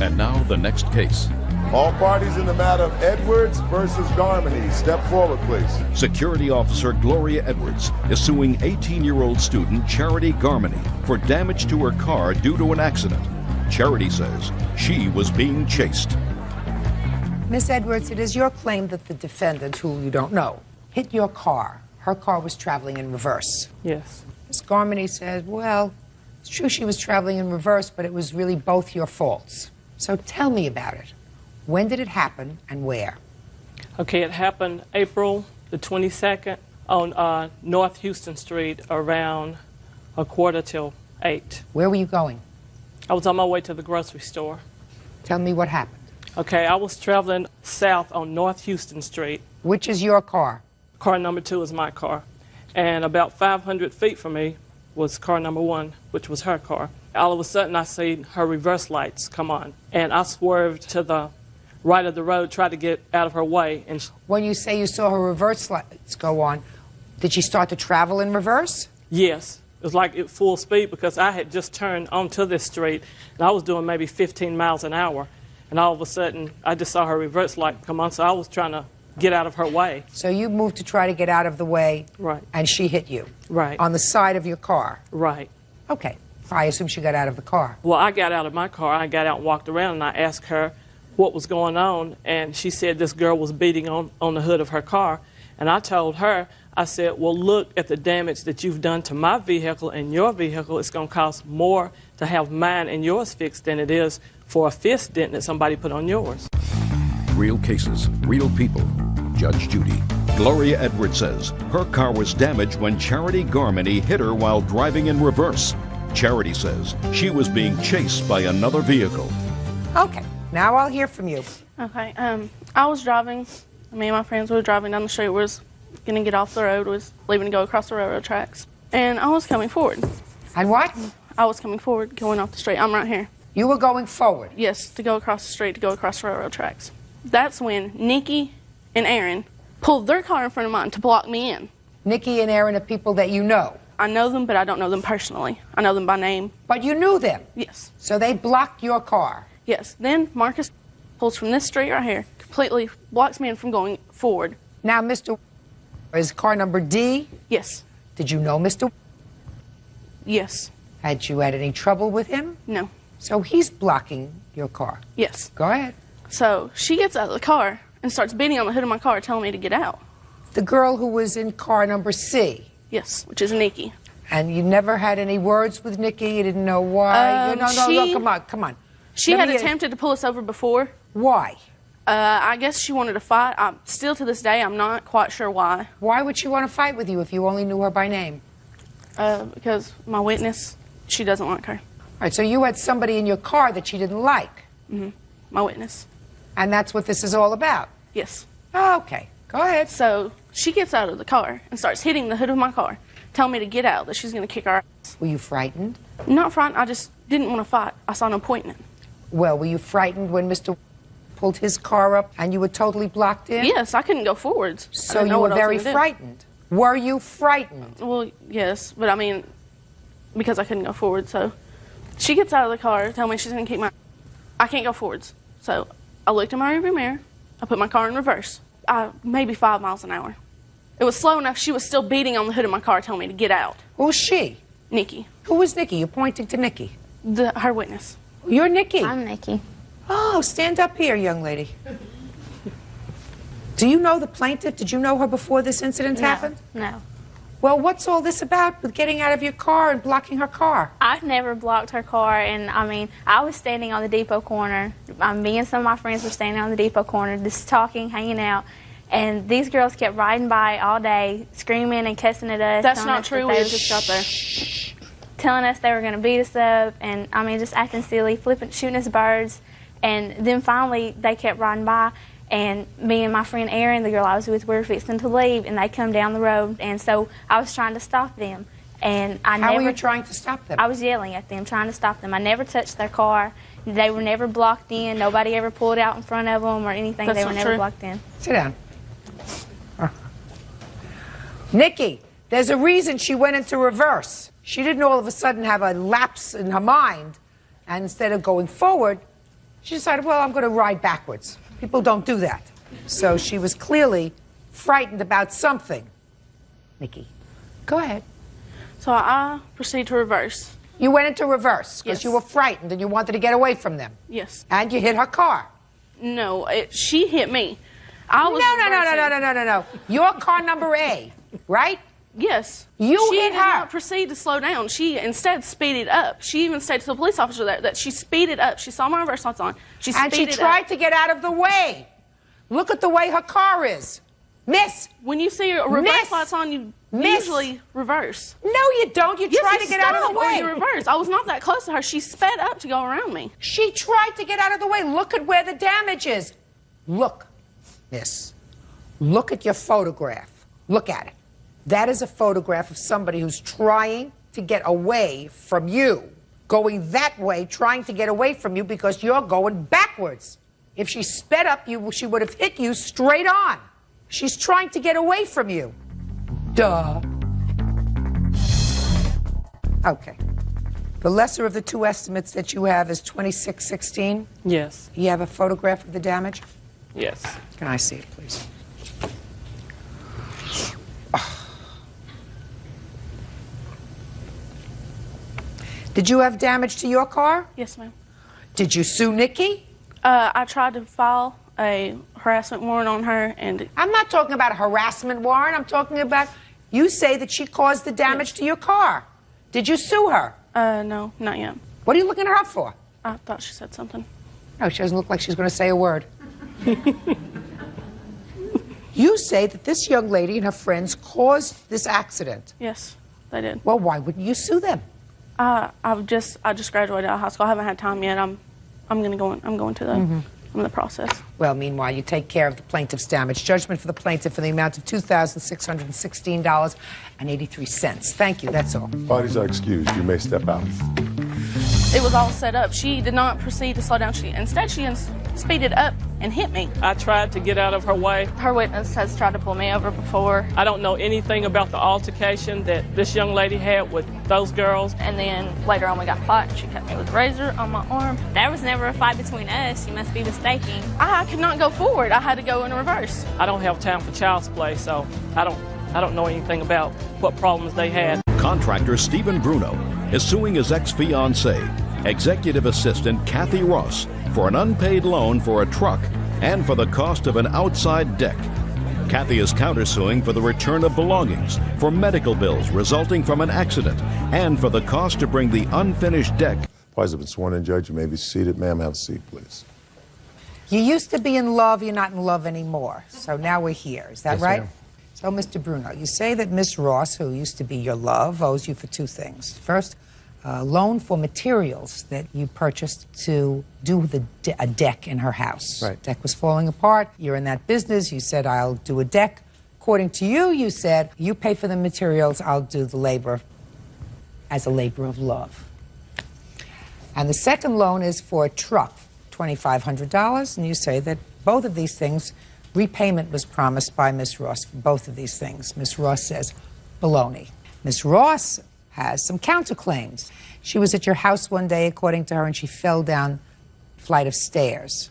And now the next case. All parties in the matter of Edwards versus Garmany. Step forward, please. Security officer Gloria Edwards is suing 18-year-old student Charity Garmany for damage to her car due to an accident. Charity says she was being chased. Miss Edwards, it is your claim that the defendant, who you don't know, hit your car. Her car was traveling in reverse. Yes. Miss Garmany says, well, it's true she was traveling in reverse, but it was really both your faults. So tell me about it. When did it happen and where? Okay, it happened April the 22nd on North Houston Street around 7:45. Where were you going? I was on my way to the grocery store. Tell me what happened. Okay, I was traveling south on North Houston Street. Which is your car? Car number 2 is my car. And about 500 feet from me was car number 1, which was her car. All of a sudden, I see her reverse lights come on. And I swerved to the right of the road, tried to get out of her way. And when you say you saw her reverse lights go on, did she start to travel in reverse? Yes. It was like at full speed because I had just turned onto this street, and I was doing maybe 15 miles an hour. And all of a sudden, I just saw her reverse light come on, so I was trying to get out of her way. So you moved to try to get out of the way. Right. And she hit you. Right. On the side of your car. Right. Okay. I assume she got out of the car. Well, I got out of my car. I got out and walked around, and I asked her what was going on, and she said this girl was beating on the hood of her car. And I told her, I said, well, look at the damage that you've done to my vehicle and your vehicle. It's going to cost more to have mine and yours fixed than it is for a fist dent that somebody put on yours. Real cases, real people. Judge Judy. Gloria Edwards says her car was damaged when Charity Garmany hit her while driving in reverse. Charity says she was being chased by another vehicle. Okay, now I'll hear from you. Okay, I was driving. Me and my friends were driving down the street. We was going to get off the road. Was leaving to go across the railroad tracks. And I was coming forward. And what? I was coming forward, going off the street. I'm right here. You were going forward? Yes, to go across the street, to go across the railroad tracks. That's when Nikki and Aaron pulled their car in front of mine to block me in. Nikki and Aaron are people that you know? I know them, but I don't know them personally. I know them by name. But you knew them? Yes. So they blocked your car? Yes. Then Marcus pulls from this street right here, completely blocks me in from going forward. Now, Mr. is car number D? Yes. Did you know Mr. Yes. Had you had any trouble with him? No. So he's blocking your car? Yes. Go ahead. So she gets out of the car and starts beating on the hood of my car, telling me to get out. The girl who was in car number C? Yes, which is Nikki. And you never had any words with Nikki? You didn't know why? No, come on. She had attempted to pull us over before. Why? I guess she wanted to fight. Still to this day, I'm not quite sure why. Why would she want to fight with you if you only knew her by name? Because my witness, she doesn't like her. All right, so you had somebody in your car that she didn't like? Mm-hmm. My witness. And that's what this is all about? Yes. Oh, okay. Go ahead. So she gets out of the car and starts hitting the hood of my car, telling me to get out, that she's going to kick our ass. Were you frightened? Not frightened. I just didn't want to fight. I saw no point in it. Well, were you frightened when Mr. pulled his car up and you were totally blocked in? Yes, I couldn't go forwards. So you were very frightened. Were you frightened? Well, yes, but I mean, because I couldn't go forward, so she gets out of the car, telling me she's going to kick my... I can't go forwards. So I looked in my rearview mirror. I put my car in reverse. Maybe 5 miles an hour. It was slow enough. She was still beating on the hood of my car, telling me to get out. Who's she? Nikki. Who was Nikki? You're pointing to Nikki. Her witness. You're Nikki? I'm Nikki. Oh, stand up here, young lady. Do you know the plaintiff? Did you know her before this incident happened? No. Well, what's all this about with getting out of your car and blocking her car? I've never blocked her car, and I mean, I was standing on the depot corner. Me and some of my friends were standing on the depot corner, just talking, hanging out, and these girls kept riding by all day, screaming and cussing at us. That's not true. We just got there. Telling us they were going to beat us up, and I mean, just acting silly, shooting us birds, and then finally they kept riding by. And me and my friend Erin, the girl I was with, we were fixing to leave, and they come down the road. And so I was trying to stop them. And How were you trying to stop them? I was yelling at them, trying to stop them. I never touched their car. They were never blocked in. Nobody ever pulled out in front of them or anything. They were never blocked in. Sit down. Nikki, there's a reason she went into reverse. She didn't all of a sudden have a lapse in her mind, and instead of going forward, She decided, well, I'm going to ride backwards. People don't do that. So she was clearly frightened about something. Nikki, go ahead. So I proceeded to reverse. You went into reverse because Yes. you were frightened and you wanted to get away from them. Yes. And you hit her car. No, she hit me. I was No. Your car number A, right? Yes. You she hit did her. not proceed to slow down. She instead speeded up. She even said to the police officer there that she speeded up. She saw my reverse lights on. She speeded And she tried up. to get out of the way. Look at the way her car is. Miss. When you see a reverse Miss. lights on, you Miss. usually reverse. No, you don't. You try to get out of the Or way. you reverse. I was not that close to her. She sped up to go around me. She tried to get out of the way. Look at where the damage is. Look, miss. Look at your photograph. Look at it. That is a photograph of somebody who's trying to get away from you. Going that way, trying to get away from you because you're going backwards. If she sped up, she would have hit you straight on. She's trying to get away from you. Duh. Okay. The lesser of the two estimates that you have is 2616. Yes. You have a photograph of the damage? Yes. Can I see it, please? Did you have damage to your car? Yes, ma'am. Did you sue Nikki? I tried to file a harassment warrant on her, and I'm not talking about a harassment warrant. I'm talking about you say that she caused the damage to your car. Did you sue her? no, not yet. What are you looking her up for? I thought she said something. No, she doesn't look like she's going to say a word. You say that this young lady and her friends caused this accident. Yes, they did. Well, why wouldn't you sue them? I just graduated out of high school. I haven't had time yet. I'm going to I'm going to the I'm in the process. Well, meanwhile, you take care of the plaintiff's damage. Judgment for the plaintiff for the amount of $2,616.83. Thank you. That's all. Parties are excused. You may step out. It was all set up. She did not proceed to slow down. Instead, she speeded up and hit me. I tried to get out of her way. Her witness has tried to pull me over before. I don't know anything about the altercation that this young lady had with those girls. And then later on we got fought. She cut me with a razor on my arm. There was never a fight between us. You must be mistaken. I could not go forward. I had to go in reverse. I don't have time for child's play, so I don't know anything about what problems they had. Contractor Stephen Bruno is suing his ex-fiancée, executive assistant Kathy Ross, for an unpaid loan for a truck and for the cost of an outside deck. Kathy is countersuing for the return of belongings, for medical bills resulting from an accident, and for the cost to bring the unfinished deck. Parties have been sworn in, Judge. You may be seated. Ma'am, have a seat, please. You used to be in love. You're not in love anymore. So now we're here. Is that Yes, right? ma'am. So, Mr. Bruno, you say that Miss Ross, who used to be your love, owes you for two things. First, a loan for materials that you purchased to do a deck in her house. Right. Deck was falling apart. You're in that business. You said, I'll do a deck. According to you, you said, you pay for the materials, I'll do the labor as a labor of love. And the second loan is for a truck, $2,500, and you say that both of these things, repayment was promised by Miss Ross for both of these things. Miss Ross says, baloney. Miss Ross has some counterclaims. She was at your house one day, according to her, and she fell down a flight of stairs.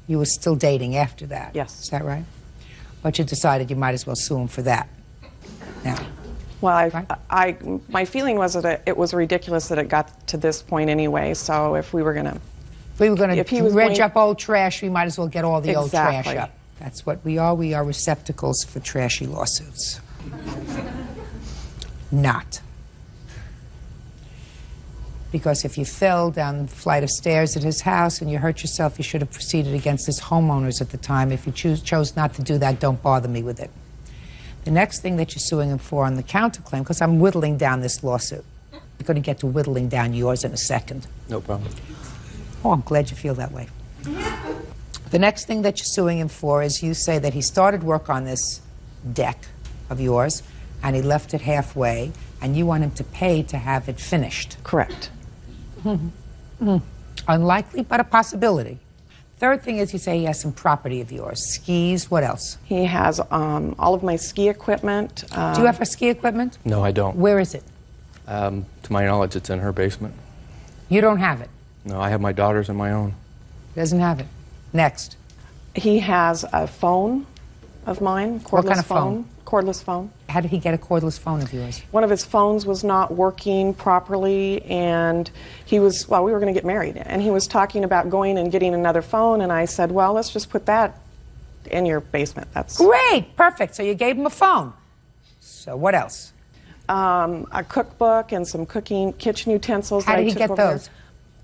You were still dating after that. Yes. Is that right? But you decided you might as well sue him for that. Now, Well, Right. my feeling was that it was ridiculous that it got to this point anyway. So if we were going to, if we were going If he to was dredge going- up old trash, we might as well get all the old trash Exactly. up. That's what we are. We are receptacles for trashy lawsuits. Not. Because if you fell down the flight of stairs at his house and you hurt yourself, you should have proceeded against his homeowners at the time. If you chose not to do that, don't bother me with it. The next thing that you're suing him for on the counterclaim, because I'm whittling down this lawsuit. I'm going to get to whittling down yours in a second. No problem. Oh, I'm glad you feel that way. The next thing that you're suing him for is you say that he started work on this deck of yours and he left it halfway and you want him to pay to have it finished. correct. Unlikely, but a possibility. Third thing is you say he has some property of yours. Skis, what else? He has all of my ski equipment. Do you have her ski equipment? No, I don't. Where is it? To my knowledge, it's in her basement. You don't have it. No, I have my daughters and my own. Doesn't have it. Next. He has a phone of mine, cordless What kind of phone? Cordless phone. How did he get a cordless phone of yours? One of his phones was not working properly, and he was, well, we were going to get married, and he was talking about going and getting another phone, and I said, well, let's just put that in your basement. That's Great, perfect. So you gave him a phone. So what else? a cookbook and some kitchen utensils. How that did he I took get over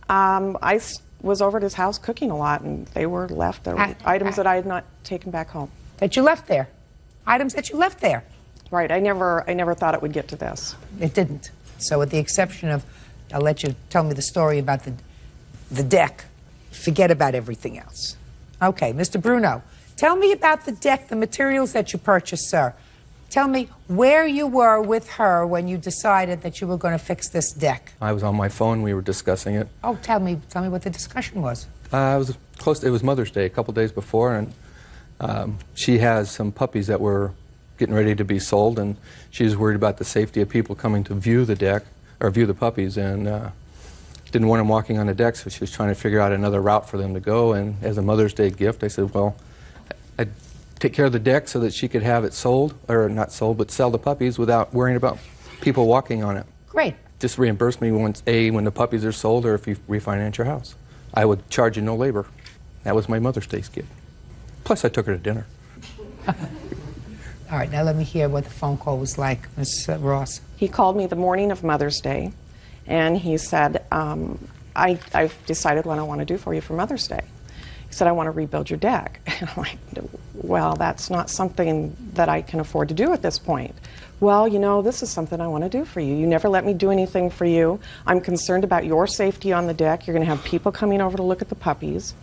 there. those? Was over at his house cooking a lot, and they were left. There were items that I had not taken back home. That you left there. Items that you left there. Right. I never thought it would get to this. It didn't. So with the exception of, I'll let you tell me the story about the deck. Forget about everything else. Okay, Mr. Bruno, tell me about the deck, the materials that you purchased, sir. Tell me where you were with her when you decided that you were going to fix this deck. I was on my phone. We were discussing it. Oh, tell me what the discussion was. It was Mother's Day a couple days before, and she has some puppies that were getting ready to be sold, and she was worried about the safety of people coming to view the deck, or view the puppies, and didn't want them walking on the deck, so she was trying to figure out another route for them to go. And as a Mother's Day gift, I said, well, I'd take care of the deck so that she could have it sold, or not sold, but sell the puppies without worrying about people walking on it. Great. Just reimburse me when the puppies are sold, or if you refinance your house. I would charge you no labor. That was my Mother's Day gift. Plus, I took her to dinner. All right, now let me hear what the phone call was like, Ms. Ross. He called me the morning of Mother's Day, and he said, I've decided what I want to do for you for Mother's Day. He said, I want to rebuild your deck. And I'm like, well, that's not something that I can afford to do at this point. Well, you know, this is something I want to do for you. You never let me do anything for you. I'm concerned about your safety on the deck. You're going to have people coming over to look at the puppies.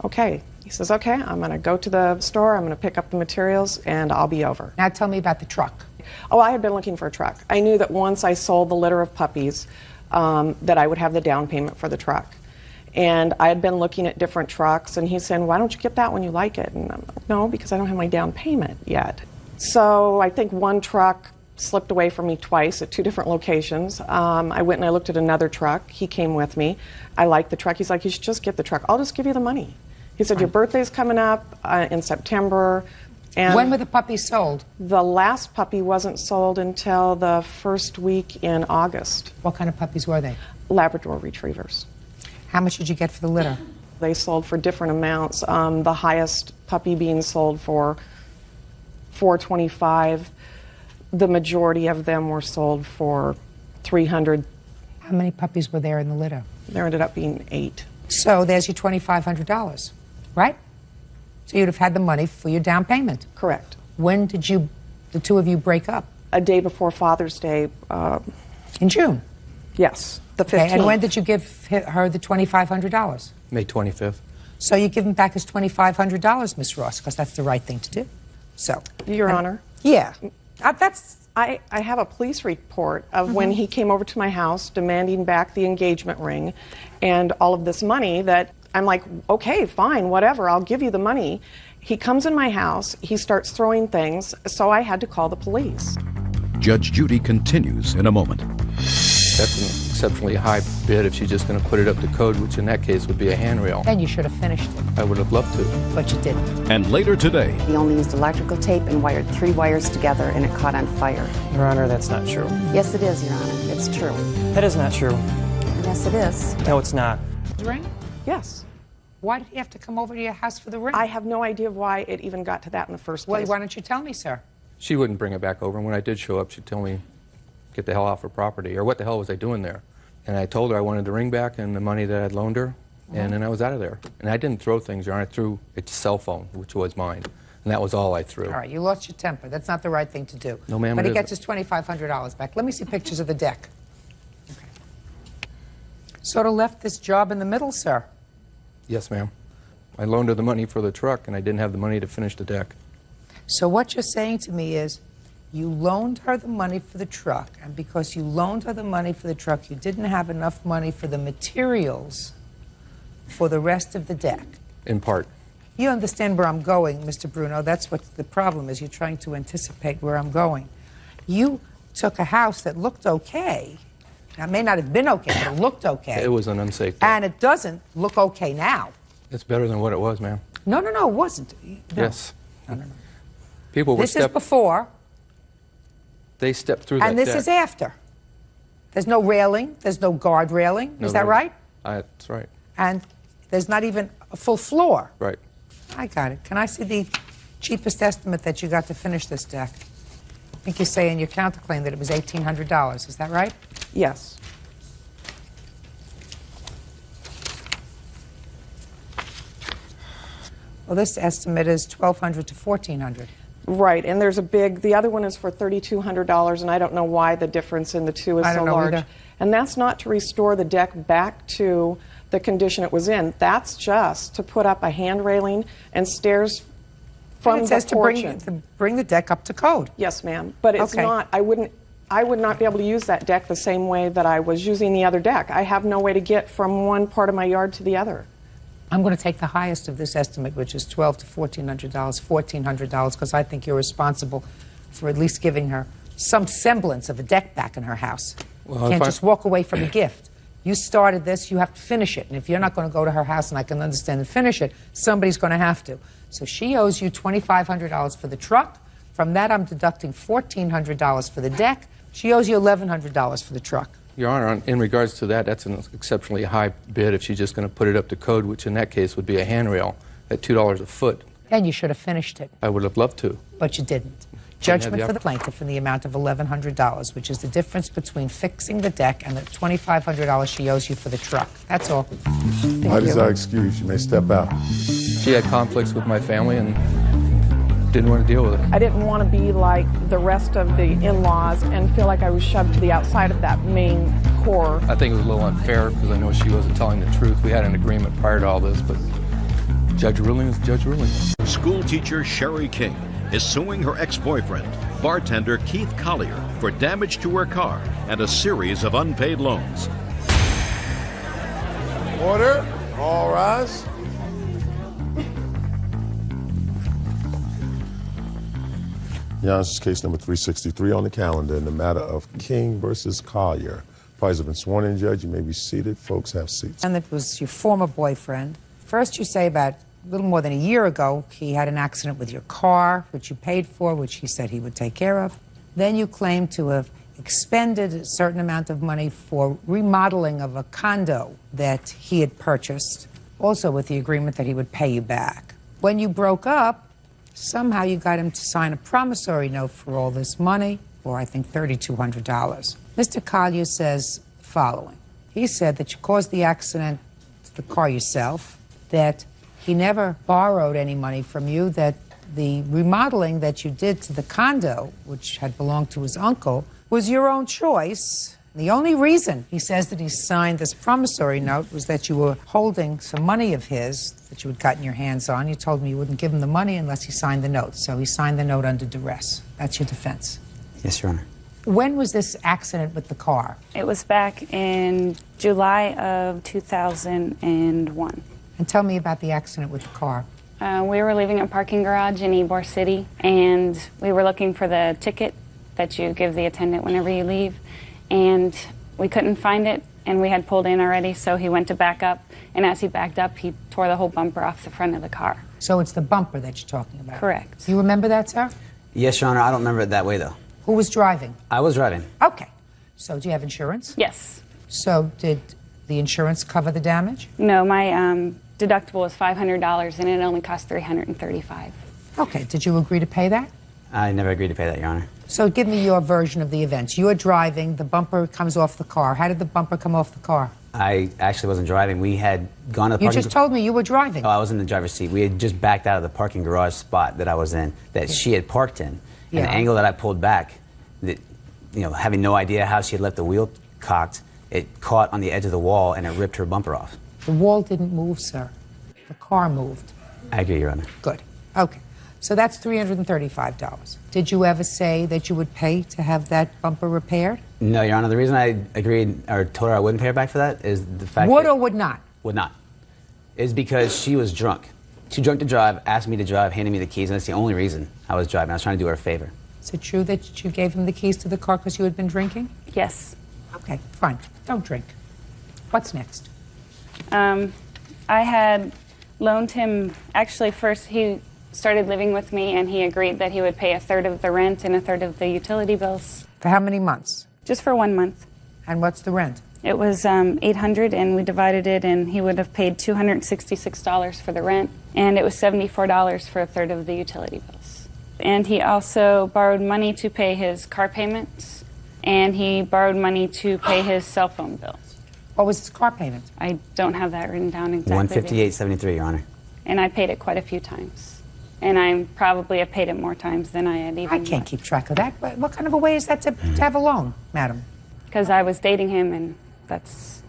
Okay. He says, okay, I'm going to go to the store, I'm going to pick up the materials, and I'll be over. Now tell me about the truck. Oh, I had been looking for a truck. I knew that once I sold the litter of puppies, that I would have the down payment for the truck. And I had been looking at different trucks, and he's saying, why don't you get that when you like it? And I'm like, no, because I don't have my down payment yet. So I think one truck slipped away from me twice at two different locations. I went and I looked at another truck. He came with me. I liked the truck. He's like, you should just get the truck. I'll just give you the money. He said, your birthday's coming up in September. And when were the puppies sold? The last puppy wasn't sold until the first week in August. What kind of puppies were they? Labrador retrievers. How much did you get for the litter? They sold for different amounts. The highest puppy being sold for $425. The majority of them were sold for $300. How many puppies were there in the litter? There ended up being 8. So there's your $2,500, right? So you'd have had the money for your down payment. Correct. When did the two of you break up? A day before Father's Day. In June? Yes, the 15th. Okay, and when did you give her the $2,500? May 25th. So you give him back his $2,500, Miss Ross, because that's the right thing to do. So, Your Honor. Yeah. I have a police report of when he came over to my house demanding back the engagement ring and all of this money that I'm like, okay, fine, whatever, I'll give you the money. He comes in my house, he starts throwing things, so I had to call the police. Judge Judy continues in a moment. That's an exceptionally high bid if she's just going to put it up to code, which in that case would be a handrail. Then you should have finished it, I would have loved to. but you didn't. And later today, He only used electrical tape and wired 3 wires together, and it caught on fire. Your Honor, that's not true. Yes, it is, Your Honor. It's true. That is not true. Yes, it is. No, it's not. The ring? Yes. Why did he have to come over to your house for the ring? I have no idea why it even got to that in the first Well, place. why don't you tell me, sir? She wouldn't bring it back over, and when I did show up, she'd tell me, get the hell off her property, or what the hell was I doing there? And I told her I wanted the ring back and the money that I'd loaned her, and then I was out of there. And I didn't throw things, Your Honor. I threw a cell phone, which was mine, and that was all I threw. All right, you lost your temper. That's not the right thing to do. No, ma'am, But it he gets isn't. his $2,500 back. Let me see pictures of the deck. Okay. Sort of left this job in the middle, sir. Yes, ma'am. I loaned her the money for the truck, and I didn't have the money to finish the deck. So what you're saying to me is you loaned her the money for the truck, and because you loaned her the money for the truck, you didn't have enough money for the materials for the rest of the deck. In part. You understand where I'm going, Mr. Bruno. That's what the problem is. You're trying to anticipate where I'm going. You took a house that looked okay. Now, it may not have been okay, but it looked okay. It was an unsafe deck. And it doesn't look okay now. It's better than what it was, ma'am. No, it wasn't. No. Yes. No. People would This is before. They stepped through that And this deck. is after. There's no railing. There's no guard railing. No is that railing. right? That's right. And there's not even a full floor. Right. I got it. Can I see the cheapest estimate that you got to finish this deck? I think you say in your counterclaim that it was $1,800. Is that right? Yes. Well, this estimate is $1,200 to $1,400. Right, and there's a big, the other one is for $3,200, and I don't know why the difference in the two is I so don't know large. either. And that's not to restore the deck back to the condition it was in. That's just to put up a hand railing and stairs from And it the says porch to in. bring the deck up to code. Yes, ma'am, but it's Okay. not, I would not be able to use that deck the same way that I was using the other deck. I have no way to get from one part of my yard to the other. I'm going to take the highest of this estimate, which is $1,200 to $1,400, because I think you're responsible for at least giving her some semblance of a deck back in her house. Well, You can't if I- just walk away from a gift. You started this, you have to finish it. And if you're not going to go to her house, and I can understand and finish it, somebody's going to have to. So she owes you $2,500 for the truck. From that, I'm deducting $1,400 for the deck. She owes you $1,100 for the truck. Your Honor, in regards to that, that's an exceptionally high bid if she's just going to put it up to code, which in that case would be a handrail at $2 a foot. And you should have finished it, I would have loved to. but you didn't. have Judgment the for the plaintiff in the amount of $1,100, which is the difference between fixing the deck and the $2,500 she owes you for the truck. That's all. Thank Parties you. are excused. You may step out. She had conflicts with my family and didn't want to deal with it. I didn't want to be like the rest of the in-laws and feel like I was shoved to the outside of that main core. I think it was a little unfair because I know she wasn't telling the truth. We had an agreement prior to all this, but judge ruling is judge ruling. School teacher Sherry King is suing her ex-boyfriend, bartender Keith Collier, for damage to her car and a series of unpaid loans. Order. All rise. Your Honor, this is case number 363 on the calendar in the matter of King versus Collier. Parties have been sworn in, Judge. You may be seated. Folks, have seats. And it was your former boyfriend. First, you say about a little more than a year ago, he had an accident with your car, which you paid for, which he said he would take care of. Then you claim to have expended a certain amount of money for remodeling of a condo that he had purchased, also with the agreement that he would pay you back. When you broke up, somehow you got him to sign a promissory note for all this money, for I think $3,200. Mr. Collier says the following. He said that you caused the accident to the car yourself, that he never borrowed any money from you, that the remodeling that you did to the condo, which had belonged to his uncle, was your own choice. The only reason he says that he signed this promissory note was that you were holding some money of his that you had gotten your hands on. You told me you wouldn't give him the money unless he signed the note. So he signed the note under duress. That's your defense. Yes, Your Honor. When was this accident with the car? It was back in July of 2001. And tell me about the accident with the car. We were leaving a parking garage in Ybor City, and we were looking for the ticket that you give the attendant whenever you leave, and we couldn't find it, and we had pulled in already, so he went to back up, and as he backed up, he tore the whole bumper off the front of the car. So it's the bumper that you're talking about? Correct. You remember that, sir? Yes, Your Honor. I don't remember it that way, though. Who was driving? I was driving. Okay. So do you have insurance? Yes. So did the insurance cover the damage? No, my deductible was $500, and it only cost $335. Okay. Did you agree to pay that? I never agreed to pay that, Your Honor. So give me your version of the events. You're driving, the bumper comes off the car. How did the bumper come off the car? I actually wasn't driving. We had gone to the You parking... just told me you were driving. Oh, I was in the driver's seat. We had just backed out of the parking garage spot that I was in, that she had parked in. Yeah. And the angle that I pulled back, that, you know, having no idea how she had left the wheel cocked, it caught on the edge of the wall and it ripped her bumper off. The wall didn't move, sir. The car moved. I agree, Your Honor. Good. Okay. So that's $335. Did you ever say that you would pay to have that bumper repaired? No, Your Honor. The reason I agreed or told her I wouldn't pay her back for that is the fact Would that... or would not? Would not. Is because she was drunk. Too drunk to drive, asked me to drive, handed me the keys, and that's the only reason I was driving. I was trying to do her a favor. Is it true that you gave him the keys to the car because you had been drinking? Yes. Okay, fine. Don't drink. What's next? I had loaned him, actually first he started living with me and he agreed that he would pay a third of the rent and a third of the utility bills. For how many months? Just for 1 month. And what's the rent? It was $800 and we divided it and he would have paid $266 for the rent and it was $74 for a third of the utility bills. And he also borrowed money to pay his car payments and he borrowed money to pay his cell phone bill. What was his car payment? I don't have that written down exactly. $158.73, Your Honor. And I paid it quite a few times. And I probably have paid it more times than I had even. I can't keep track of that. What kind of a way is that to have a loan, madam? Because I was dating him, and that's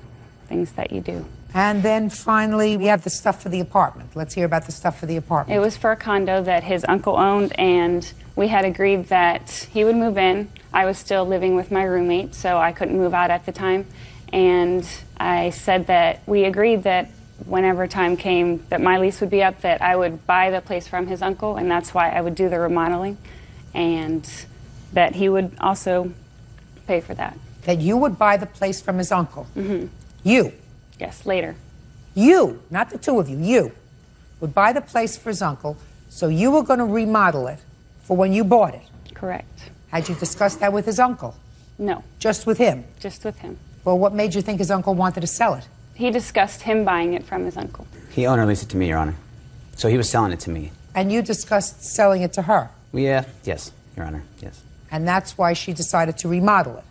things that you do. And then finally, we have the stuff for the apartment. Let's hear about the stuff for the apartment. It was for a condo that his uncle owned, and we had agreed that he would move in. I was still living with my roommate, so I couldn't move out at the time. And I said that we agreed that whenever time came that my lease would be up, that I would buy the place from his uncle, and that's why I would do the remodeling, and that he would also pay for that. That you would buy the place from his uncle? Mm-hmm. You? Yes, later. You, not the two of you, you would buy the place for his uncle, so you were going to remodel it for when you bought it? Correct. Had you discussed that with his uncle? No. Just with him? Just with him. Well, what made you think his uncle wanted to sell it? He discussed him buying it from his uncle. He owner leased it to me, Your Honor. So he was selling it to me. And you discussed selling it to her? Yeah, yes, Your Honor, yes. And that's why she decided to remodel it.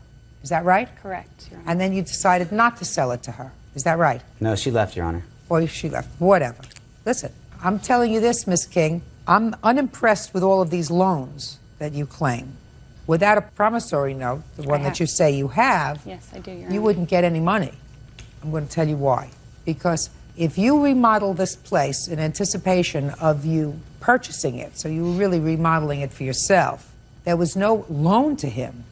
Is that right? Correct, Your Honor. And then you decided not to sell it to her. Is that right? No, she left, Your Honor. Or she left. Whatever. Listen, I'm telling you this, Miss King. I'm unimpressed with all of these loans that you claim. Without a promissory note, the one that you say you have, yes, I do, Your you Honor. wouldn't get any money. I'm going to tell you why. Because if you remodel this place in anticipation of you purchasing it, so you were really remodeling it for yourself, there was no loan to him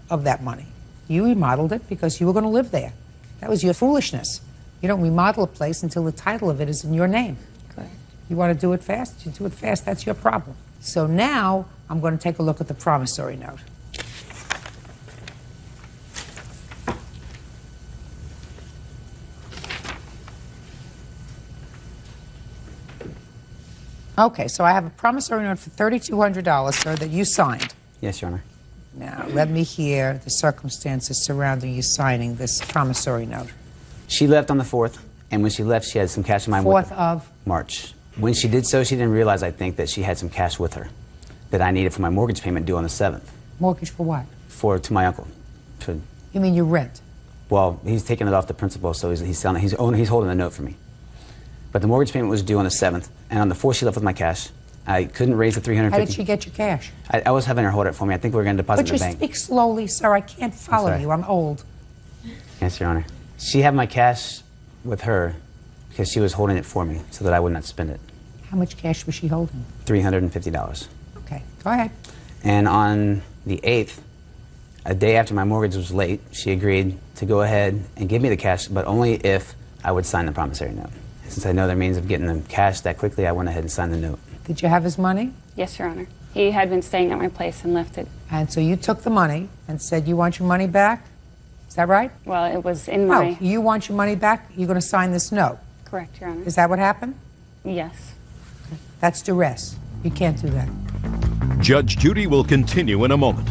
of that money. You remodeled it because you were going to live there. That was your foolishness. You don't remodel a place until the title of it is in your name. Correct. You want to do it fast? You do it fast, that's your problem. So now I'm going to take a look at the promissory note. Okay, so I have a promissory note for $3,200, sir, that you signed. Yes, Your Honor. Now, let me hear the circumstances surrounding you signing this promissory note. She left on the 4th, and when she left, she had some cash in my with 4th her. of? March. When she did so, she didn't realize, I think, that she had some cash with her that I needed for my mortgage payment due on the 7th. Mortgage for what? To my uncle. You mean your rent? Well, he's taking it off the principal, so he's holding the note for me. But the mortgage payment was due on the 7th, and on the 4th she left with my cash. I couldn't raise the $350. How did she get your cash? I was having her hold it for me. I think we were going to deposit it in the bank. But you speak slowly, sir. I can't follow you. I'm old. Yes, Your Honor. She had my cash with her because she was holding it for me so that I would not spend it. How much cash was she holding? $350. Okay, go ahead. And on the 8th, a day after my mortgage was late, she agreed to go ahead and give me the cash, but only if I would sign the promissory note. Since I know their means of getting the cash that quickly, I went ahead and signed the note. Did you have his money? Yes, Your Honor. He had been staying at my place and left it. And so you took the money and said, you want your money back? Is that right? Well, it was in my... No, you want your money back? You're going to sign this note? Correct, Your Honor. Is that what happened? Yes. That's duress. You can't do that. Judge Judy will continue in a moment.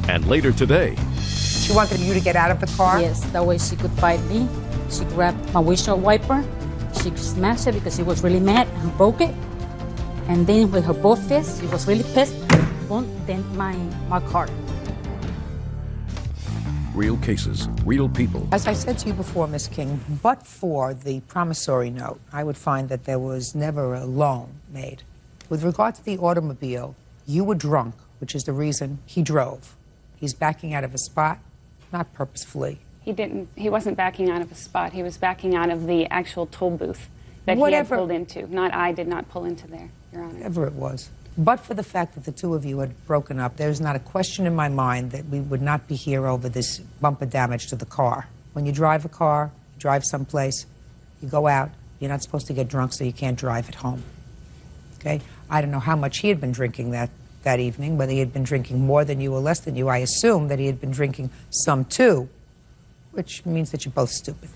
And later today... She wanted you to get out of the car? Yes, that way she could fight me. She grabbed my windshield wiper. She smashed it because she was really mad and broke it. And then with her both fists, she was really pissed. Boom, then my car. Real cases, real people. As I said to you before, Miss King, but for the promissory note, I would find that there was never a loan made. With regard to the automobile, you were drunk, which is the reason he drove. He's backing out of a spot, not purposefully. He wasn't backing out of a spot. He was backing out of the actual toll booth that he had pulled into. I did not pull into there, Your Honor. Whatever it was. But for the fact that the two of you had broken up, there's not a question in my mind that we would not be here over this bumper damage to the car. When you drive a car, you drive someplace, you go out, you're not supposed to get drunk so you can't drive at home. Okay? I don't know how much he had been drinking that evening, whether he had been drinking more than you or less than you. I assume that he had been drinking some too, which means that you're both stupid.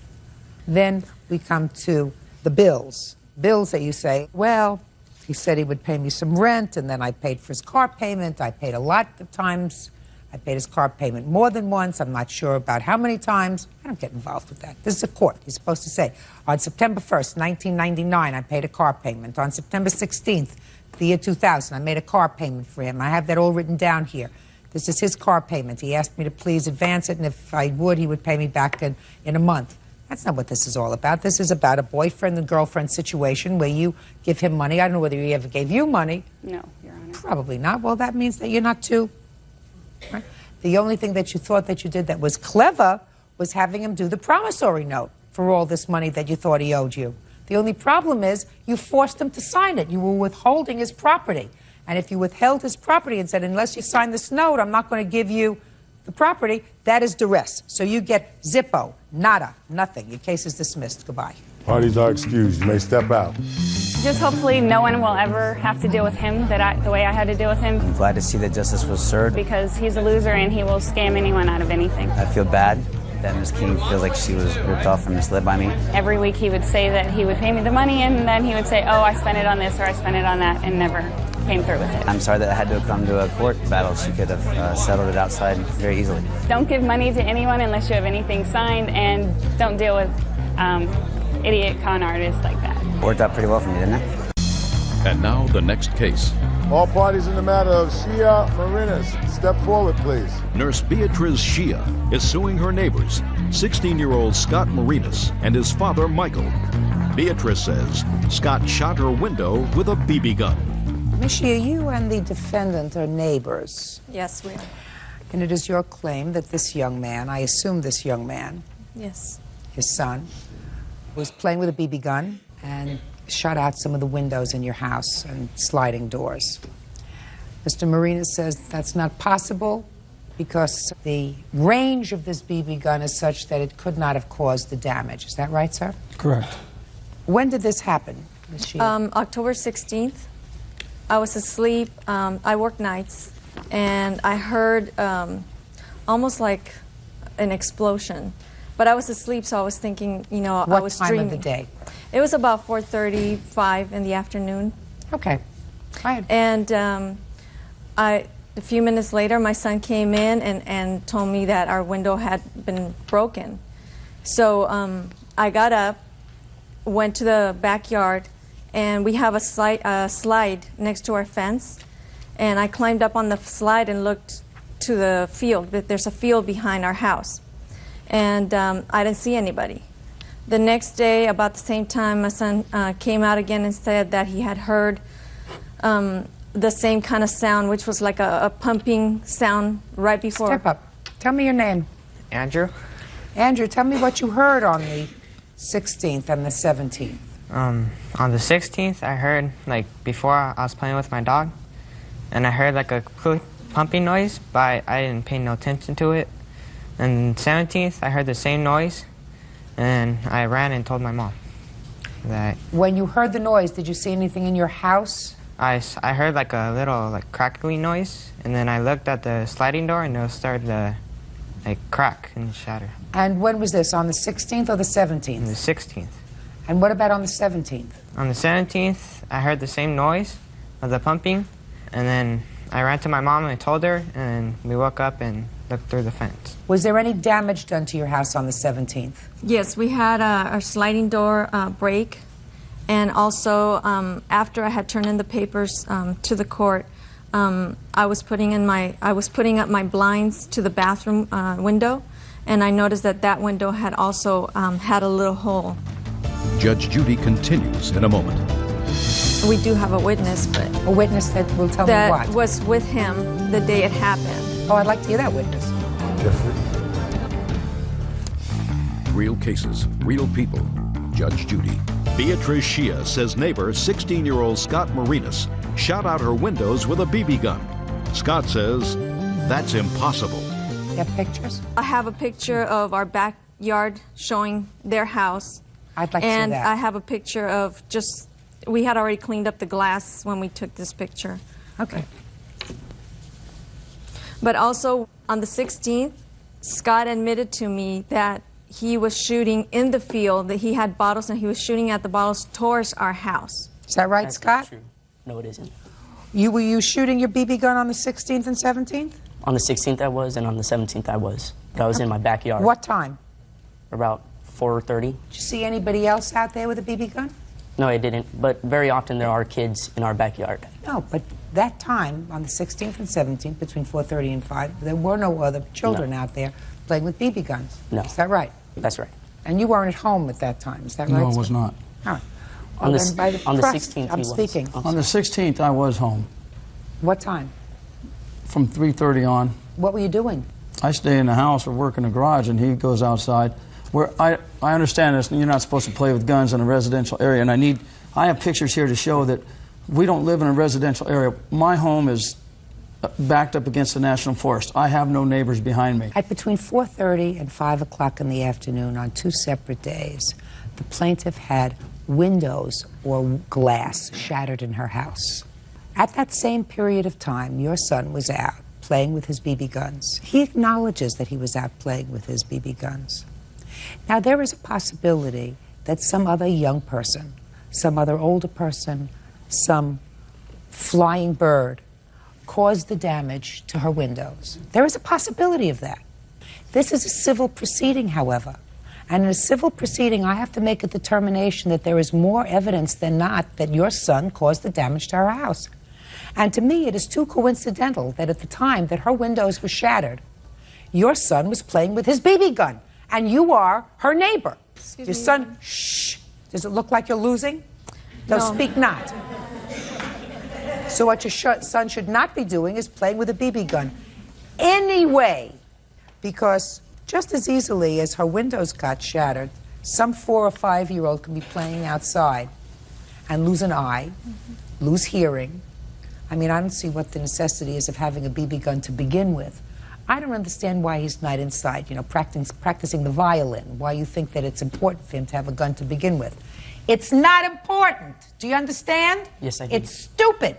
Then we come to the bills. bills that you say, well, he said he would pay me some rent, and then I paid for his car payment. I paid a lot of times. I paid his car payment more than once. I'm not sure about how many times. I don't get involved with that. This is a court. You're supposed to say, on September 1st, 1999, I paid a car payment. On September 16th, the year 2000, I made a car payment for him. I have that all written down here. This is his car payment. He asked me to please advance it, and if I would, he would pay me back in a month. That's not what this is all about. This is about a boyfriend and girlfriend situation where you give him money. I don't know whether he ever gave you money. No, Your Honor. Probably not. Well, that means that you're not too... Right? The only thing that you thought that you did that was clever was having him do the promissory note for all this money that you thought he owed you. The only problem is you forced him to sign it. You were withholding his property. And if you withheld his property and said, unless you sign this note, I'm not going to give you the property, that is duress. So you get zippo, nada, nothing. Your case is dismissed. Goodbye. Parties are excused. You may step out. Just hopefully no one will ever have to deal with him the way I had to deal with him. I'm glad to see that justice was served. Because he's a loser and he will scam anyone out of anything. I feel bad that Ms. King feels like she was ripped off and misled by me. Every week he would say that he would pay me the money, and then he would say, oh, I spent it on this or I spent it on that, and never came through with it. I'm sorry that I had to come to a court battle. She could have settled it outside very easily. Don't give money to anyone unless you have anything signed, and don't deal with idiot con artists like that. Worked out pretty well for me, didn't it? And now the next case. All parties in the matter of Shia Marinas, step forward, please. Nurse Beatriz Shia is suing her neighbors, 16-year-old Scott Marinas and his father, Michael. Beatriz says Scott shot her window with a BB gun. Miss Shia, you and the defendant are neighbors. Yes, we are. And it is your claim that this young man, I assume this young man, Yes. his son, was playing with a BB gun and shot out some of the windows in your house and sliding doors. Mr. Marinas says that's not possible because the range of this BB gun is such that it could not have caused the damage. Is that right, sir? Correct. When did this happen, Ms. Shia? October 16th. I was asleep. I work nights, and I heard almost like an explosion. But I was asleep, so I was thinking, you know, I was dreaming. What time of the day? It was about 4:35 in the afternoon. Okay. Fine. And a few minutes later, my son came in and told me that our window had been broken. So I got up, went to the backyard, and we have a slide next to our fence. And I climbed up on the slide and looked to the field. There's a field behind our house. And I didn't see anybody. The next day, about the same time, my son came out again and said that he had heard the same kind of sound, which was like a pumping sound right before. Step up. Tell me your name. Andrew? Andrew, tell me what you heard on the 16th and the 17th. On the 16th, I heard, like, before I was playing with my dog, and I heard, like, a quick pumping noise, but I didn't pay no attention to it. And 17th, I heard the same noise, and I ran and told my mom that... When you heard the noise, did you see anything in your house? I heard like a little like crackling noise, and then I looked at the sliding door, and it started to like crack and shatter. And when was this, on the 16th or the 17th? On the 16th. And what about on the 17th? On the 17th, I heard the same noise of the pumping, and then I ran to my mom and I told her, and we woke up and looked through the fence. Was there any damage done to your house on the 17th? Yes, we had a sliding door break, and also after I had turned in the papers to the court, I was putting up my blinds to the bathroom window, and I noticed that that window had also had a little hole. Judge Judy continues in a moment. We do have a witness, but a witness that will tell me what? That was with him the day it happened. Oh, I'd like to hear that witness. Jeffrey. Real cases, real people. Judge Judy. Beatriz Shia says neighbor, 16-year-old Scott Marinas, shot out her windows with a BB gun. Scott says that's impossible. You have pictures? I have a picture of our backyard showing their house. I'd like to see that. And I have a picture of just, we had already cleaned up the glass when we took this picture. Okay. But also on the 16th, Scott admitted to me that he was shooting in the field, that he had bottles and he was shooting at the bottles towards our house. Is that right, That's Scott? not true. No, it isn't. Were you shooting your BB gun on the 16th and 17th? On the 16th I was, and on the 17th I was. But I was in my backyard. What time? About 4:30. Did you see anybody else out there with a BB gun? No, I didn't. But very often there are kids in our backyard. No, but that time, on the 16th and 17th, between 4:30 and 5, there were no other children out there playing with BB guns. No. Is that right? That's right. And you weren't at home at that time, is that right? No, I was not. All right. On the Then by on the press, 16th I'm he was. speaking. On the 16th, I was home What time? from 3:30 on. What were you doing? I stay in the house or work in the garage, and he goes outside. Where I understand this, you're not supposed to play with guns in a residential area, and I have pictures here to show that we don't live in a residential area. My home is backed up against the National Forest. I have no neighbors behind me. At between 4:30 and 5 o'clock in the afternoon on 2 separate days, the plaintiff had windows or glass shattered in her house. At that same period of time, your son was out playing with his BB guns. He acknowledges that he was out playing with his BB guns. Now, there is a possibility that some other young person, some other older person, some flying bird caused the damage to her windows. There is a possibility of that. This is a civil proceeding, however. And in a civil proceeding, I have to make a determination that there is more evidence than not that your son caused the damage to her house. And to me, it is too coincidental that at the time that her windows were shattered, your son was playing with his BB gun, and you are her neighbor. Your son, shh. Does it look like you're losing? No, speak not. So what your son should not be doing is playing with a BB gun. Anyway, because just as easily as her windows got shattered, some 4 or 5-year-old can be playing outside and lose an eye, lose hearing. I mean, I don't see what the necessity is of having a BB gun to begin with. I don't understand why he's not inside, you know, practicing the violin, why you think that it's important for him to have a gun to begin with. It's not important. Do you understand? Yes, I do. It's stupid.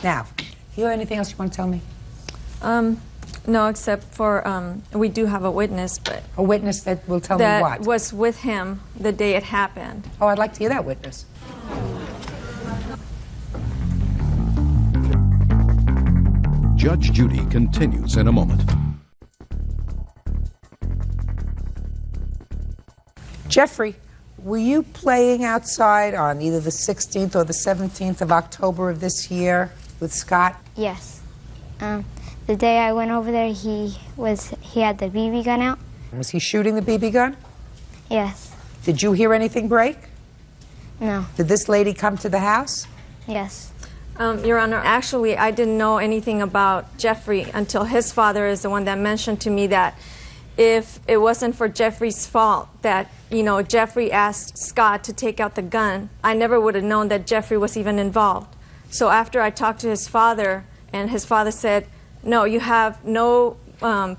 Now, you have anything else you want to tell me? No, except for we do have a witness, but a witness that will tell me what? That was with him the day it happened. Oh, I'd like to hear that witness. Judge Judy continues in a moment. Jeffrey, were you playing outside on either the 16th or the 17th of October of this year with Scott? Yes. The day I went over there, he had the BB gun out. Was he shooting the BB gun? Yes. Did you hear anything break? No. Did this lady come to the house? Yes. Your Honor, actually, I didn't know anything about Jeffrey until his father is the one that mentioned to me that if it wasn't for Jeffrey's fault that, you know, Jeffrey asked Scott to take out the gun, I never would have known that Jeffrey was even involved. So after I talked to his father, and his father said, no, you have no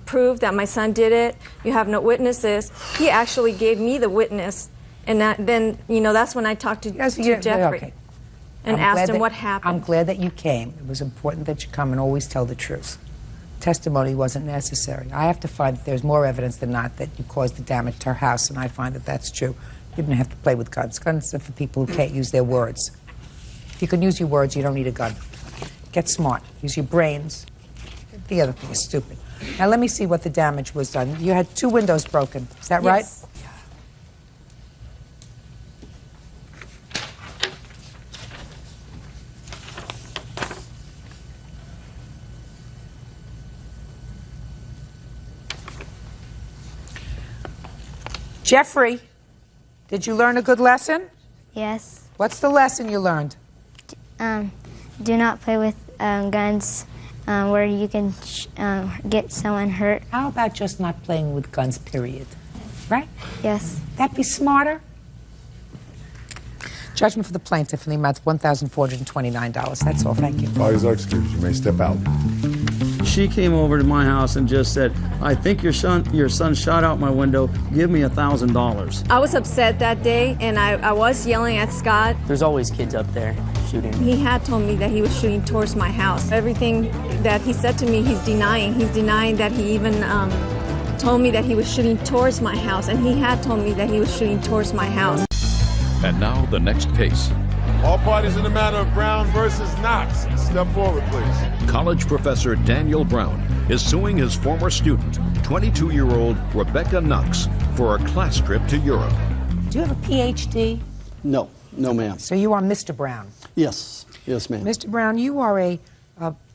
proof that my son did it, you have no witnesses, he actually gave me the witness. And then, you know, that's when I talked to Jeffrey. Okay. And asked him what happened. I'm glad that you came. It was important that you come and always tell the truth. Testimony wasn't necessary. I have to find that there's more evidence than not that you caused the damage to her house, and I find that that's true. You didn't have to play with guns. Guns are for people who can't use their words. If you can use your words, you don't need a gun. Get smart. Use your brains. The other thing is stupid. Now let me see what the damage was done. You had 2 windows broken. Is that right? Yes. Jeffrey, did you learn a good lesson? Yes. What's the lesson you learned? Do not play with guns where you can get someone hurt. How about just not playing with guns, period? Right? Yes. That'd be smarter. Judgment for the plaintiff in the amount of $1,429. That's all. Thank you. Parties are excused. You may step out. She came over to my house and just said, I think your son shot out my window. Give me $1,000. I was upset that day, and I was yelling at Scott. There's always kids up there shooting. He had told me that he was shooting towards my house. Everything that he said to me, he's denying. He's denying that he even told me that he was shooting towards my house, and he had told me that he was shooting towards my house. And now the next case. All parties in the matter of Brown versus Knox. Step forward, please. College professor Daniel Brown is suing his former student, 22-year-old Rebecca Knox, for a class trip to Europe. Do you have a PhD? No, no, ma'am. So you are Mr. Brown? Yes, yes, ma'am. Mr. Brown, you are a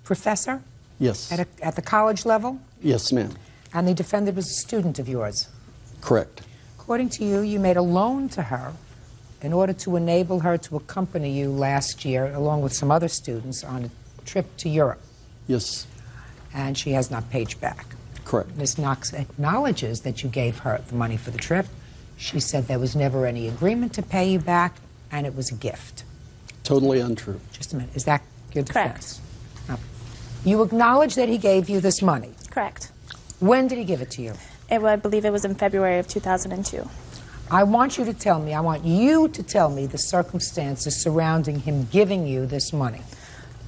professor? Yes. At the college level? Yes, ma'am. And the defendant was a student of yours? Correct. According to you, you made a loan to her in order to enable her to accompany you last year, along with some other students, on a trip to Europe. Yes. And she has not paid you back. Correct. Ms. Knox acknowledges that you gave her the money for the trip. She said there was never any agreement to pay you back, and it was a gift. Totally untrue. Just a minute. Is that your defense? Correct. No. You acknowledge that he gave you this money? Correct. When did he give it to you? I believe it was in February of 2002. I want you to tell me, the circumstances surrounding him giving you this money.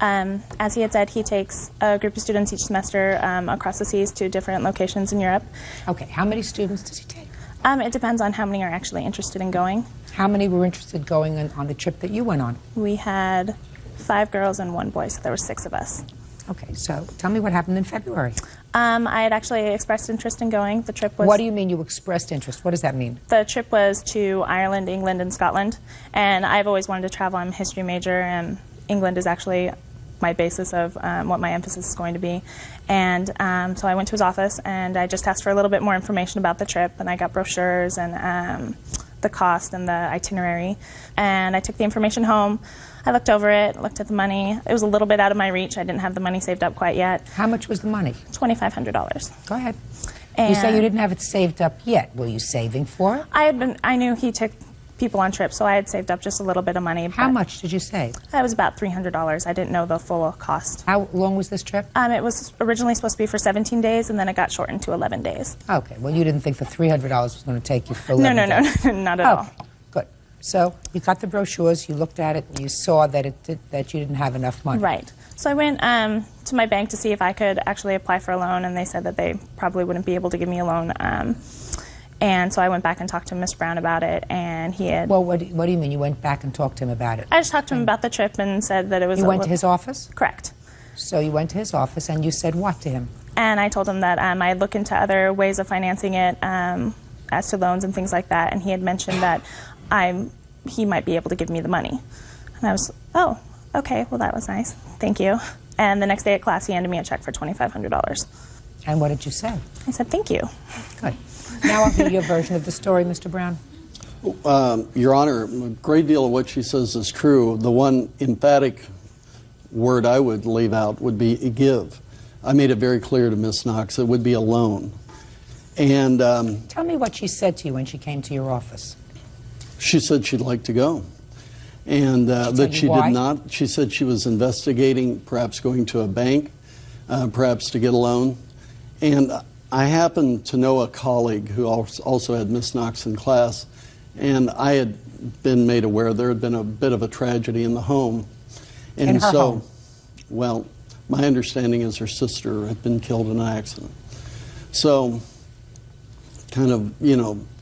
As he had said, he takes a group of students each semester across the seas to different locations in Europe. Okay, how many students does he take? It depends on how many are actually interested in going. How many were interested going on the trip that you went on? We had 5 girls and 1 boy, so there were 6 of us. Okay, so tell me what happened in February. I had actually expressed interest in going. The trip was... What do you mean you expressed interest? What does that mean? The trip was to Ireland, England, and Scotland, and I've always wanted to travel. I'm a history major, and England is actually my basis of what my emphasis is going to be. And so I went to his office, and I just asked for a little bit more information about the trip, and I got brochures and the cost and the itinerary. And I took the information home. I looked over it, looked at the money. It was a little bit out of my reach. I didn't have the money saved up quite yet. How much was the money? $2,500. Go ahead. And you say you didn't have it saved up yet. Were you saving for it? I knew he took people on trips, so I had saved up just a little bit of money. How much did you save? It was about $300. I didn't know the full cost. How long was this trip? It was originally supposed to be for 17 days, and then it got shortened to 11 days. Okay, well, you didn't think the $300 was going to take you for 11 days? No, not at all. Good. So you got the brochures, you looked at it, and you saw that that you didn't have enough money. Right. So I went to my bank to see if I could actually apply for a loan, and they said that they probably wouldn't be able to give me a loan. And so I went back and talked to Mr. Brown about it, and he had... Well, what do you mean you went back and talked to him about it? I just talked to him about the trip and said that it was... You went to his office? Correct. So you went to his office, and you said what to him? And I told him that I'd look into other ways of financing it, as to loans and things like that, and he had mentioned that he might be able to give me the money. And I was, oh, okay, well, that was nice. Thank you. And the next day at class, he handed me a check for $2,500. And what did you say? I said, thank you. Good. Now I'll hear your version of the story, Mr. Brown. Your Honor, a great deal of what she says is true. The one emphatic word I would leave out would be give. I made it very clear to Ms. Knox it would be a loan. And tell me what she said to you when she came to your office. She said she'd like to go. And that she did not. She said she was investigating perhaps going to a bank, perhaps to get a loan. And I happen to know a colleague who also had Miss Knox in class, and I had been made aware there had been a bit of a tragedy in the home. And in her so, home? Well, my understanding is her sister had been killed in an accident. So, kind of,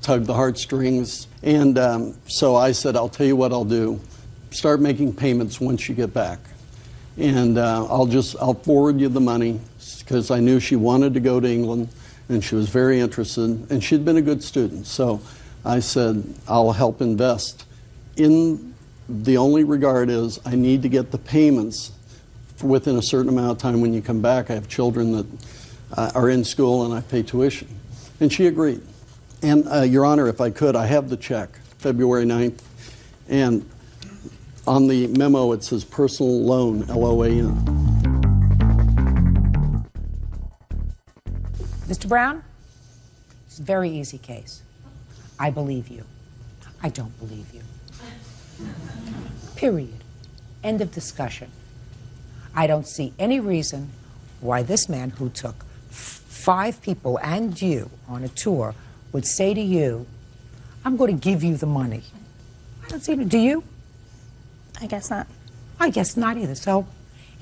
tugged the heartstrings. And so I said, I'll tell you what I'll do. Start making payments once you get back. And I'll forward you the money, because I knew she wanted to go to England, and she was very interested, and she'd been a good student. So I said, I'll help invest. In the only regard is I need to get the payments within a certain amount of time when you come back. I have children that are in school, and I pay tuition. And she agreed. And, Your Honor, if I could, I have the check, February 9th, and on the memo it says personal loan, L-O-A-N. Mr. Brown, it's a very easy case. I believe you. I don't believe you. Period. End of discussion. I don't see any reason why this man who took 5 people and you on a tour would say to you, I'm going to give you the money. I don't see it. Do you? I guess not. I guess not either. So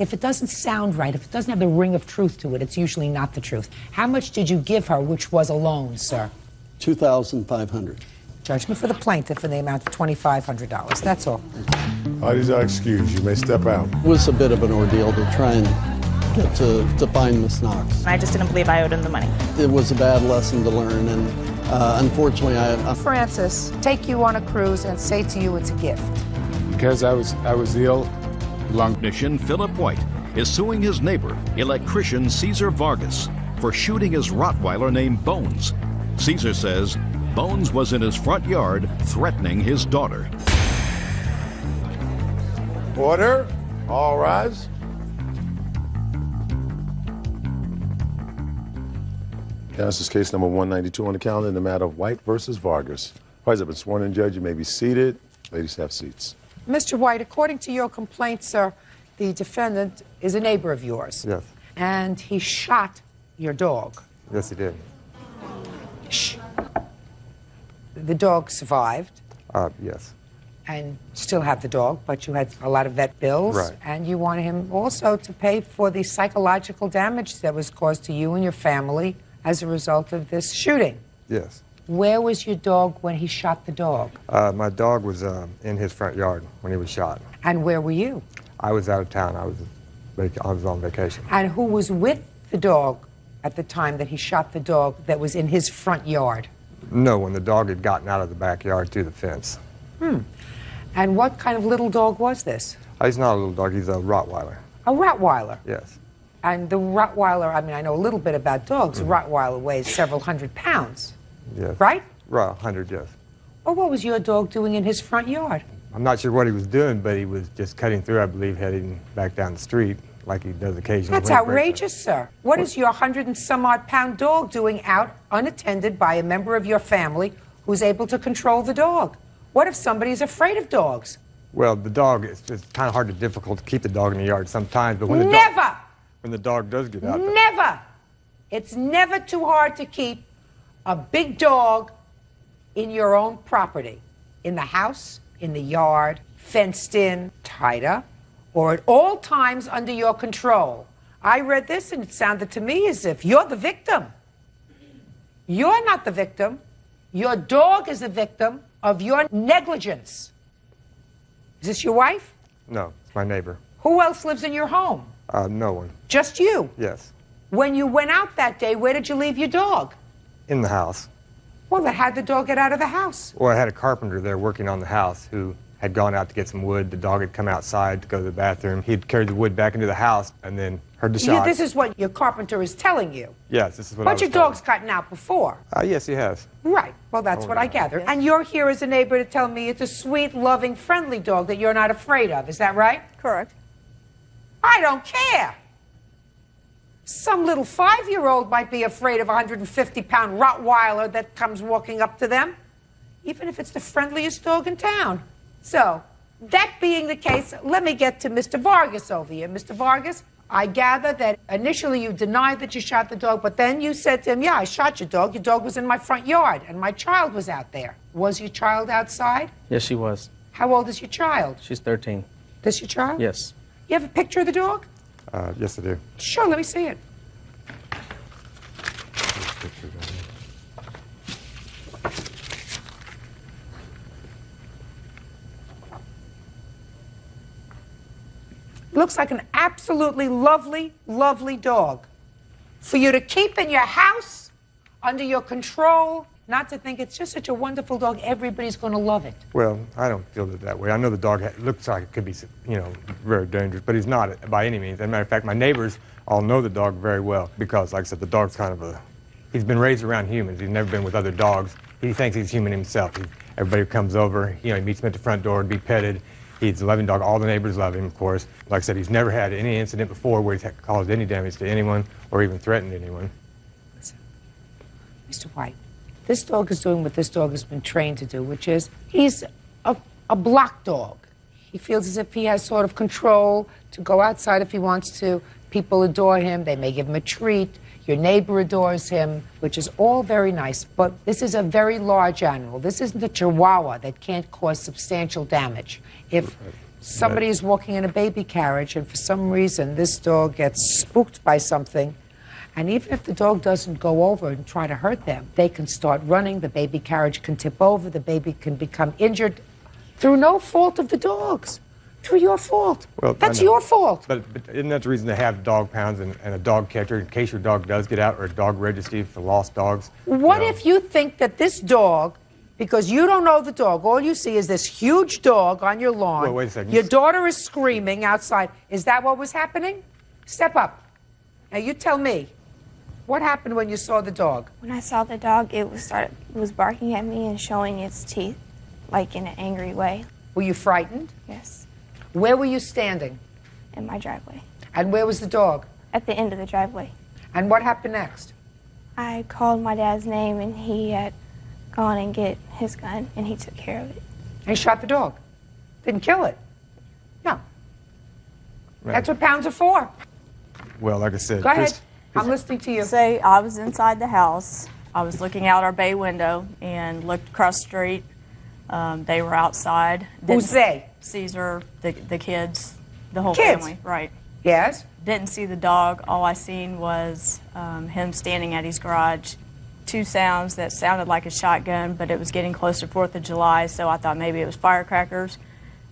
If it doesn't sound right, if it doesn't have the ring of truth to it, it's usually not the truth. How much did you give her, which was a loan, sir? $2,500. Judgment for the plaintiff in the amount of $2,500. That's all. Parties are excused. You may step out. It was a bit of an ordeal to try and get to find Miss Knox. I just didn't believe I owed him the money. It was a bad lesson to learn, and unfortunately, Francis, take you on a cruise and say to you it's a gift. Because I was ill. Technician Philip White is suing his neighbor, electrician Cesar Vargas, for shooting his Rottweiler named Bones. Cesar says Bones was in his front yard threatening his daughter. Order. All rise. This is case number 192 on the calendar in the matter of White versus Vargas. Parties have been sworn in, Judge. You may be seated. Ladies, have seats. Mr. White, according to your complaint, sir, the defendant is a neighbor of yours. Yes. And he shot your dog. Yes, he did. Shh. The dog survived. Yes. And still have the dog, but you had a lot of vet bills. Right. And you wanted him also to pay for the psychological damage that was caused to you and your family as a result of this shooting. Yes. Where was your dog when he shot the dog? My dog was in his front yard when he was shot. And where were you? I was out of town. I was on vacation. And who was with the dog at the time that he shot the dog that was in his front yard? No, when the dog had gotten out of the backyard through the fence. And what kind of little dog was this? He's not a little dog. He's a Rottweiler. A Rottweiler? Yes. And the Rottweiler, I mean, I know a little bit about dogs. A Rottweiler weighs several hundred pounds. Yes. Right? Right, 100, yes. Well, what was your dog doing in his front yard? I'm not sure what he was doing, but he was just cutting through, I believe, heading back down the street like he does occasionally. That's outrageous, sir. What is your 100-and-some-odd-pound dog doing out unattended by a member of your family who's able to control the dog? What if somebody's afraid of dogs? Well, the dog, it's kind of hard and difficult to keep the dog in the yard sometimes, but when the dog does get out. Never! It's never too hard to keep a big dog in your own property, in the house, in the yard, fenced in, tied up, or at all times under your control. I read this and it sounded to me as if you're the victim. You're not the victim. Your dog is the victim of your negligence. Is this your wife? No, it's my neighbor. Who else lives in your home? No one. Just you? Yes. When you went out that day, where did you leave your dog? In the house. Well, then how'd the dog get out of the house? Well, I had a carpenter there working on the house who had gone out to get some wood. The dog had come outside to go to the bathroom. He'd carried the wood back into the house and then heard the shot. This is what your carpenter is telling you. Yes, this is what I was But your dog's gotten out before. Yes, he has. Right. Well, that's what I gather. And you're here as a neighbor to tell me it's a sweet, loving, friendly dog that you're not afraid of. Is that right? Correct. I don't care. Some little 5-year-old might be afraid of a 150-pound Rottweiler that comes walking up to them, even if it's the friendliest dog in town. So, that being the case, let me get to Mr. Vargas over here. Mr. Vargas, I gather that initially you denied that you shot the dog, but then you said to him, yeah, I shot your dog. Your dog was in my front yard, and my child was out there. Was your child outside? Yes, she was. How old is your child? She's 13. This your child? Yes. You have a picture of the dog? Yes, I do. Sure, let me see it. Looks like an absolutely lovely, lovely dog. For you to keep in your house, under your control, not to think it's just such a wonderful dog, everybody's going to love it. Well, I don't feel it that way. I know the dog looks like it could be, very dangerous, but he's not by any means. As a matter of fact, my neighbors all know the dog very well because, like I said, the dog's kind of he's been raised around humans. He's never been with other dogs. He thinks he's human himself. Everybody who comes over, he meets him at the front door to be petted. He's a loving dog. All the neighbors love him, of course. Like I said, he's never had any incident before where he's caused any damage to anyone or even threatened anyone. Mr. White, this dog is doing what this dog has been trained to do, which is he's a block dog. He feels as if he has sort of control to go outside if he wants to. People adore him. They may give him a treat. Your neighbor adores him, which is all very nice. But this is a very large animal. This isn't a Chihuahua that can't cause substantial damage. If Somebody is walking in a baby carriage, and for some reason, this dog gets spooked by something. And even if the dog doesn't go over and try to hurt them, they can start running, the baby carriage can tip over, the baby can become injured through no fault of the dog's. Through your fault. Well, that's your fault. But isn't that the reason they have dog pounds and a dog catcher in case your dog does get out, or a dog registry for lost dogs? What if you think that this dog, because you don't know the dog, all you see is this huge dog on your lawn. Well, wait a second. Your daughter is screaming outside. Is that what was happening? Step up. Now you tell me. What happened when you saw the dog? When I saw the dog, it was barking at me and showing its teeth, like in an angry way. Were you frightened? Yes. Where were you standing? In my driveway. And where was the dog? At the end of the driveway. And what happened next? I called my dad's name, and he had gone and get his gun, and he took care of it. And he shot the dog? Didn't kill it? No. Right. That's what pounds are for. Well, like I said... Go ahead. I'm listening to you. Say I was inside the house. I was looking out our bay window and looked across the street. They were outside. Who's they? Caesar, the kids, the whole Kids? family. Right. Yes? Didn't see the dog. All I seen was him standing at his garage. Two sounds that sounded like a shotgun, but it was getting close to 4th of July, so I thought maybe it was firecrackers.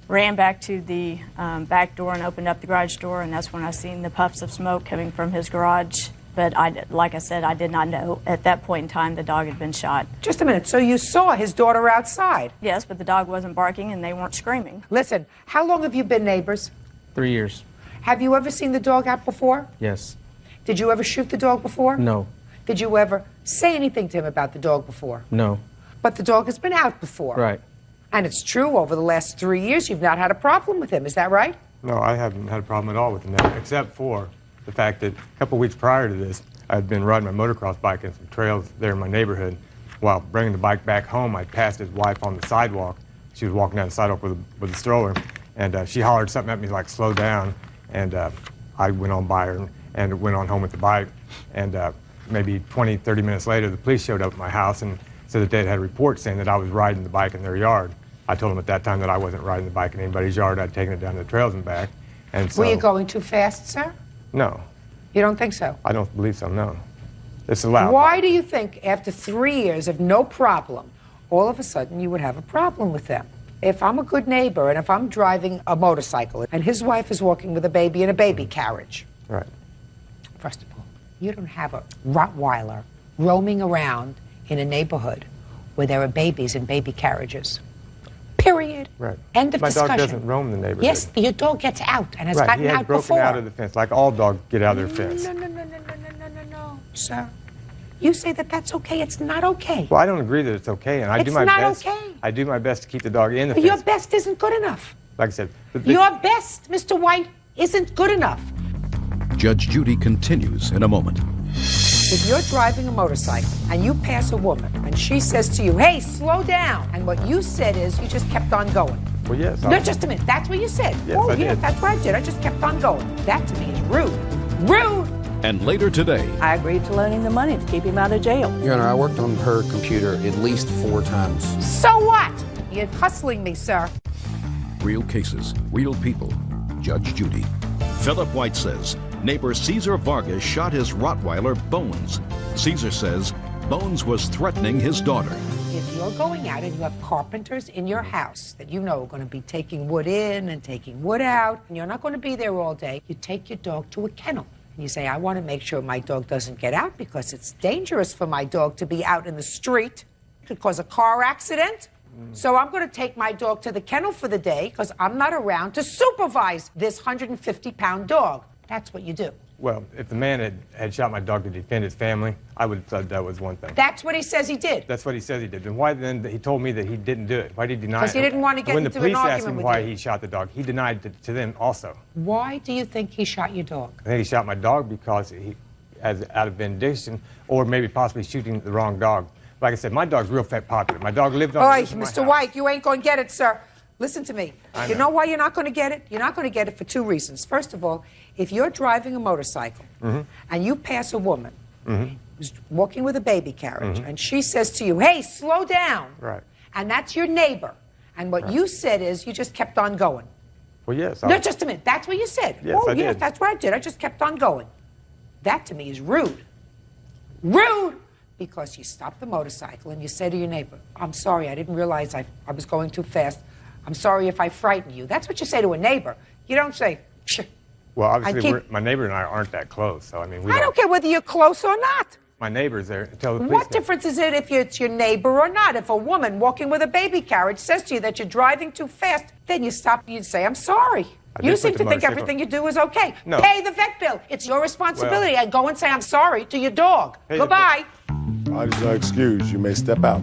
Ran back to the back door and opened up the garage door, and that's when I seen the puffs of smoke coming from his garage. But like I said, I did not know at that point in time the dog had been shot. Just a minute. So you saw his daughter outside? Yes, but the dog wasn't barking and they weren't screaming. Listen, how long have you been neighbors? 3 years. Have you ever seen the dog out before? Yes. Did you ever shoot the dog before? No. Did you ever say anything to him about the dog before? No. But the dog has been out before. Right. And it's true, over the last 3 years, you've not had a problem with him. Is that right? No, I haven't had a problem at all with him, except for the fact that a couple weeks prior to this, I'd been riding my motocross bike in some trails there in my neighborhood. While bringing the bike back home, I passed his wife on the sidewalk. She was walking down the sidewalk with a stroller, and she hollered something at me like, slow down. And I went on by her and went on home with the bike. And maybe 20, 30 minutes later, the police showed up at my house and said that they had a report saying that I was riding the bike in their yard. I told them at that time that I wasn't riding the bike in anybody's yard. I'd taken it down the trails and back. And so, were you going too fast, sir? No. You don't think so? I don't believe so, no. It's allowed. Why do you think, after 3 years of no problem, all of a sudden you would have a problem with them? If I'm a good neighbor and if I'm driving a motorcycle and his wife is walking with a baby in a baby carriage. Right. First of all, you don't have a Rottweiler roaming around in a neighborhood where there are babies in baby carriages. Period. Right. End of discussion. My dog doesn't roam the neighborhood. Yes, your dog gets out and has right. gotten He has out broken before. out of the fence, like all dogs get out of their fence. No, sir. You say that that's okay. It's not okay. Well, I don't agree that it's okay, and I do my best. Okay. I do my best to keep the dog in the But fence. your best isn't good enough. Like I said, your best, Mr. White, isn't good enough. Judge Judy continues in a moment. If you're driving a motorcycle and you pass a woman and she says to you, hey, slow down, and what you said is you just kept on going. Well, yes. No, just a minute. That's what you said. Yes, oh, I yeah, did. that's what I did. I just kept on going. That to me is rude. Rude! And later today, I agreed to loan him the money to keep him out of jail. Your Honor, I worked on her computer at least 4 times. So what? You're hustling me, sir. real cases, real people. Judge Judy. Philip White says neighbor Cesar Vargas shot his Rottweiler Bones. Cesar says Bones was threatening his daughter. If you're going out and you have carpenters in your house that you know are going to be taking wood in and taking wood out, and you're not going to be there all day, you take your dog to a kennel. And you say, I want to make sure my dog doesn't get out because it's dangerous for my dog to be out in the street. It could cause a car accident. So I'm going to take my dog to the kennel for the day because I'm not around to supervise this 150-pound dog. That's what you do. Well, if the man had shot my dog to defend his family, I would have thought that was one thing. That's what he says he did. That's what he says he did. And why then he told me that he didn't do it? Why did he deny it? Because he didn't want to get into an When the police asked argument him with why you. he shot the dog, he denied it to them also. Why do you think he shot your dog? I think he shot my dog because he, out of vindication, or maybe possibly shooting the wrong dog. Like I said, my dog's real fat popular. My dog lived on Oi, the roof of my Mr. house. White, you ain't going to get it, sir. Listen to me. I You know. know why you're not going to get it? You're not going to get it for two reasons. First of all, if you're driving a motorcycle and you pass a woman who's walking with a baby carriage and she says to you, hey, slow down, Right. and that's your neighbor, and what you said is you just kept on going. Well, yes. No, just a minute. That's what you said. Yes, oh, I yes, did. that's what I did. I just kept on going. That to me is rude. Rude! Because you stop the motorcycle and you say to your neighbor, I'm sorry, I didn't realize I was going too fast. I'm sorry if I frightened you. That's what you say to a neighbor. You don't say, psh. Well, obviously, my neighbor and I aren't that close, so I mean, we I don't care whether you're close or not. My neighbor's there. Tell the police. What difference is it if it's your neighbor or not? If a woman walking with a baby carriage says to you that you're driving too fast, then you stop and you say, I'm sorry. You seem to think everything you do is okay. No. Pay the vet bill. It's your responsibility. And go and say, I'm sorry to your dog. Goodbye. Parties are excused. You may step out.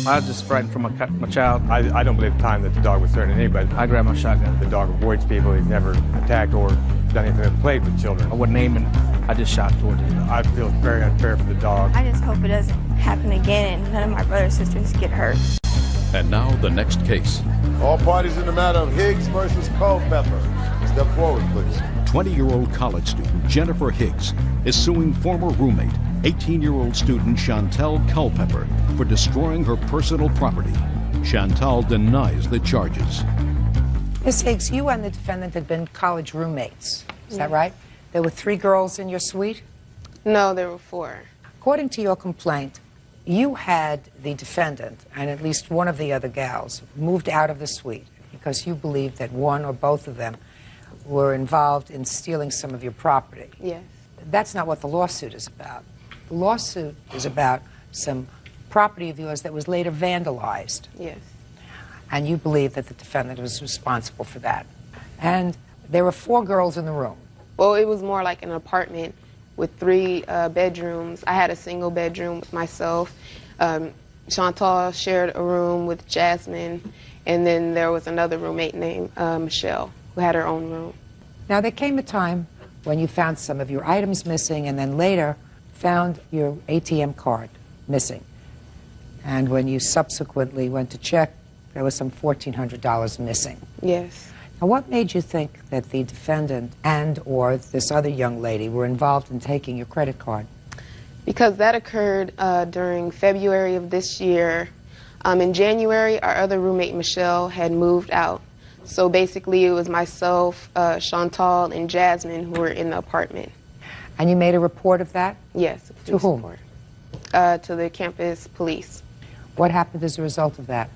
I was just frightened for my child. I don't believe the time that the dog was threatening anybody. I grabbed my shotgun. The dog avoids people. He's never attacked or done anything that played with children. I wasn't aiming. I just shot towards it. I feel very unfair for the dog. I just hope it doesn't happen again and none of my brothers and sisters get hurt. And now the next case. All parties in the matter of Higgs versus Culpepper. Step forward, please. 20-year-old college student Jennifer Higgs is suing former roommate, 18-year-old student Chantel Culpepper, for destroying her personal property. Chantal denies the charges. Ms. Higgs, you and the defendant had been college roommates. Is that right? There were 3 girls in your suite? No, there were 4. According to your complaint, you had the defendant and at least one of the other gals moved out of the suite because you believed that one or both of them were involved in stealing some of your property. Yes. That's not what the lawsuit is about. The lawsuit is about some property of yours that was later vandalized. Yes. And you believe that the defendant was responsible for that. And there were 4 girls in the room. Well, it was more like an apartment with 3 bedrooms. I had a single bedroom with myself. Chantal shared a room with Jasmine, and then there was another roommate named Michelle, who had her own room. Now, there came a time when you found some of your items missing and then later found your ATM card missing. And when you subsequently went to check, there was some $1,400 missing. Yes. Now, what made you think that the defendant and or this other young lady were involved in taking your credit card? Because that occurred during February of this year. In January, our other roommate, Michelle, had moved out. So basically, it was myself, Chantal, and Jasmine who were in the apartment. And you made a report of that? Yes. To whom? To the campus police. What happened as a result of that?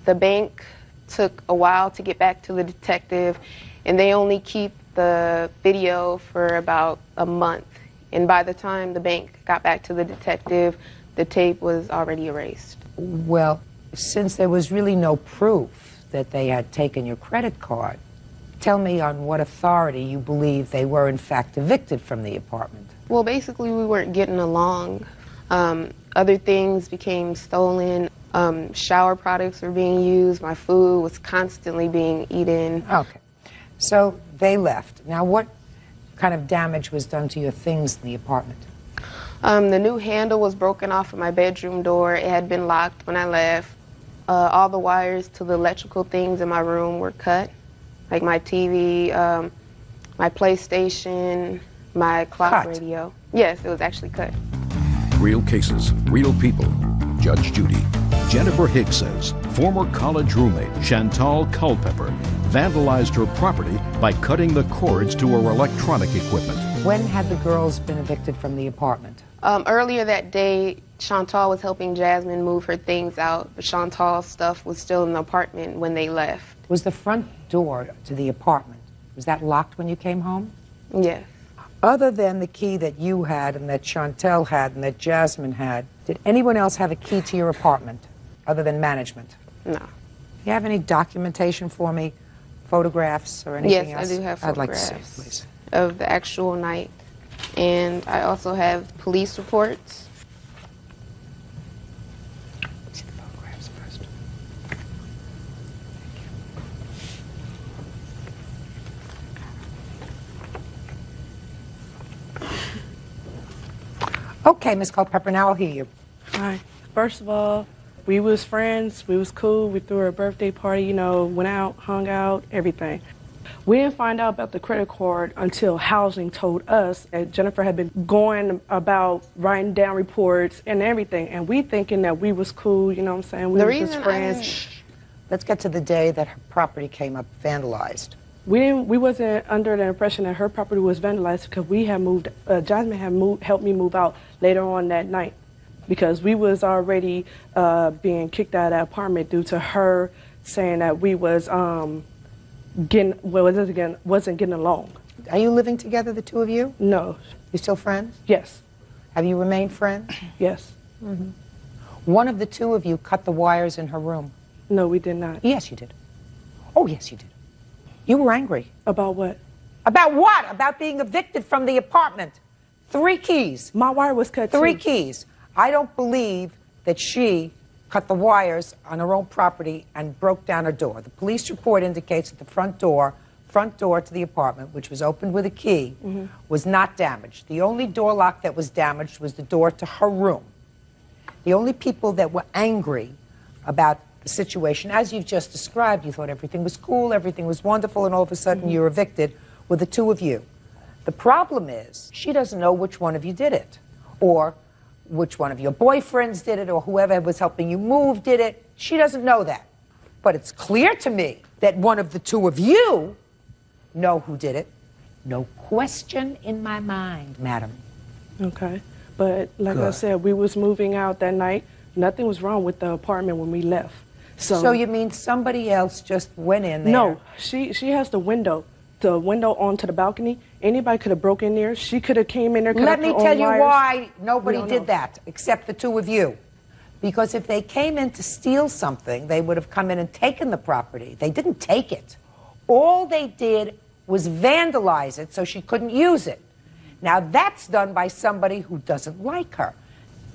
The bank took a while to get back to the detective, and they only keep the video for about a month. And by the time the bank got back to the detective, the tape was already erased. Well, since there was really no proof that they had taken your credit card, tell me on what authority you believe they were in fact evicted from the apartment. Well, basically we weren't getting along. Other things became stolen. Shower products were being used. My food was constantly being eaten. Okay. So they left. Now, what kind of damage was done to your things in the apartment? The new handle was broken off of my bedroom door. It had been locked when I left. All the wires to the electrical things in my room were cut, like my TV, my PlayStation, my clock radio. Yes, it was actually cut. Real cases, real people. Judge Judy. Jennifer Higgs says former college roommate Chantal Culpepper vandalized her property by cutting the cords to her electronic equipment. When had the girls been evicted from the apartment? Earlier that day, Chantal was helping Jasmine move her things out, but Chantal's stuff was still in the apartment when they left. Was the front door to the apartment, was that locked when you came home? Yes. Other than the key that you had and that Chantal had and that Jasmine had, did anyone else have a key to your apartment other than management? No. Do you have any documentation for me, photographs or anything Yes, else? I do have I'd like to photographs see, please. of the actual night. And I also have police reports. See the photographs first. Okay, Ms. Culpepper, now I'll hear you. All right. First of all, we was friends, we was cool, we threw her a birthday party, you know, went out, hung out, everything. We didn't find out about the credit card until housing told us that Jennifer had been going about writing down reports and everything, and we thinking that we was cool, you know what I'm saying? We were just friends. Let's get to the day that her property came up vandalized. We wasn't under the impression that her property was vandalized because we had moved. Jasmine had helped me move out later on that night because we was already being kicked out of that apartment due to her saying that we was wasn't getting along. Are you living together, the two of you? No. You still friends? Yes. Have you remained friends? Yes. Mm-hmm. One of the two of you cut the wires in her room. No, we did not. Yes, you did. Oh, yes, you did. You were angry. About what? About what? About being evicted from the apartment. 3 keys. My wire was cut 3 too. keys. I don't believe that she cut the wires on her own property and broke down her door. The police report indicates that the front door to the apartment, which was opened with a key, was not damaged. The only door lock that was damaged was the door to her room. The only people that were angry about the situation, as you've just described, you thought everything was cool, everything was wonderful, and all of a sudden you're evicted, were the two of you. The problem is, she doesn't know which one of you did it, or which one of your boyfriends did it, or whoever was helping you move did it. She doesn't know that. But it's clear to me that one of the two of you know who did it. No question in my mind, madam. Okay. But like I Good. said, we was moving out that night. Nothing was wrong with the apartment when we left. So you mean somebody else just went in there? No, she has the window onto the balcony. Anybody could have broke in there. She could have came in there. Let me tell you why nobody No, did no. that, except the two of you. Because if they came in to steal something, they would have come in and taken the property. They didn't take it. All they did was vandalize it so she couldn't use it. Now that's done by somebody who doesn't like her.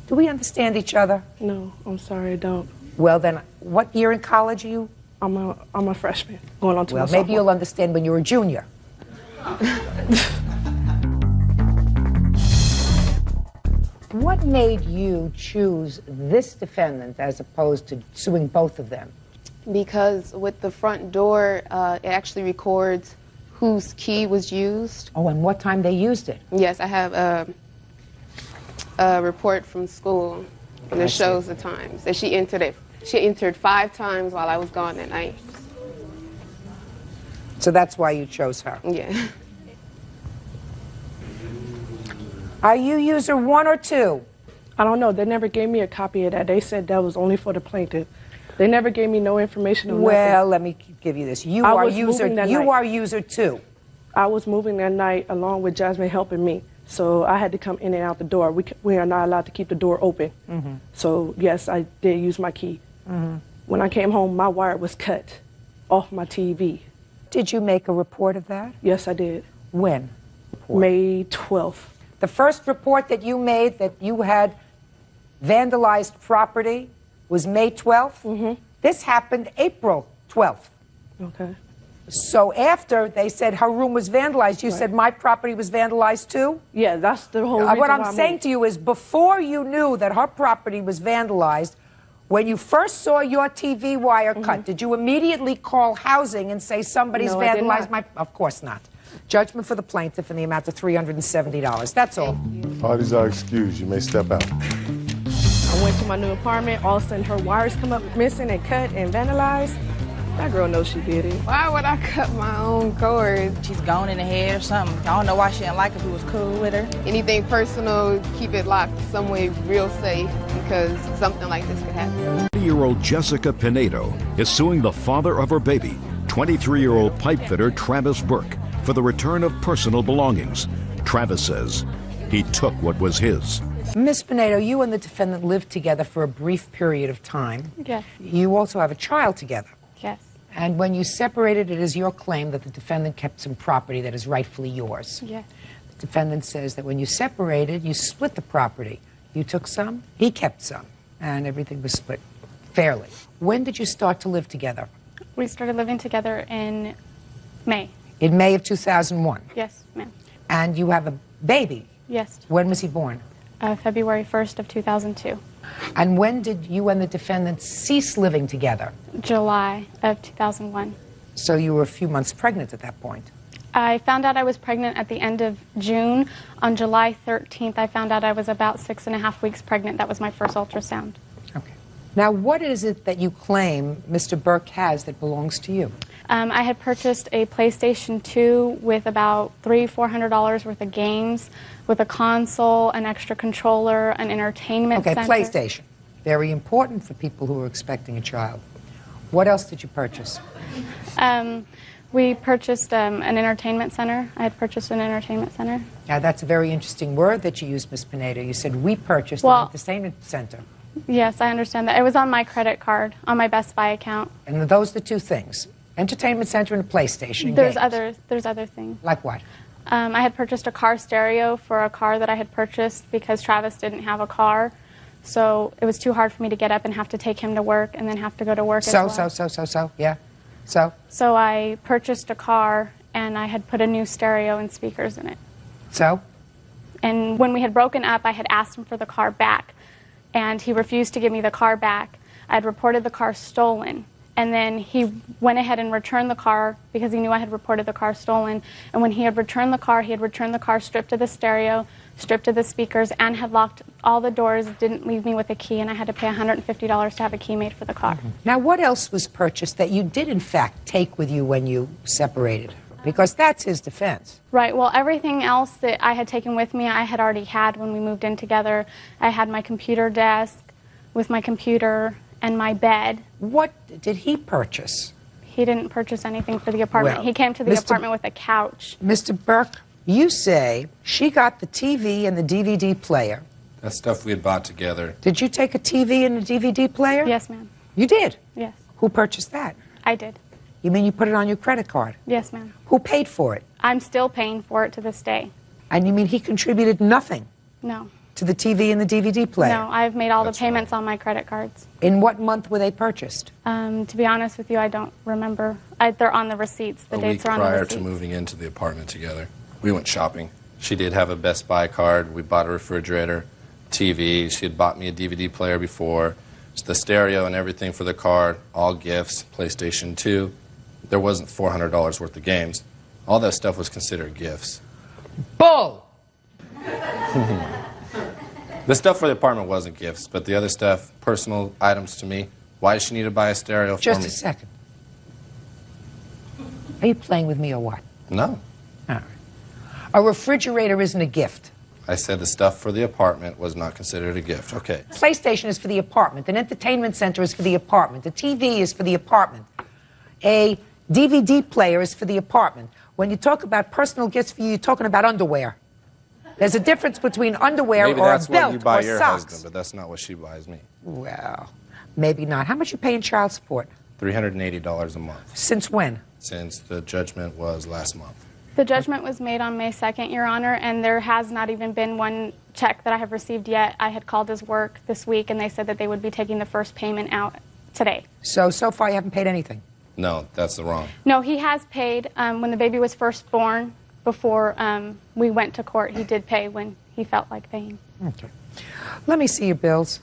Do we understand each other? No, I'm sorry, I don't. Well then, what year in college are you? I'm a freshman, going on to Well, my maybe sophomore. you'll understand when you're a junior. What made you choose this defendant as opposed to suing both of them? Because with the front door, it actually records whose key was used. Oh, and what time they used it? Yes, I have a report from school that shows the times that she entered it. She entered 5 times while I was gone that night. So that's why you chose her. Yeah. Are you user 1 or 2? I don't know. They never gave me a copy of that. They said that was only for the plaintiff. They never gave me no information on Well, nothing. let me give you this. You I are was user. moving that You night. are user 2. I was moving that night along with Jasmine helping me. So I had to come in and out the door. We are not allowed to keep the door open. Mm-hmm. So yes, I did use my key. Mm-hmm. When I came home, my wire was cut off my TV. Did you make a report of that? Yes, I did. When? May 12th. The first report that you made that you had vandalized property was May 12th? Mm-hmm. This happened April 12th. Okay. So after they said her room was vandalized, you said my property was vandalized too? Yeah, that's the whole reason What why I'm I saying moved. to you is before you knew that her property was vandalized, when you first saw your TV wire cut, did you immediately call housing and say somebody's No, I did vandalized not. my... Of course not. Judgment for the plaintiff in the amount of $370. That's all. Parties are excused. You may step out. I went to my new apartment. All of a sudden, her wires come up missing and cut and vandalized. That girl knows she did it. Why would I cut my own cord? She's gone in the head or something. I don't know why she didn't like if we was cool with her. Anything personal, keep it locked some way real safe because something like this could happen. 20-year-old Jessica Pinedo is suing the father of her baby, 23-year-old pipefitter Travis Burke, for the return of personal belongings. Travis says he took what was his. Miss Pinedo, you and the defendant lived together for a brief period of time. Yes. You also have a child together. Yes. And when you separated, it is your claim that the defendant kept some property that is rightfully yours. Yes. The defendant says that when you separated, you split the property. You took some, he kept some, and everything was split fairly. When did you start to live together? We started living together in May. In May of 2001. Yes, ma'am. And you have a baby. Yes. When was he born? February 1st of 2002. And when did you and the defendant cease living together? July of 2001. So you were a few months pregnant at that point. I found out I was pregnant at the end of June. On July 13th, I found out I was about 6.5 weeks pregnant. That was my first ultrasound. Okay. Now, what is it that you claim Mr. Burke has that belongs to you? I had purchased a PlayStation 2 with about $400 worth of games, with a console, an extra controller, an entertainment center. Okay, PlayStation. Very important for people who are expecting a child. What else did you purchase? We purchased an entertainment center. I had purchased an entertainment center. Now, that's a very interesting word that you used, Ms. Pineda. You said we purchased Well, an entertainment center. Yes, I understand that. It was on my credit card, on my Best Buy account. And those are the two things. Entertainment center and a PlayStation. And There's games. other things. Like what? I had purchased a car stereo for a car that I had purchased because Travis didn't have a car. So it was too hard for me to get up and have to take him to work and then have to go to work as well. Yeah. So? So I purchased a car and I had put a new stereo and speakers in it. So? And when we had broken up, I had asked him for the car back. And he refused to give me the car back. I had reported the car stolen. And then he went ahead and returned the car because he knew I had reported the car stolen. And when he had returned the car stripped of the stereo, stripped of the speakers, and had locked all the doors, didn't leave me with a key, and I had to pay $150 to have a key made for the car. Now, what else was purchased that you did, in fact, take with you when you separated? Because that's his defense. Right. Well, everything else that I had taken with me, I had already had when we moved in together. I had my computer desk with my computer and my bed. What did he purchase? He didn't purchase anything for the apartment. Well, he came to the Mr. apartment with a couch. Mr. Burke, you say she got the TV and the DVD player. That's stuff we had bought together. Did you take a TV and a DVD player? Yes, ma'am. You did? Yes. Who purchased that? I did. You mean you put it on your credit card? Yes, ma'am. Who paid for it? I'm still paying for it to this day. And you mean he contributed nothing No. to the TV and the DVD player? No, I've made all the payments on my credit cards. In what month were they purchased? To be honest with you, I don't remember. They're on the receipts. The A dates week are on the prior receipts. to moving into the apartment together. We went shopping. She did have a Best Buy card. We bought a refrigerator, TV. She had bought me a DVD player before. The stereo and everything for the car, all gifts, PlayStation 2. There wasn't $400 worth of games. All that stuff was considered gifts. Bull! The stuff for the apartment wasn't gifts, but the other stuff, personal items to me. Why does she need to buy a stereo for me? Just a second. Are you playing with me or what? No. All right. A refrigerator isn't a gift. I said the stuff for the apartment was not considered a gift. Okay. PlayStation is for the apartment. An entertainment center is for the apartment. A TV is for the apartment. A DVD player is for the apartment. When you talk about personal gifts for you, you're talking about underwear. There's a difference between underwear Maybe or that's a belt what you buy or your socks. husband, but that's not what she buys me. Well, maybe not. How much you pay in child support? $380 a month. Since when? Since the judgment was last month. The judgment was made on May 2nd, Your Honor, and there has not even been one check that I have received yet. I had called his work this week, and they said that they would be taking the first payment out today. So far you haven't paid anything? No, that's the wrong. No, he has paid when the baby was first born. Before we went to court, he did pay when he felt like paying. Okay. Let me see your bills.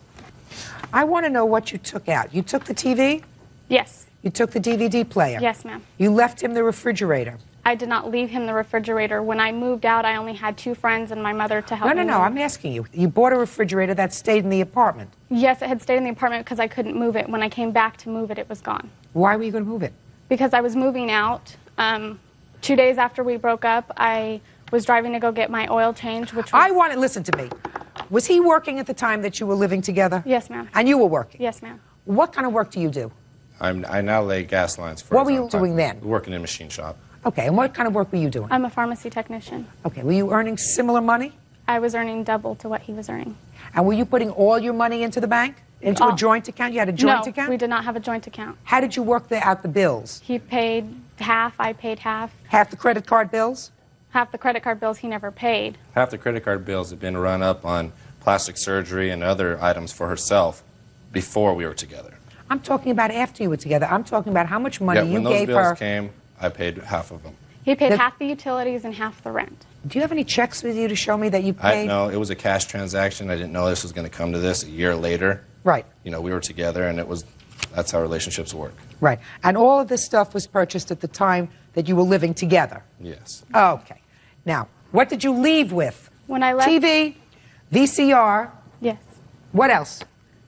I want to know what you took out. You took the TV? Yes. You took the DVD player? Yes, ma'am. You left him the refrigerator? I did not leave him the refrigerator. When I moved out, I only had 2 friends and my mother to help me. No, I'm asking you. You bought a refrigerator that stayed in the apartment. Yes, it had stayed in the apartment because I couldn't move it. When I came back to move it, it was gone. Why were you going to move it? Because I was moving out. 2 days after we broke up, I was driving to go get my oil change, which was... Listen to me. Was he working at the time that you were living together? Yes, ma'am. And you were working? Yes, ma'am. What kind of work do you do? I now lay gas lines for What were you doing then? Working in a machine shop. Okay, and what kind of work were you doing? I'm a pharmacy technician. Okay, were you earning similar money? I was earning double to what he was earning. And were you putting all your money into the bank? Into a joint account? You had a joint account? No, we did not have a joint account. How did you work out the bills? He paid half, I paid half. Half the credit card bills? Half the credit card bills he never paid. Half the credit card bills had been run up on plastic surgery and other items for herself before we were together. I'm talking about after you were together. I'm talking about how much money you gave her. When those bills came, I paid half of them. He paid half the utilities and half the rent. Do you have any checks with you to show me that you paid? No, it was a cash transaction. I didn't know this was going to come to this a year later. Right. You know, we were together, and that's how relationships work. Right. And all of this stuff was purchased at the time that you were living together? Yes. Okay. Now, what did you leave with? When I left... TV, VCR. Yes. What else?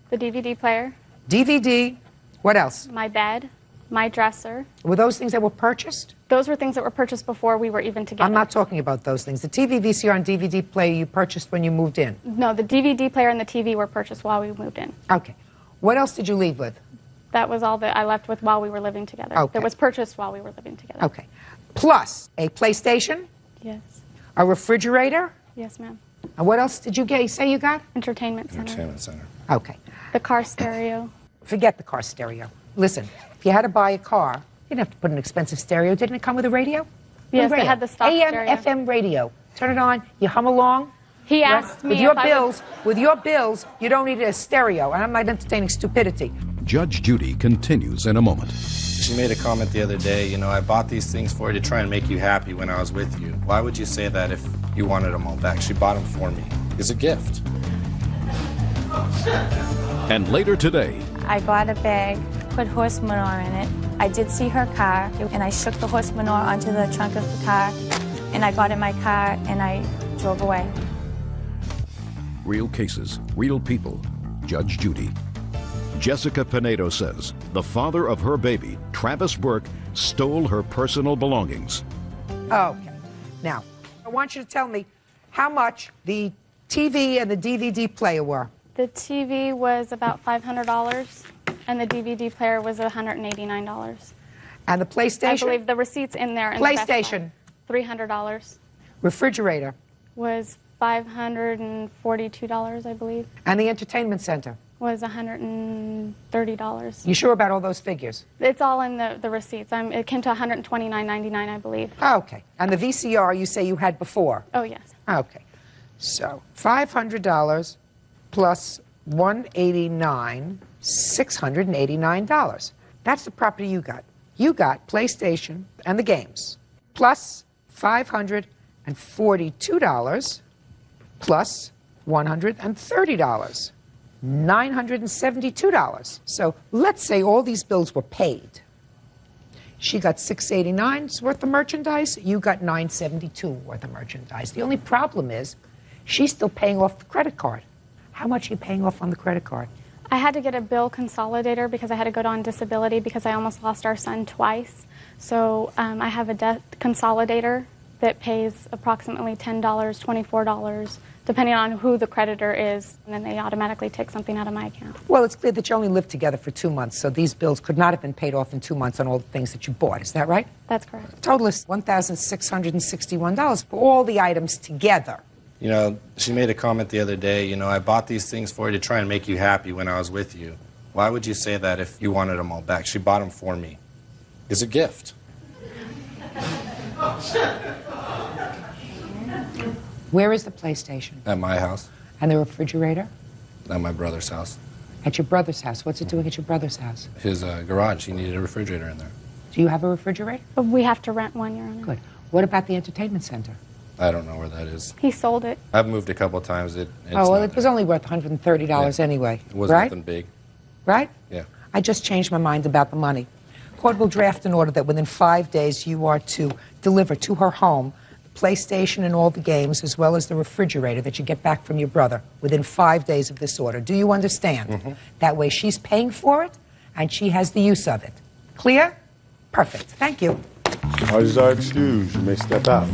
The DVD player. DVD. What else? My bed, my dresser. Were those things that were purchased? Those were things that were purchased before we were even together. I'm not talking about those things. The TV, VCR, and DVD player you purchased when you moved in. No, the DVD player and the TV were purchased while we moved in. Okay. What else did you leave with? That was all that I left with while we were living together. Okay. That was purchased while we were living together. Okay. Plus a PlayStation, Yes. a refrigerator, Yes, ma'am. and what else did you say you got? Entertainment center. Entertainment center. Okay. The car stereo. Forget the car stereo. Listen, if you had to buy a car, you didn't have to put an expensive stereo. Didn't it come with a radio? Yes, With it had the stock AM, stereo. FM radio. Turn it on, you hum along. He asked me with your if I bills, with your bills, you don't need a stereo, and I'm not entertaining stupidity. Judge Judy continues in a moment. She made a comment the other day, you know, I bought these things for you to try and make you happy when I was with you. Why would you say that if you wanted them all back? She bought them for me. It's a gift. And later today, I got a bag, put horse manure in it. I did see her car, and I shook the horse manure onto the trunk of the car, and I got in my car, and I drove away. real cases, real people. Judge Judy. Jessica Pinedo says the father of her baby, Travis Burke, stole her personal belongings. Okay. Now, I want you to tell me how much the TV and the DVD player were. The TV was about $500, and the DVD player was $189. And the PlayStation? I believe the receipt's in there. In PlayStation? The $300. Refrigerator? Was $542, I believe. And the entertainment center? Was $130. You sure about all those figures? It's all in the receipts. It came to $129.99, I believe. Okay. And the VCR you say you had before? Oh, yes. Okay. So $500 plus $189, $689. That's the property you got. You got PlayStation and the games, plus $542 plus $130. $972. So let's say all these bills were paid. She got $689's worth of merchandise. You got $972 worth of merchandise. The only problem is she's still paying off the credit card. How much are you paying off on the credit card? I had to get a bill consolidator because I had to go on disability because I almost lost our son twice. So I have a debt consolidator that pays approximately $10, $24, depending on who the creditor is, and then they automatically take something out of my account. Well, it's clear that you only lived together for 2 months, so these bills could not have been paid off in 2 months on all the things that you bought. Is that right? That's correct. Total is $1,661 for all the items together. You know, she made a comment the other day, you know, I bought these things for you to try and make you happy when I was with you. Why would you say that if you wanted them all back? She bought them for me. It's a gift. Where is the PlayStation? At my house. And the refrigerator? At my brother's house. At your brother's house. What's it doing at your brother's house? His garage. He needed a refrigerator in there. Do you have a refrigerator? But we have to rent one, Your Honor. Good. What about the entertainment center? I don't know where that is. He sold it. I've moved a couple of times. It was only worth $130 anyway. It wasn't right? nothing big. Right? Yeah. I just changed my mind about the money. Court will draft an order that within 5 days you are to deliver to her home the PlayStation and all the games, as well as the refrigerator that you get back from your brother within 5 days of this order. Do you understand? Mm-hmm. That way she's paying for it and she has the use of it. Clear? Perfect. Thank you. Parties are excused. You may step out.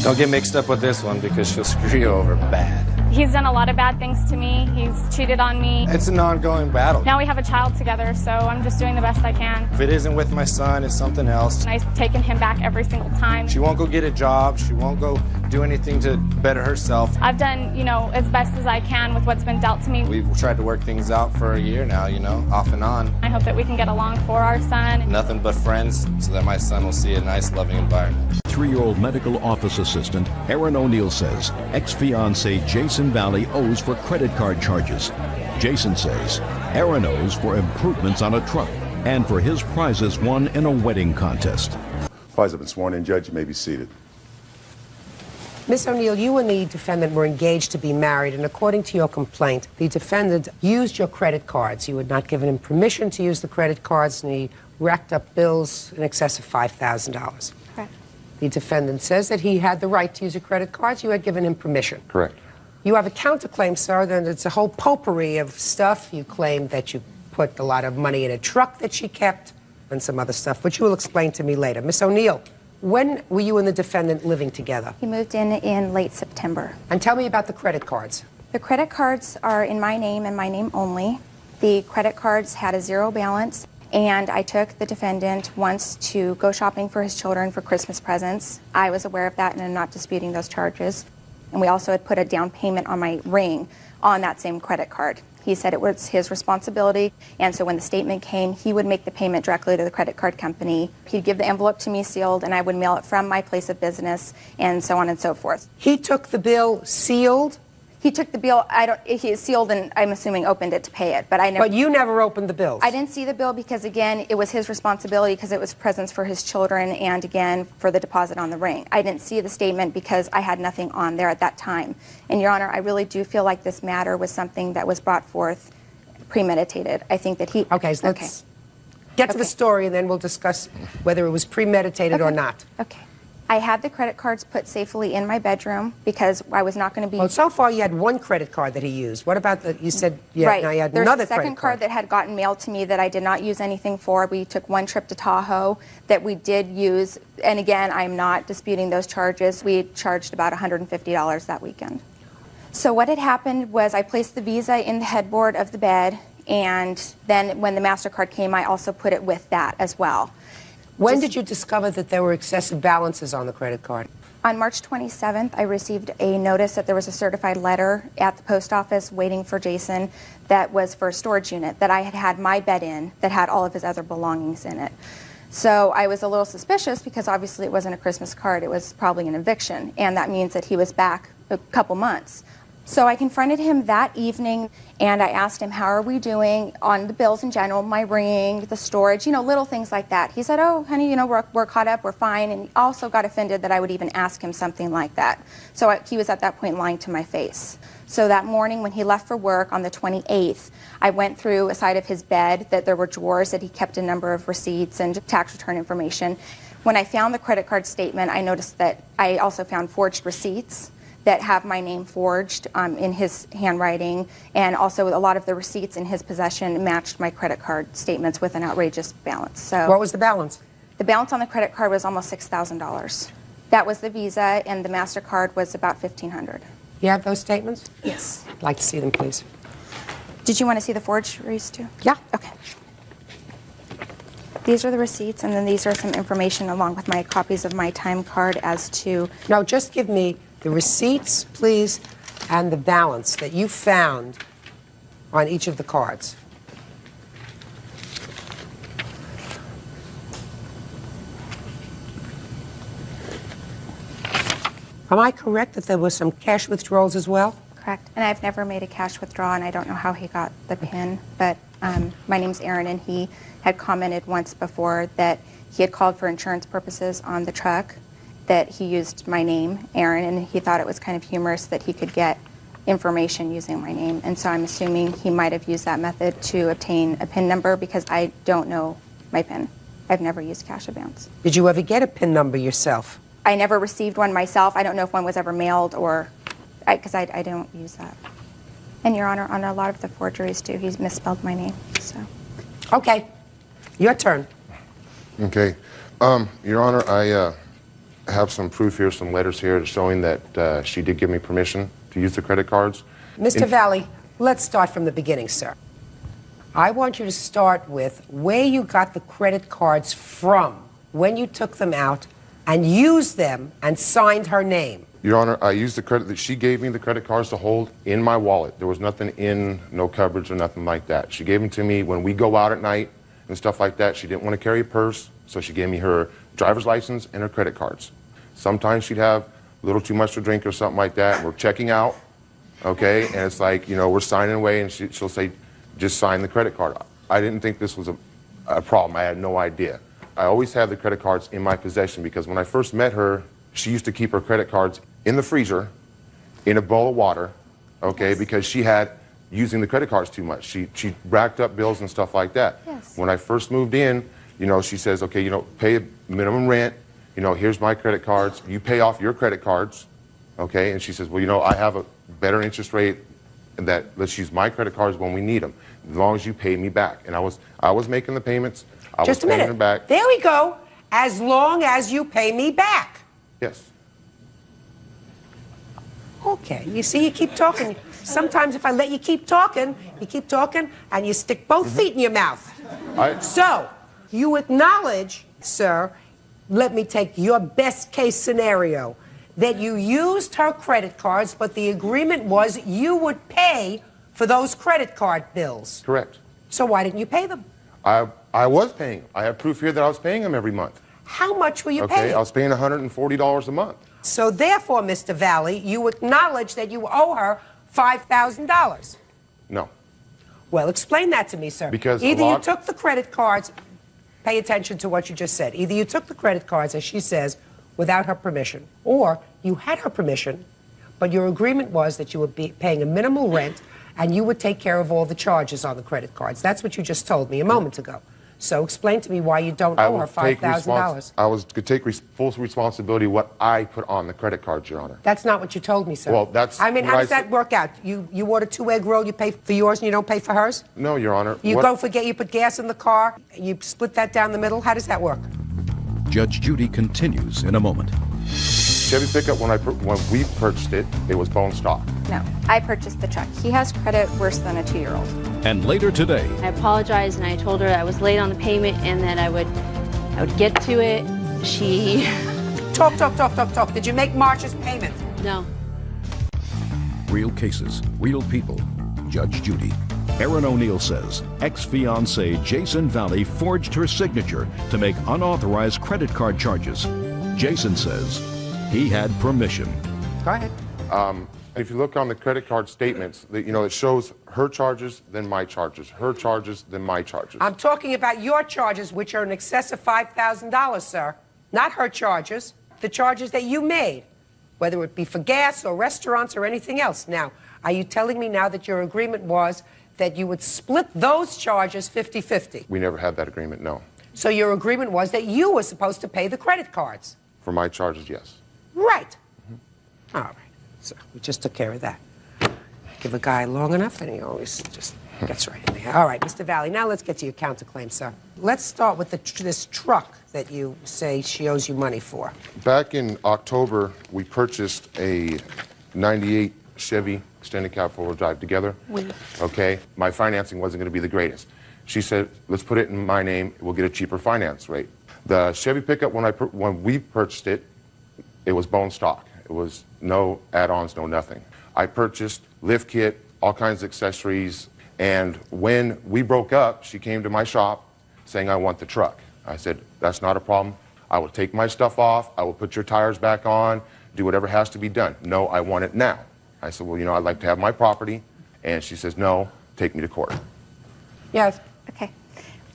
Don't get mixed up with this one because she'll screw you over bad. He's done a lot of bad things to me. He's cheated on me. It's an ongoing battle. Now we have a child together, so I'm just doing the best I can. If it isn't with my son, it's something else. And I've taken him back every single time. She won't go get a job. She won't go do anything to better herself. I've done, as best as I can with what's been dealt to me. We've tried to work things out for a year now, off and on. I hope that we can get along for our son. Nothing but friends so that my son will see a nice, loving environment. 3-year-old medical office assistant Aaron O'Neill says ex-fiancé Jason Valley owes for credit card charges. Jason says Aaron owes for improvements on a truck and for his prizes won in a wedding contest. Parties have been sworn in. Judge, you may be seated. Miss O'Neill, you and the defendant were engaged to be married, and according to your complaint, the defendant used your credit cards. You had not given him permission to use the credit cards, and he racked up bills in excess of $5,000. Correct. The defendant says that he had the right to use your credit cards. You had given him permission. Correct. You have a counterclaim, sir, that it's a whole potpourri of stuff. You claim that you put a lot of money in a truck that she kept and some other stuff, which you will explain to me later. Miss O'Neill, when were you and the defendant living together? He moved in late September. And tell me about the credit cards. The credit cards are in my name and my name only. The credit cards had a zero balance, and I took the defendant once to go shopping for his children for Christmas presents. I was aware of that, and I'm not disputing those charges. And we also had put a down payment on my ring on that same credit card. He said it was his responsibility, and so when the statement came, he would make the payment directly to the credit card company. He'd give the envelope to me sealed, and I would mail it from my place of business, and so on and so forth. He took the bill sealed? He took the bill. He sealed, and I'm assuming opened it to pay it, but I never. But you never opened the bills. I didn't see the bill because, again, it was his responsibility because it was presents for his children, and again for the deposit on the ring. I didn't see the statement because I had nothing on there at that time. And Your Honor, I really do feel like this matter was something that was brought forth premeditated. I think that he. Okay, so let's get to the story, and then we'll discuss whether it was premeditated or not. Okay. I had the credit cards put safely in my bedroom because I was not going to be. Well, so far you had one credit card that he used. What about the? You said right. Now you had There's another a second card that had gotten mailed to me that I did not use anything for. We took one trip to Tahoe that we did use, and again, I'm not disputing those charges. We charged about $150 that weekend. So what had happened was I placed the Visa in the headboard of the bed, and then when the MasterCard came, I also put it with that as well. When did you discover that there were excessive balances on the credit card? On March 27th, I received a notice that there was a certified letter at the post office waiting for Jason that was for a storage unit that I had had my bed in that had all of his other belongings in it. So I was a little suspicious because obviously it wasn't a Christmas card, it was probably an eviction, and that means that he was back a couple months. So I confronted him that evening, and I asked him, how are we doing on the bills in general, my ring, the storage, little things like that. He said, oh, honey, we're caught up, we're fine, and he also got offended that I would even ask him something like that. So he was at that point lying to my face. So that morning when he left for work on the 28th, I went through a side of his bed that there were drawers that he kept a number of receipts and tax return information. When I found the credit card statement, I noticed that I also found forged receipts that have my name forged in his handwriting, and also a lot of the receipts in his possession matched my credit card statements with an outrageous balance. So what was the balance? The balance on the credit card was almost $6,000. That was the Visa, and the MasterCard was about $1,500. You have those statements? Yes. I'd like to see them, please. Did you want to see the forgeries too? Yeah. Okay. These are the receipts, and then these are some information along with my copies of my time card as to. No, just give me the receipts, please, and the balance that you found on each of the cards. Am I correct that there was some cash withdrawals as well? Correct. And I've never made a cash withdrawal, and I don't know how he got the PIN, but my name's Aaron, and he had commented once before that he had called for insurance purposes on the truck, that he used my name, Aaron, and he thought it was kind of humorous that he could get information using my name. And so I'm assuming he might have used that method to obtain a PIN number because I don't know my PIN. I've never used cash advance. Did you ever get a PIN number yourself? I never received one myself. I don't know if one was ever mailed or, because I don't use that. And Your Honor, on a lot of the forgeries too, he's misspelled my name, so. Okay, your turn. Okay, Your Honor, I have some proof here, some letters here showing that she did give me permission to use the credit cards. Mr. Valley, let's start from the beginning, sir. I want you to start with where you got the credit cards from, when you took them out and used them and signed her name. Your Honor, I used the credit that she gave me, the credit cards to hold in my wallet. There was nothing in, no cupboards or nothing like that. She gave them to me when we go out at night and stuff like that. She didn't want to carry a purse, so she gave me her driver's license and her credit cards. Sometimes she'd have a little too much to drink or something like that. We're checking out, okay, and it's like, we're signing away, and she'll say, just sign the credit card. I didn't think this was a problem. I had no idea. I always have the credit cards in my possession because when I first met her, she used to keep her credit cards in the freezer in a bowl of water, okay, yes, because she had using the credit cards too much. She racked up bills and stuff like that. Yes. When I first moved in, she says, okay, pay a minimum rent, here's my credit cards, you pay off your credit cards, okay, and she says, well, I have a better interest rate that let's use my credit cards when we need them, as long as you pay me back. And I was making the payments. I Just was a paying them minute. back. There we go. As long as you pay me back. Yes. Okay, you see, you keep talking. Sometimes if I let you keep talking, and you stick both feet in your mouth. So, you acknowledge, sir, let me take your best case scenario, that you used her credit cards, but the agreement was you would pay for those credit card bills. Correct. So why didn't you pay them? I was paying them. I have proof here that I was paying them every month. How much were you Okay, paying? I was paying $140 a month. So therefore, Mr. Valley, you acknowledge that you owe her $5,000. No. Well, explain that to me, sir. Because either you took the credit cards, pay attention to what you just said. Either you took the credit cards, as she says, without her permission, or you had her permission, but your agreement was that you would be paying a minimal rent and you would take care of all the charges on the credit cards. That's what you just told me a moment ago. So explain to me why you don't owe her $5,000. I was to take full responsibility what I put on the credit cards, Your Honor. That's not what you told me, sir. Well, that's I mean, what how I does that work out? You order 2-egg roll, you pay for yours and you don't pay for hers? No, Your Honor. You you put gas in the car, you split that down the middle. How does that work? Judge Judy continues in a moment. Chevy pickup, when we purchased it, it was bone stock. No, I purchased the truck. He has credit worse than a 2-year-old. And later today, I apologized and I told her I was late on the payment and that I would get to it. She... Talk. Did you make March's payment? No. real cases, real people. Judge Judy. Aaron O'Neill says ex-fiancé Jason Valley forged her signature to make unauthorized credit card charges. Jason says he had permission. Go ahead. If you look on the credit card statements, it shows her charges, then my charges. Her charges, then my charges. I'm talking about your charges, which are in excess of $5,000, sir. Not her charges, the charges that you made, whether it be for gas or restaurants or anything else. Now, are you telling me now that your agreement was that you would split those charges 50-50? We never had that agreement, no. So your agreement was that you were supposed to pay the credit cards? For my charges, yes. Right. All right. So we just took care of that. Give a guy long enough and he always just gets right in there. All right, Mr. Valley, now let's get to your counterclaim, sir. Let's start with this truck that you say she owes you money for. Back in October, we purchased a 98 Chevy extended cab four-wheel drive together. Okay, my financing wasn't going to be the greatest. She said, let's put it in my name, we'll get a cheaper finance rate. The Chevy pickup, when we purchased it, it was bone stock. It was no add-ons, no nothing. I purchased lift kit, all kinds of accessories, and when we broke up, she came to my shop saying, I want the truck. I said, that's not a problem. I will take my stuff off, I will put your tires back on, do whatever has to be done. No, I want it now. I said, well, I'd like to have my property. And she says, no, take me to court. Yes. Okay.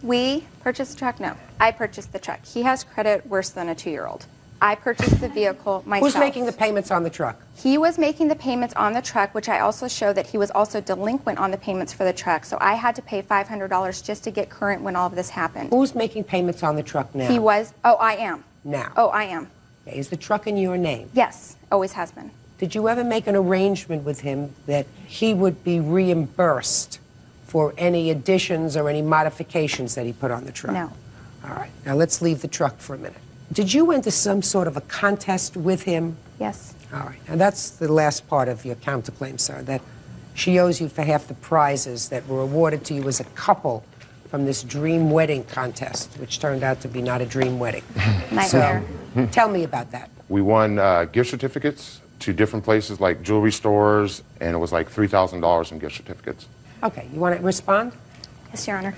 We purchased the truck? No. I purchased the truck. He has credit worse than a 2-year-old. I purchased the vehicle myself. Who's making the payments on the truck? He was making the payments on the truck, which I also show that he was also delinquent on the payments for the truck. So I had to pay $500 just to get current when all of this happened. Who's making payments on the truck now? He was. Oh, I am. Now? Oh, I am. Is the truck in your name? Yes, always has been. Did you ever make an arrangement with him that he would be reimbursed for any additions or any modifications that he put on the truck? No. All right. Now let's leave the truck for a minute. Did you enter some sort of a contest with him? Yes. All right. And that's the last part of your counterclaim, sir, that she owes you for half the prizes that were awarded to you as a couple from this dream wedding contest, which turned out to be not a dream wedding. Nightmare. So, tell me about that. We won gift certificates to different places like jewelry stores, and it was like $3,000 in gift certificates. Okay. You want to respond? Yes, Your Honor.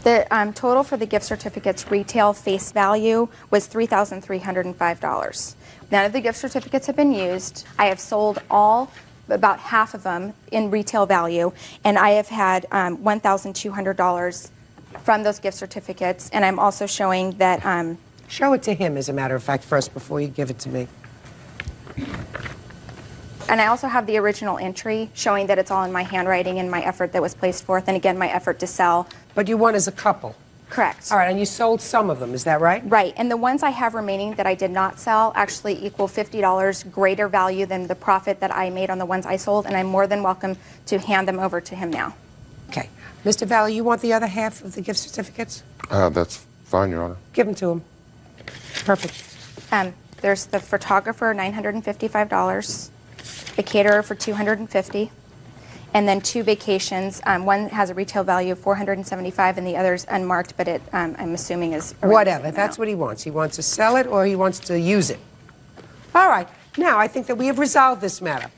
The total for the gift certificates retail face value was $3,305. None of the gift certificates have been used. I have sold about half of them in retail value, and I have had $1,200 from those gift certificates, and I'm also showing that... Show it to him, as a matter of fact, first, before you give it to me. And I also have the original entry showing that it's all in my handwriting and my effort that was placed forth, and again, my effort to sell. But you won as a couple? Correct. All right, and you sold some of them, is that right? Right, and the ones I have remaining that I did not sell actually equal $50 greater value than the profit that I made on the ones I sold, and I'm more than welcome to hand them over to him now. Okay. Mr. Valley, you want the other half of the gift certificates? That's fine, Your Honor. Give them to him. Perfect. There's the photographer, $955, the caterer for $250, and then 2 vacations. One has a retail value of $475, and the other's unmarked, but I'm assuming is around Whatever. That's what he wants. He wants to sell it or he wants to use it. All right. Now, I think that we have resolved this matter.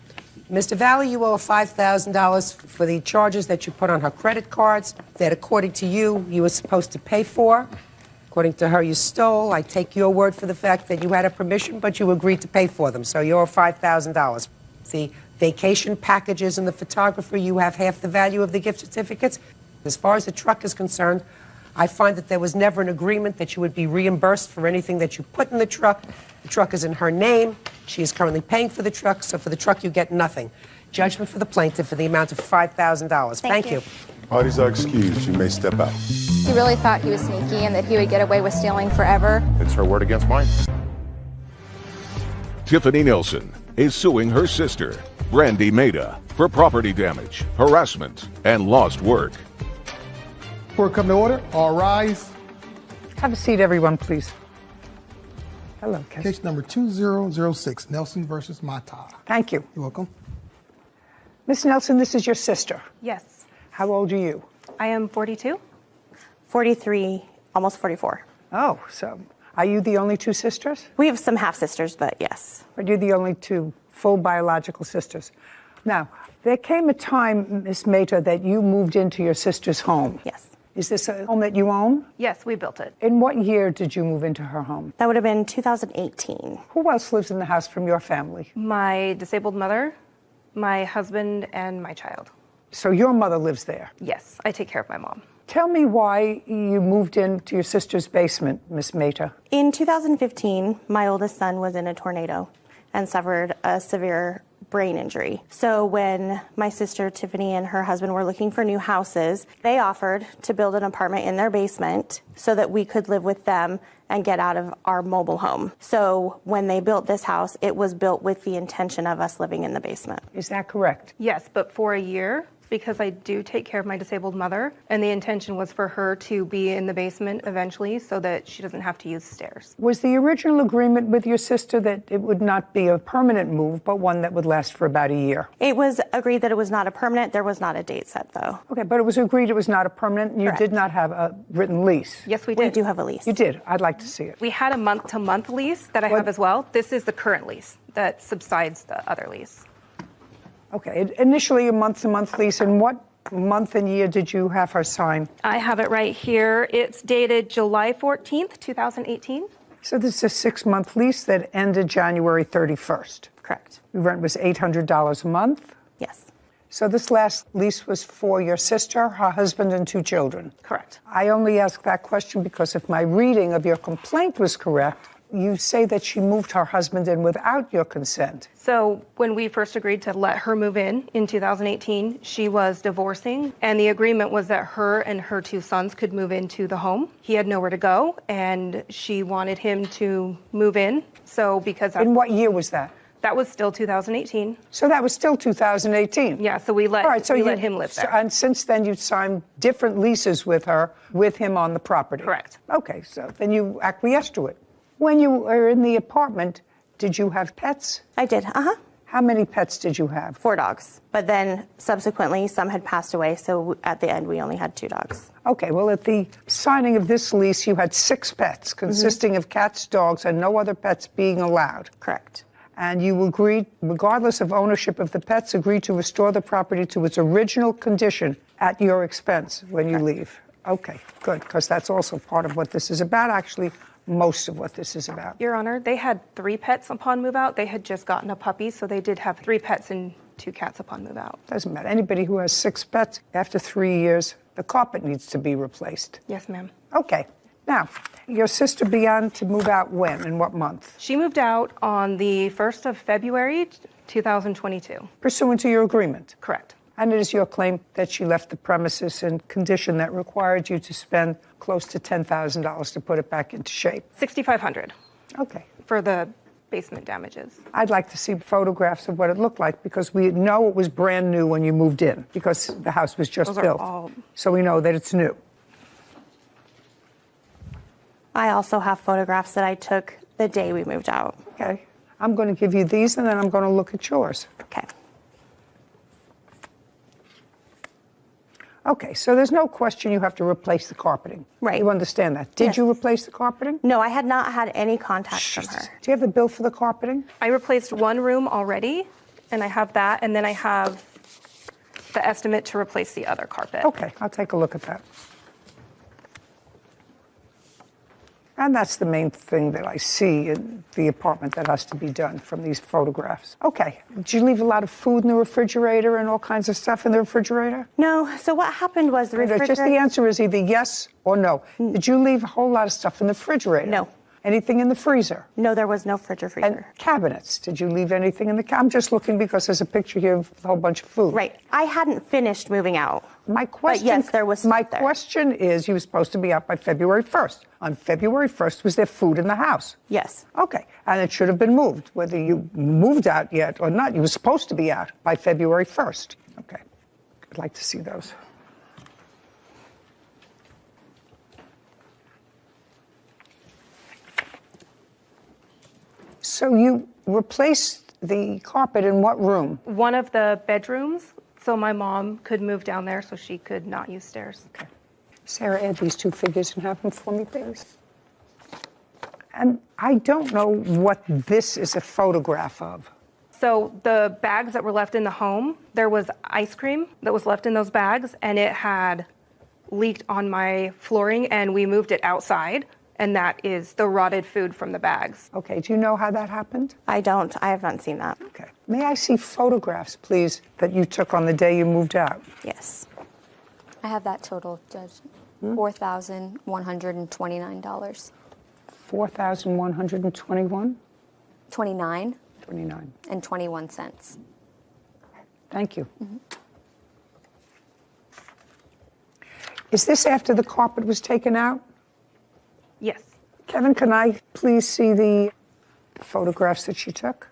Mr. Valley, you owe $5,000 for the charges that you put on her credit cards that, according to you, you were supposed to pay for. According to her, you stole. I take your word for the fact that you had a permission, but you agreed to pay for them, so you owe $5,000. The vacation packages and the photographer, you have half the value of the gift certificates. As far as the truck is concerned, I find that there was never an agreement that you would be reimbursed for anything that you put in the truck. The truck is in her name. She is currently paying for the truck, so for the truck you get nothing. Judgment for the plaintiff for the amount of $5,000. Thank you. Parties are excused. You may step out. He really thought he was sneaky and that he would get away with stealing forever. It's her word against mine. Tiffany Nelson is suing her sister, Brandy Maida, for property damage, harassment, and lost work. Court come to order. All rise. Have a seat, everyone, please. Hello, Kes. Case number 2006, Nelson versus Mata. Thank you. You're welcome. Miss Nelson, this is your sister. Yes. How old are you? I am 42, 43, almost 44. Oh, so are you the only 2 sisters? We have some half-sisters, but yes. But you're the only 2 full biological sisters. Now, there came a time, Miss Maida, that you moved into your sister's home. Yes. Is this a home that you own? Yes, we built it. In what year did you move into her home? That would have been 2018. Who else lives in the house from your family? My disabled mother, my husband, and my child. So your mother lives there? Yes, I take care of my mom. Tell me why you moved into your sister's basement, Miss Maida. In 2015, my oldest son was in a tornado and suffered a severe brain injury. So when my sister Tiffany and her husband were looking for new houses, they offered to build an apartment in their basement so that we could live with them and get out of our mobile home. So when they built this house, it was built with the intention of us living in the basement. Is that correct? Yes, but for a year, because I do take care of my disabled mother, and the intention was for her to be in the basement eventually so that she doesn't have to use stairs. Was the original agreement with your sister that it would not be a permanent move, but one that would last for about a year? It was agreed that it was not a permanent. There was not a date set, though. Okay, but it was agreed it was not a permanent, and you Correct. did not have a written lease? Yes, we did. We do have a lease. You did? I'd like to see it. We had a month-to-month lease that I have as well. This is the current lease that subsides the other lease. Okay, initially a month-to-month lease, and what month and year did you have her sign? I have it right here. It's dated July 14th, 2018. So this is a 6-month lease that ended January 31st. Correct. The rent was $800 a month? Yes. So this last lease was for your sister, her husband, and 2 children? Correct. I only ask that question because if my reading of your complaint was correct, you say that she moved her husband in without your consent. So when we first agreed to let her move in 2018, she was divorcing, and the agreement was that her and her 2 sons could move into the home. He had nowhere to go, and she wanted him to move in. So because in what year was that? That was still 2018. So that was still 2018? Yeah, so we let, All right, so let him live there. And since then you've signed different leases with her, with him on the property? Correct. Okay, so then you acquiesced to it. When you were in the apartment, did you have pets? I did, How many pets did you have? 4 dogs. But then subsequently, some had passed away, so at the end, we only had 2 dogs. Okay, well, at the signing of this lease, you had 6 pets, consisting of cats, dogs, and no other pets being allowed. Correct. And you agreed, regardless of ownership of the pets, agreed to restore the property to its original condition at your expense when you leave. Okay, good, because that's also part of what this is about, actually. Most of what this is about. Your Honor, they had 3 pets upon move out. They had just gotten a puppy, so they did have 3 pets and 2 cats upon move out. Doesn't matter. Anybody who has 6 pets, after 3 years, the carpet needs to be replaced. Yes, ma'am. Okay. Now, your sister began to move out when? In what month? She moved out on the 1st of February, 2022. Pursuant to your agreement? Correct. And it is your claim that she left the premises in condition that required you to spend close to $10,000 to put it back into shape. $6,500. Okay. For the basement damages. I'd like to see photographs of what it looked like because we know it was brand new when you moved in because the house was just Those built. Are all... So we know that it's new. I also have photographs that I took the day we moved out. Okay. I'm going to give you these and then I'm going to look at yours. Okay. Okay, so there's no question you have to replace the carpeting. Right. You understand that. Did Yes. you replace the carpeting? No, I had not had any contact from her. Do you have the bill for the carpeting? I replaced one room already, and I have that, and then I have the estimate to replace the other carpet. Okay, I'll take a look at that. And that's the main thing that I see in the apartment that has to be done from these photographs. Okay, did you leave a lot of food in the refrigerator and all kinds of stuff in the refrigerator? No, so what happened was the refrigerator... Just the answer is either yes or no. Did you leave a whole lot of stuff in the refrigerator? No. Anything in the freezer? No, there was no fridge or freezer. And cabinets, did you leave anything in the I'm just looking because there's a picture here of a whole bunch of food. Right. I hadn't finished moving out. My question, but yes, there was my there. question is, you were supposed to be out by February 1st. On February 1st, was there food in the house? Yes. Okay, and it should have been moved, whether you moved out yet or not. You were supposed to be out by February 1st. Okay, I'd like to see those. So you replaced the carpet in what room? One of the bedrooms, so my mom could move down there so she could not use stairs. Okay. Sarah, add these two figures and have them for me, please. And I don't know what this is a photograph of. So the bags that were left in the home, there was ice cream that was left in those bags, and it had leaked on my flooring, and we moved it outside. And that is the rotted food from the bags. Okay, do you know how that happened? I don't. I haven't seen that. Okay. May I see photographs, please, that you took on the day you moved out? Yes. I have that total, Judge. $4,129. 4,121? 29. 29. And 21 cents. Thank you. Is this after the carpet was taken out? Yes. Kevin, can I please see the photographs that she took?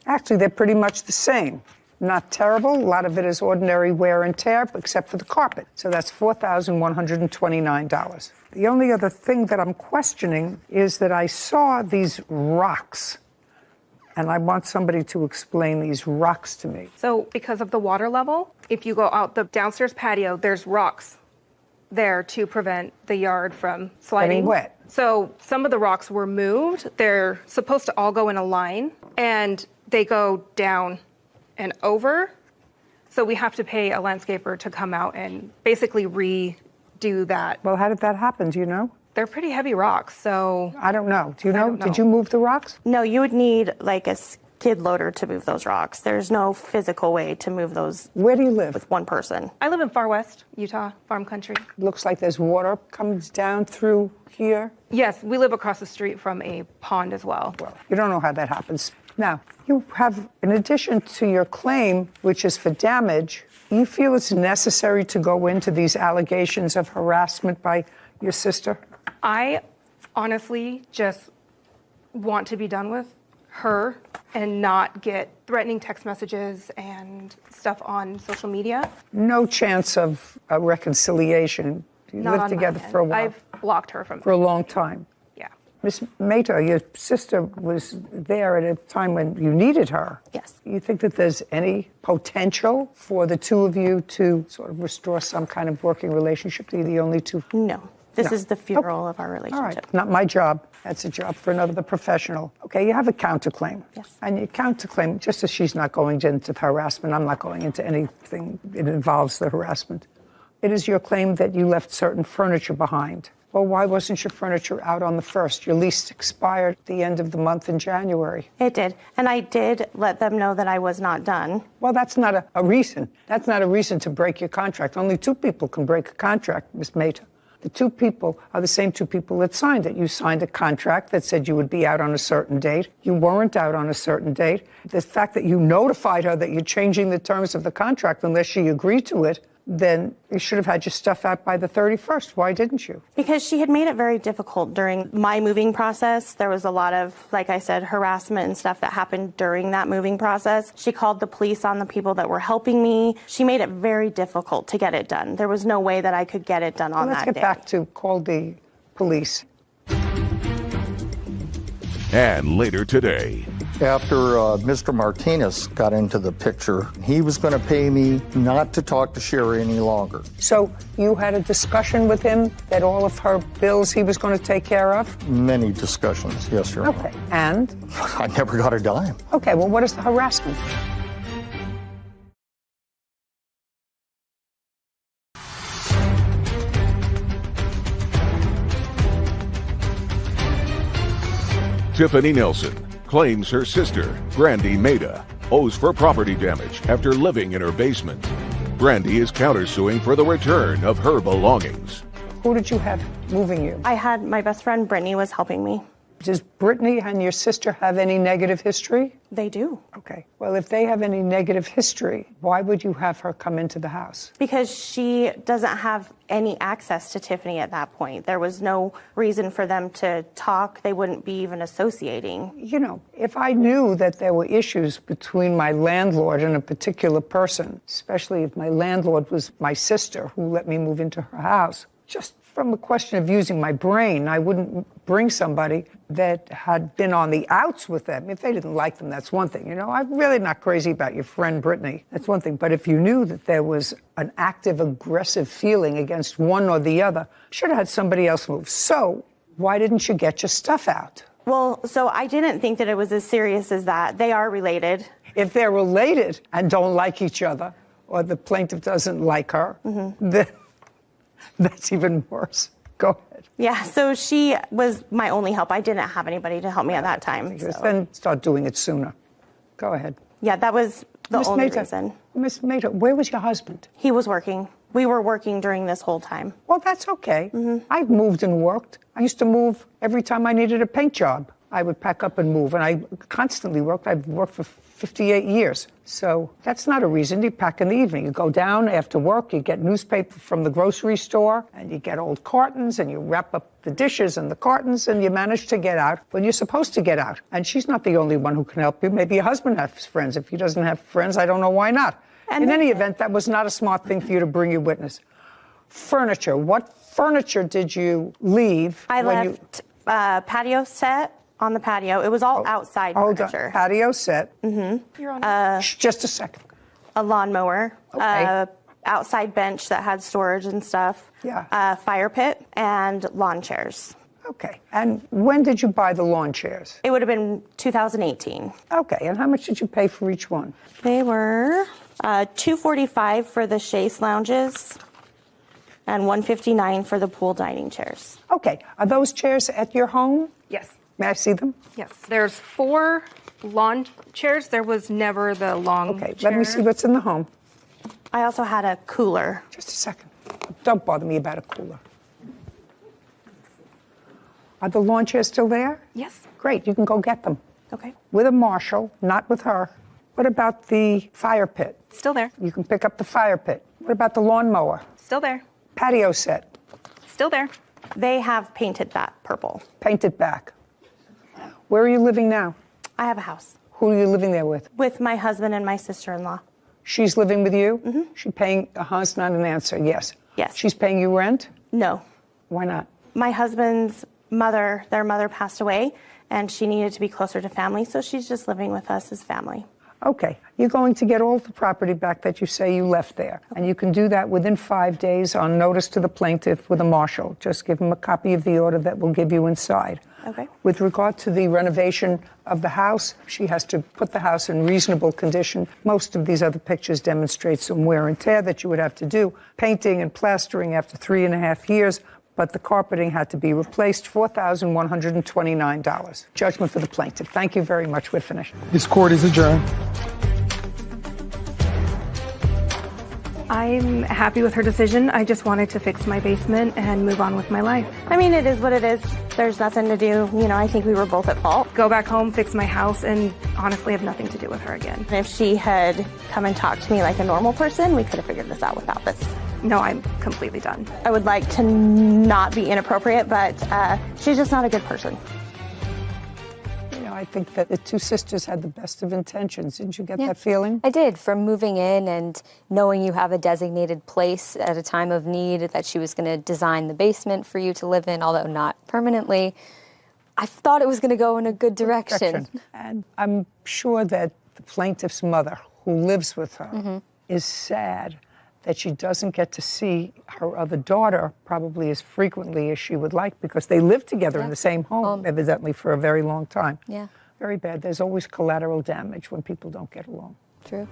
Actually, they're pretty much the same. Not terrible. A lot of it is ordinary wear and tear, except for the carpet. So that's $4,129. The only other thing that I'm questioning is that I saw these rocks. And I want somebody to explain these rocks to me. So because of the water level, if you go out the downstairs patio, there's rocks there to prevent the yard from sliding. Getting wet. So some of the rocks were moved. They're supposed to all go in a line, and they go down and over. So we have to pay a landscaper to come out and basically redo that. Well, how did that happen? Do you know? They're pretty heavy rocks, so... I don't know. Do you know? Did you move the rocks? No, you would need like a skid loader to move those rocks. There's no physical way to move those. Where do you live? With one person. I live in far west, Utah, farm country. Looks like there's water comes down through here. Yes, we live across the street from a pond as well. Well, you don't know how that happens. Now, you have, in addition to your claim, which is for damage, you feel it's necessary to go into these allegations of harassment by your sister? I honestly just want to be done with her and not get threatening text messages and stuff on social media. No chance of a reconciliation. You Not lived on my together end. for a while. I've blocked her from For a long time. Yeah. Miss Mehta, your sister was there at a time when you needed her. Yes. You think that there's any potential for the two of you to sort of restore some kind of working relationship? Are you the only two? No. This No. is the funeral of our relationship. All right, not my job. That's a job for another professional. Okay, you have a counterclaim. Yes. And your counterclaim, just as she's not going into harassment, I'm not going into anything that involves the harassment. It is your claim that you left certain furniture behind. Well, why wasn't your furniture out on the 1st? Your lease expired at the end of the month in January. It did. And I did let them know that I was not done. Well, that's not a reason. That's not a reason to break your contract. Only two people can break a contract, Miss Mehta. The two people are the same two people that signed it. You signed a contract that said you would be out on a certain date. You weren't out on a certain date. The fact that you notified her that you're changing the terms of the contract unless she agreed to it, then you should have had your stuff out by the 31st. Why didn't you? Because she had made it very difficult during my moving process. There was a lot of, like I said, harassment and stuff that happened during that moving process. She called the police on the people that were helping me. She made it very difficult to get it done. There was no way that I could get it done on that day. Let's get back to call the police. And later today, after Mr. Martinez got into the picture, he was going to pay me not to talk to Sherry any longer. So you had a discussion with him that all of her bills he was going to take care of? Many discussions, yes, Your Honor. Okay, and? I never got a dime. Okay, well, what is the harassment? Tiffany Nelson claims her sister, Brandy Maida, owes for property damage after living in her basement. Brandy is countersuing for the return of her belongings. Who did you have moving you? I had my best friend, Brittany, was helping me. Does Brittany and your sister have any negative history? They do. Okay. Well, if they have any negative history, why would you have her come into the house? Because she doesn't have any access to Tiffany at that point. There was no reason for them to talk. They wouldn't be even associating. You know, if I knew that there were issues between my landlord and a particular person, especially if my landlord was my sister who let me move into her house, just from a question of using my brain, I wouldn't bring somebody that had been on the outs with them. If they didn't like them, that's one thing. You know, I'm really not crazy about your friend Brittany. That's one thing. But if you knew that there was an active, aggressive feeling against one or the other, should have had somebody else move. So why didn't you get your stuff out? Well, so I didn't think that it was as serious as that. They are related. If they're related and don't like each other, or the plaintiff doesn't like her, then that's even worse. Go ahead. Yeah, so she was my only help. I didn't have anybody to help me at that time. So. Then start doing it sooner. Go ahead. Yeah, that was the only reason. Miss Maida, where was your husband? He was working. We were working during this whole time. Well, that's okay. I've moved and worked. I used to move every time I needed a paint job. I would pack up and move, and I constantly worked. I've worked for 58 years. So that's not a reason. You pack in the evening. You go down after work, you get newspaper from the grocery store, and you get old cartons, and you wrap up the dishes and the cartons, and you manage to get out when you're supposed to get out. And she's not the only one who can help you. Maybe your husband has friends. If he doesn't have friends, I don't know why not. In any event, that was not a smart thing for you to bring your witness. Furniture. What furniture did you leave? I left patio set on the patio. It was all outside furniture. Patio set. You're on just a second. A lawnmower. Okay. Outside bench that had storage and stuff. Yeah. Fire pit and lawn chairs. Okay. And when did you buy the lawn chairs? It would have been 2018. Okay. And how much did you pay for each one? They were $245 for the chaise lounges and $159 for the pool dining chairs. Okay. Are those chairs at your home? Yes. May I see them? Yes. There's 4 lawn chairs. There was never the long chair. Let me see what's in the home. I also had a cooler. Just a second. Don't bother me about a cooler. Are the lawn chairs still there? Yes. Great. You can go get them. Okay. With a marshal, not with her. What about the fire pit? Still there. You can pick up the fire pit. What about the lawnmower? Still there. Patio set? Still there. They have painted that purple. Painted back. Where are you living now? I have a house. Who are you living there with? With my husband and my sister-in-law. She's living with you? Mm-hmm. She's paying, it's not an answer, yes. Yes. She's paying you rent? No. Why not? My husband's mother, their mother passed away, and she needed to be closer to family, so she's just living with us as family. Okay. You're going to get all the property back that you say you left there. Okay. And you can do that within 5 days on notice to the plaintiff with a marshal. Just give him a copy of the order that will give you inside. Okay. With regard to the renovation of the house, she has to put the house in reasonable condition. Most of these other pictures demonstrate some wear and tear that you would have to do. Painting and plastering after 3.5 years, but the carpeting had to be replaced, $4,129. Judgment for the plaintiff. Thank you very much. We're finished. This court is adjourned. I'm happy with her decision. I just wanted to fix my basement and move on with my life. I mean, it is what it is. There's nothing to do. You know, I think we were both at fault. Go back home, fix my house, and honestly have nothing to do with her again. If she had come and talked to me like a normal person, we could have figured this out without this. No, I'm completely done. I would like to not be inappropriate, but she's just not a good person. I think that the two sisters had the best of intentions. Didn't you get that feeling? I did. From moving in and knowing you have a designated place at a time of need, that she was going to design the basement for you to live in, although not permanently. I thought it was going to go in a good direction. And I'm sure that the plaintiff's mother, who lives with her, is sad that she doesn't get to see her other daughter probably as frequently as she would like, because they lived together in the same home, evidently, for a very long time. Yeah. Very bad. There's always collateral damage when people don't get along. True.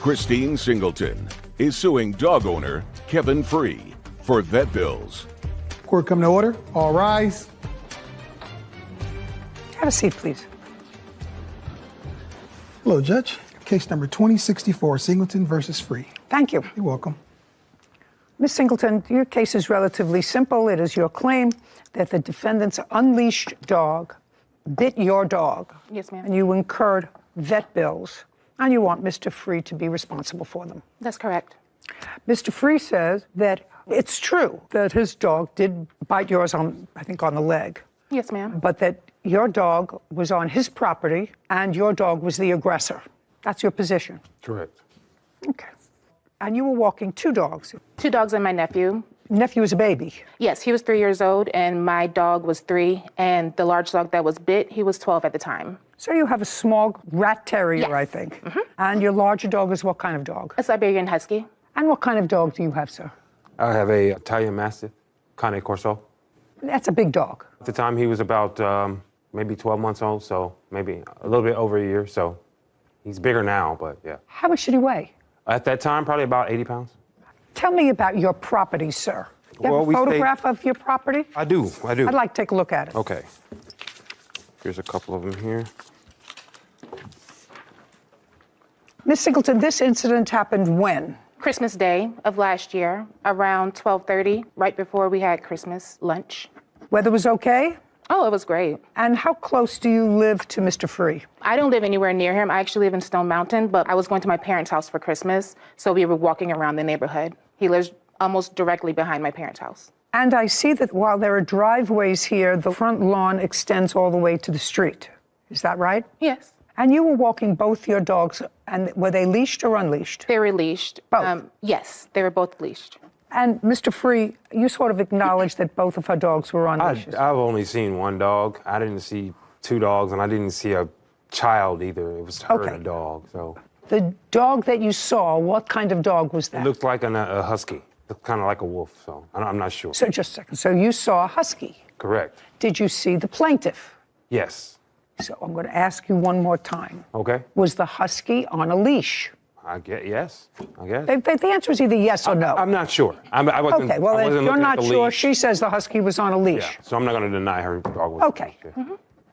Christine Singleton is suing dog owner Kevin Free for vet bills. Court come to order. All rise. Have a seat, please. Hello, Judge. Case number 2064, Singleton versus Free. Thank you. You're welcome. Ms. Singleton, your case is relatively simple. It is your claim that the defendant's unleashed dog bit your dog. Yes, ma'am. And you incurred vet bills, and you want Mr. Free to be responsible for them. That's correct. Mr. Free says that it's true that his dog did bite yours on, I think, on the leg. Yes, ma'am. But that your dog was on his property and your dog was the aggressor. That's your position. Correct. Okay. And you were walking two dogs. Two dogs and my nephew. Nephew was a baby. Yes, he was 3 years old, and my dog was 3, and the large dog that was bit, he was 12 at the time. So you have a small rat terrier, I think. And your larger dog is what kind of dog? A Siberian Husky. And what kind of dog do you have, sir? I have a Italian Mastiff, Cane Corso. That's a big dog. At the time, he was about maybe 12 months old, so maybe a little bit over a year. So he's bigger now, but yeah. How much did he weigh? At that time, probably about 80 pounds. Tell me about your property, sir. You Well, have a we photograph of your property? I do. I'd like to take a look at it. Okay. Here's a couple of them here. Miss Singleton, this incident happened when? Christmas Day of last year, around 12:30, right before we had Christmas lunch. Weather was okay? Oh, it was great. And how close do you live to Mr. Free? I don't live anywhere near him. I actually live in Stone Mountain, but I was going to my parents' house for Christmas, so we were walking around the neighborhood. He lives almost directly behind my parents' house. And I see that while there are driveways here, the front lawn extends all the way to the street. Is that right? Yes. And you were walking both your dogs, and were they leashed or unleashed? They were leashed. Both? Yes, they were both leashed. And Mr. Free, you sort of acknowledged that both of her dogs were on leashes. I've only seen one dog. I didn't see two dogs, and I didn't see a child either. It was her and a dog. So The dog that you saw, what kind of dog was it that? looked like a husky, kind of like a wolf. So I'm not sure. So just a second. So you saw a husky. Correct. Did you see the plaintiff? Yes. So I'm going to ask you one more time. Okay. Was the husky on a leash? I guess yes. I guess. The answer is either yes or no. I'm not sure. I wasn't, okay, well, I if wasn't you're looking at not the sure, leash. she says the husky was on a leash. Yeah, so I'm not going to deny her dog was. Okay.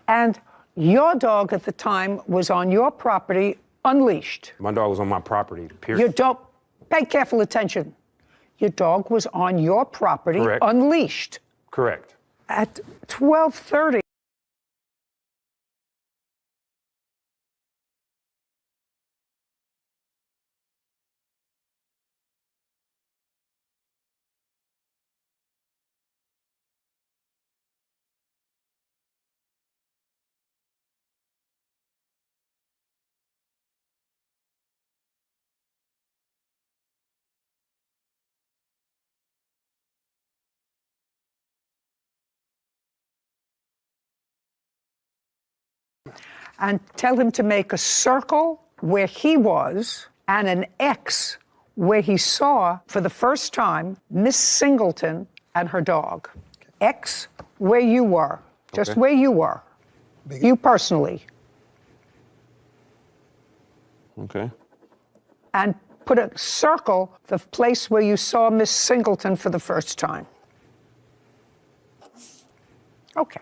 And your dog at the time was on your property unleashed. My dog was on my property, period. Your dog, pay careful attention. Your dog was on your property Correct. unleashed. Correct. At 12:30. And tell him to make a circle where he was and an X where he saw for the first time Miss Singleton and her dog. X where you were, just Okay. where you were, you personally. Okay. And put a circle the place where you saw Miss Singleton for the first time. Okay.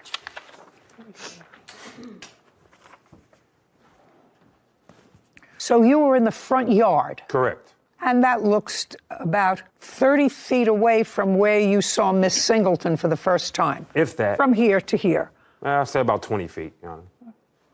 So you were in the front yard. Correct. And that looks about 30 feet away from where you saw Miss Singleton for the first time. If that. From here to here. I'll say about 20 feet. You know.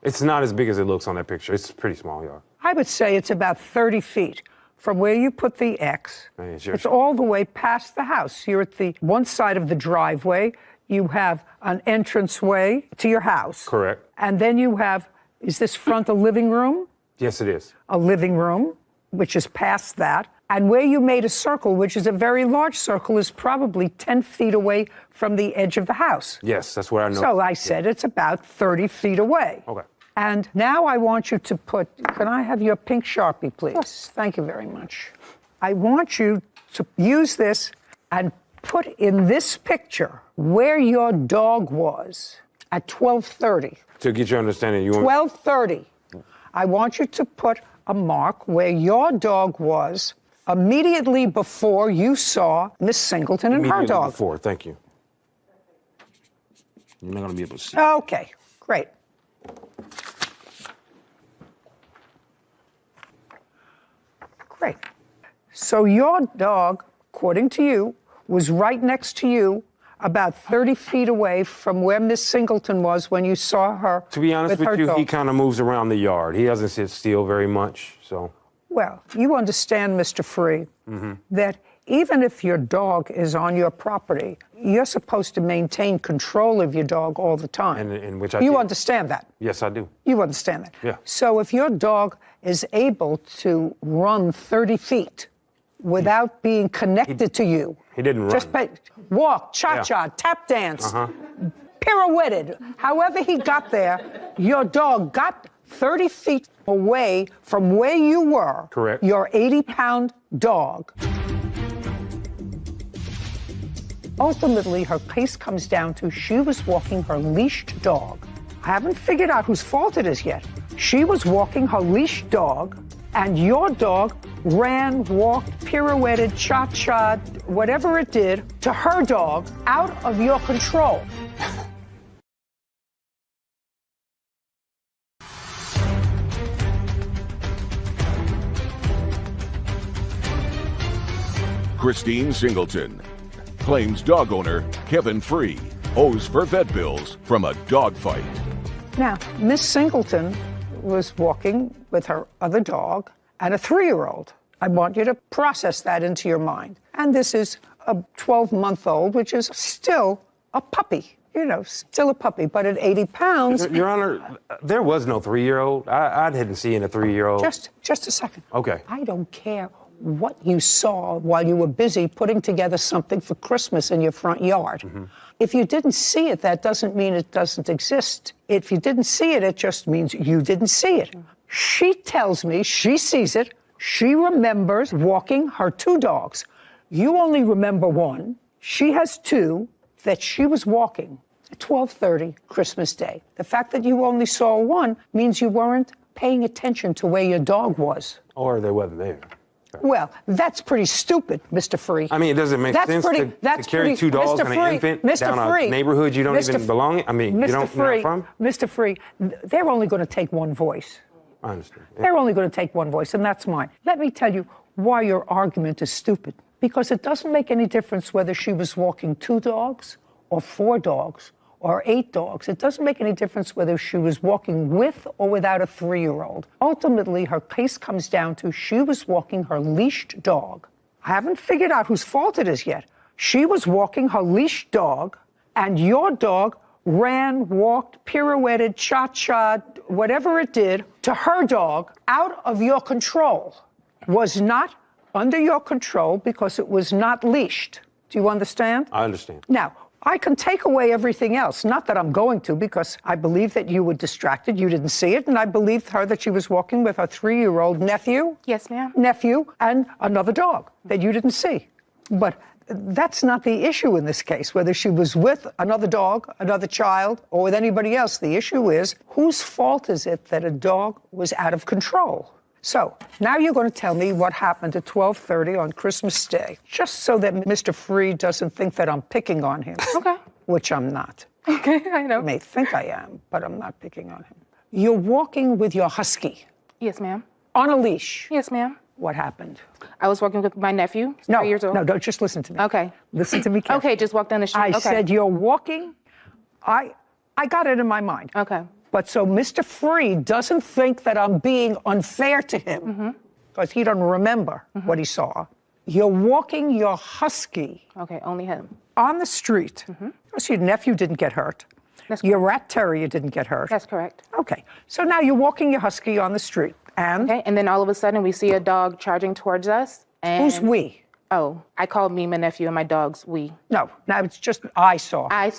It's not as big as it looks on that picture. It's a pretty small yard. I would say it's about 30 feet from where you put the X. It's all the way past the house. You're at the one side of the driveway. You have an entranceway to your house. Correct. And then you have, is this front a living room? Yes, it is. A living room, which is past that. And where you made a circle, which is a very large circle, is probably 10 feet away from the edge of the house. Yes, that's where I know. So I said it's about 30 feet away. Okay. And now I want you to put, can I have your pink Sharpie, please? Yes. Thank you very much. I want you to use this and put in this picture where your dog was at 12:30. To get your understanding, you want 12:30. I want you to put a mark where your dog was immediately before you saw Miss Singleton and her dog. Before, thank you. You're not going to be able to see. Okay, great. Great. So your dog, according to you, was right next to you, about 30 feet away from where Miss Singleton was when you saw her. To be honest with you, dog. he kind of moves around the yard. He doesn't sit still very much, so. Well, you understand, Mr. Free, that even if your dog is on your property, you're supposed to maintain control of your dog all the time. And which I You do. understand that? Yes, I do. You understand that? Yeah. So if your dog is able to run 30 feet without being connected to you. He didn't run. Just walk, cha-cha, tap dance, pirouetted. However he got there, your dog got 30 feet away from where you were. Correct. Your 80-pound dog. Ultimately, her case comes down to she was walking her leashed dog. I haven't figured out whose fault it is yet. She was walking her leashed dog, and your dog ran, walked, pirouetted, cha-cha, whatever it did, to her dog out of your control. Christine Singleton claims dog owner Kevin Free owes for vet bills from a dog fight. Now, Miss Singleton was walking with her other dog and a 3-year-old. I want you to process that into your mind. And this is a 12-month-old, which is still a puppy. You know, still a puppy, but at 80 pounds... Your Honor, there was no 3-year-old. I didn't see a 3-year-old. Just a second. Okay. I don't care what you saw while you were busy putting together something for Christmas in your front yard. If you didn't see it, that doesn't mean it doesn't exist. If you didn't see it, it just means you didn't see it. She tells me she sees it. She remembers walking her 2 dogs. You only remember 1. She has 2 that she was walking at 12:30 Christmas Day. The fact that you only saw 1 means you weren't paying attention to where your dog was. Or they wasn't there. Well, that's pretty stupid, Mr. Free. I mean, it doesn't make sense to carry 2 dogs and an infant down a neighborhood you don't even belong in? I mean, you don't know from? Mr. Free, they're only going to take 1 voice. I understand. Yeah. They're only going to take 1 voice, and that's mine. Let me tell you why your argument is stupid. Because it doesn't make any difference whether she was walking 2 dogs or 4 dogs or 8 dogs. It doesn't make any difference whether she was walking with or without a 3-year-old. Ultimately, her case comes down to she was walking her leashed dog. I haven't figured out whose fault it is yet. She was walking her leashed dog, and your dog ran, walked, pirouetted, cha-cha, whatever it did, to her dog out of your control. Was not under your control because it was not leashed. Do you understand? I understand. Now, I can take away everything else. Not that I'm going to, because I believe that you were distracted. You didn't see it. And I believed her that she was walking with her 3-year-old nephew. Yes, ma'am. Nephew and another dog that you didn't see. But that's not the issue in this case, whether she was with another dog, another child, or with anybody else. The issue is, whose fault is it that a dog was out of control? So, now you're going to tell me what happened at 12:30 on Christmas Day, just so that Mr. Free doesn't think that I'm picking on him. Okay. Which I'm not. Okay, I know. You may think I am, but I'm not picking on him. You're walking with your husky. Yes, ma'am. On a leash. Yes, ma'am. What happened? I was walking with my nephew, 3 years old. No, don't just listen to me. Okay. Listen to me carefully. Okay, just walk down the street. I Okay. said you're walking. I got it in my mind. Okay. But so Mr. Free doesn't think that I'm being unfair to him because he doesn't remember what he saw. You're walking your husky. Okay, only him. On the street. So your nephew didn't get hurt. Your rat terrier didn't get hurt. That's correct. Okay. So now you're walking your husky on the street. And? Okay, and then all of a sudden we see a dog charging towards us. And Who's we? Oh, I called me, my nephew, and my dog's we. No, now it's just I saw. I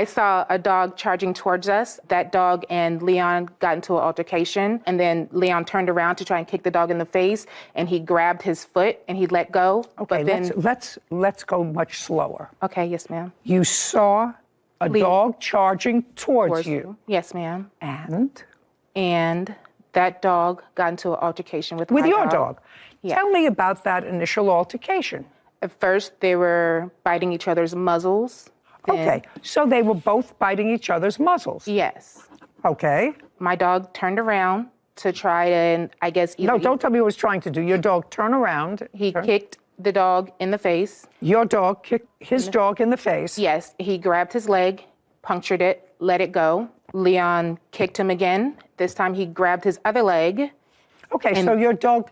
saw a dog charging towards us. That dog and Leon got into an altercation, and then Leon turned around to try and kick the dog in the face, and he grabbed his foot and he let go. Okay, but then let's go much slower. Okay, yes, ma'am. You saw a dog charging towards you. Yes, ma'am. And that dog got into an altercation with my your dog. Yeah. Tell me about that initial altercation. At first, they were biting each other's muzzles. Okay, so they were both biting each other's muzzles. Yes. Okay. My dog turned around to try and, I guess, either... No, don't tell me what he was trying to do. Your dog turned around. He kicked the dog in the face. Your dog kicked his dog in the face? Yes. He grabbed his leg, punctured it, let it go. Leon kicked him again. This time he grabbed his other leg. Okay, so your dog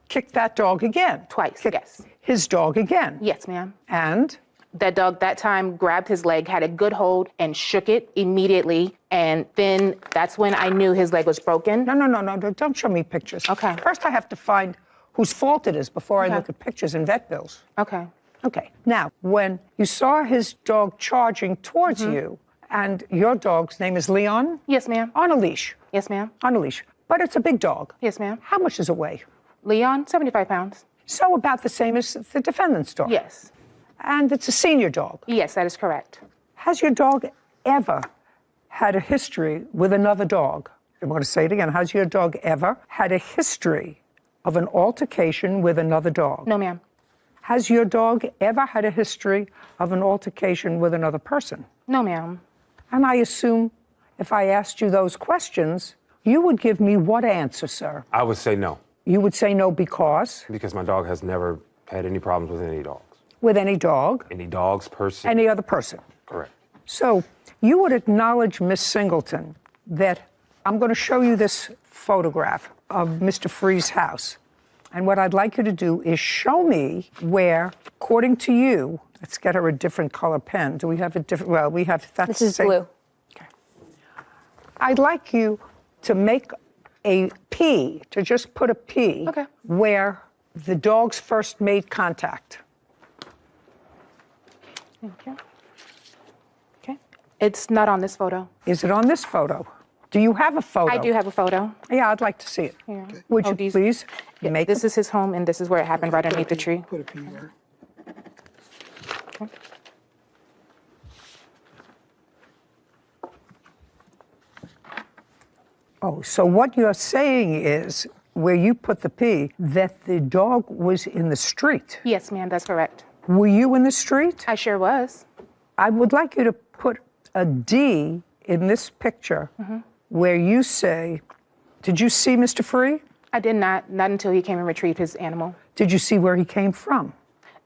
kicked that dog again? Twice, yes. His dog again? Yes, ma'am. And? That dog that time grabbed his leg, had a good hold, and shook it immediately. And then that's when I knew his leg was broken. No, don't show me pictures. Okay. First I have to find whose fault it is before I look at pictures and vet bills. Okay. Okay. Now, when you saw his dog charging towards you, and your dog's name is Leon? Yes, ma'am. On a leash? Yes, ma'am. On a leash. But it's a big dog. Yes, ma'am. How much does it weigh? Leon, 75 pounds. So about the same as the defendant's dog? Yes. And it's a senior dog? Yes, that is correct. Has your dog ever had a history with another dog? I'm going to say it again. Has your dog ever had a history of an altercation with another dog? No, ma'am. Has your dog ever had a history of an altercation with another person? No, ma'am. And I assume if I asked you those questions, you would give me what answer, sir? I would say no. You would say no because? Because my dog has never had any problems with any dogs. With any dog? Any dogs, person. Any other person? Correct. So you would acknowledge, Miss Singleton, that I'm going to show you this photograph of Mr. Free's house. And what I'd like you to do is show me where, according to you, let's get her a different color pen. Do we have a different, well, we have, that's This is blue. Okay. I'd like you to make a P, to just put a P, where the dogs first made contact. Thank you. Okay. It's not on this photo. Is it on this photo? Do you have a photo? I do have a photo. Yeah, I'd like to see it. Here. Would you please make This is his home, and this is where it happened, right underneath the tree. Put a P there. Okay. Oh, so what you're saying is, where you put the P, that the dog was in the street. Yes, ma'am, that's correct. Were you in the street? I sure was. I would like you to put a D in this picture where you say, did you see Mr. Free? I did not until he came and retrieved his animal. Did you see where he came from?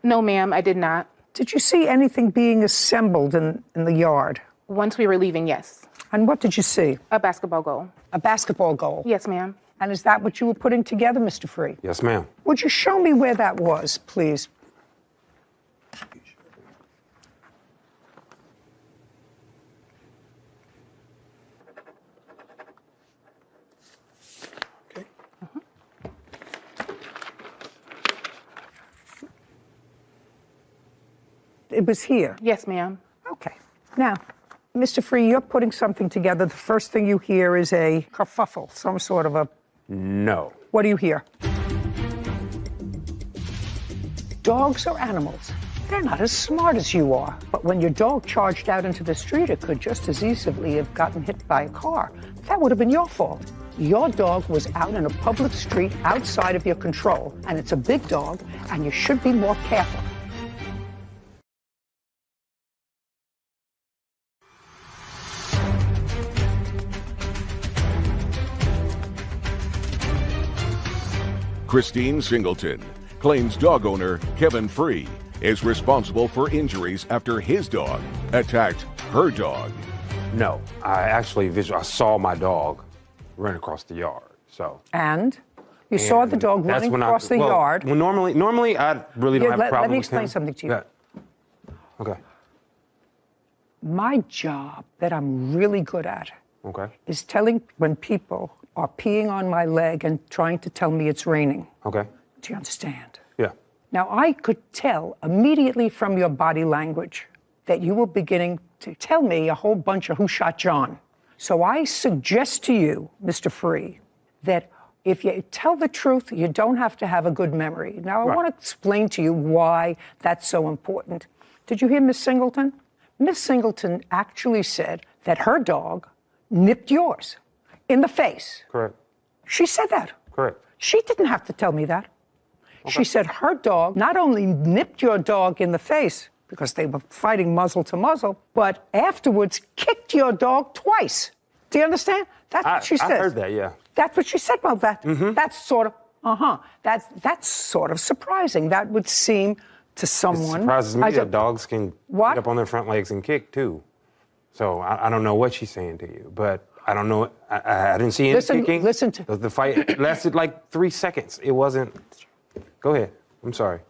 No, ma'am, I did not. Did you see anything being assembled in the yard? Once we were leaving, yes. And what did you see? A basketball goal. A basketball goal? Yes, ma'am. And is that what you were putting together, Mr. Free? Yes, ma'am. Would you show me where that was, please? Okay. It was here? Yes, ma'am. Okay. Now, Mr. Free, you're putting something together. The first thing you hear is a kerfuffle, some sort of a... No. What do you hear? Dogs are animals. They're not as smart as you are. But when your dog charged out into the street, it could just as easily have gotten hit by a car. That would have been your fault. Your dog was out in a public street outside of your control, and it's a big dog, and you should be more careful. Christine Singleton claims dog owner Kevin Free is responsible for injuries after his dog attacked her dog. No, I saw my dog run across the yard. So. And you saw the dog running across the yard. Well, normally I really don't have a problem with him. Let me explain something to you. Yeah. Okay. My job that I'm really good at is telling when people are peeing on my leg and trying to tell me it's raining. Okay. Do you understand? Yeah. Now, I could tell immediately from your body language that you were beginning to tell me a whole bunch of who shot John. So I suggest to you, Mr. Free, that if you tell the truth, you don't have to have a good memory. Now, I want to explain to you why that's so important. Did you hear Miss Singleton? Miss Singleton actually said that her dog nipped yours in the face. Correct. She said that. Correct. She didn't have to tell me that. Okay. She said her dog not only nipped your dog in the face, because they were fighting muzzle to muzzle, but afterwards kicked your dog twice. Do you understand? That's what she said. I heard that, yeah. That's what she said about that. That's sort of, that's sort of surprising. That would seem to someone. It surprises me that dogs can get up on their front legs and kick, too. So I don't know what she's saying to you, but I don't know. I didn't see any kicking. Listen to the fight lasted like 3 seconds. It wasn't. Go ahead. I'm sorry.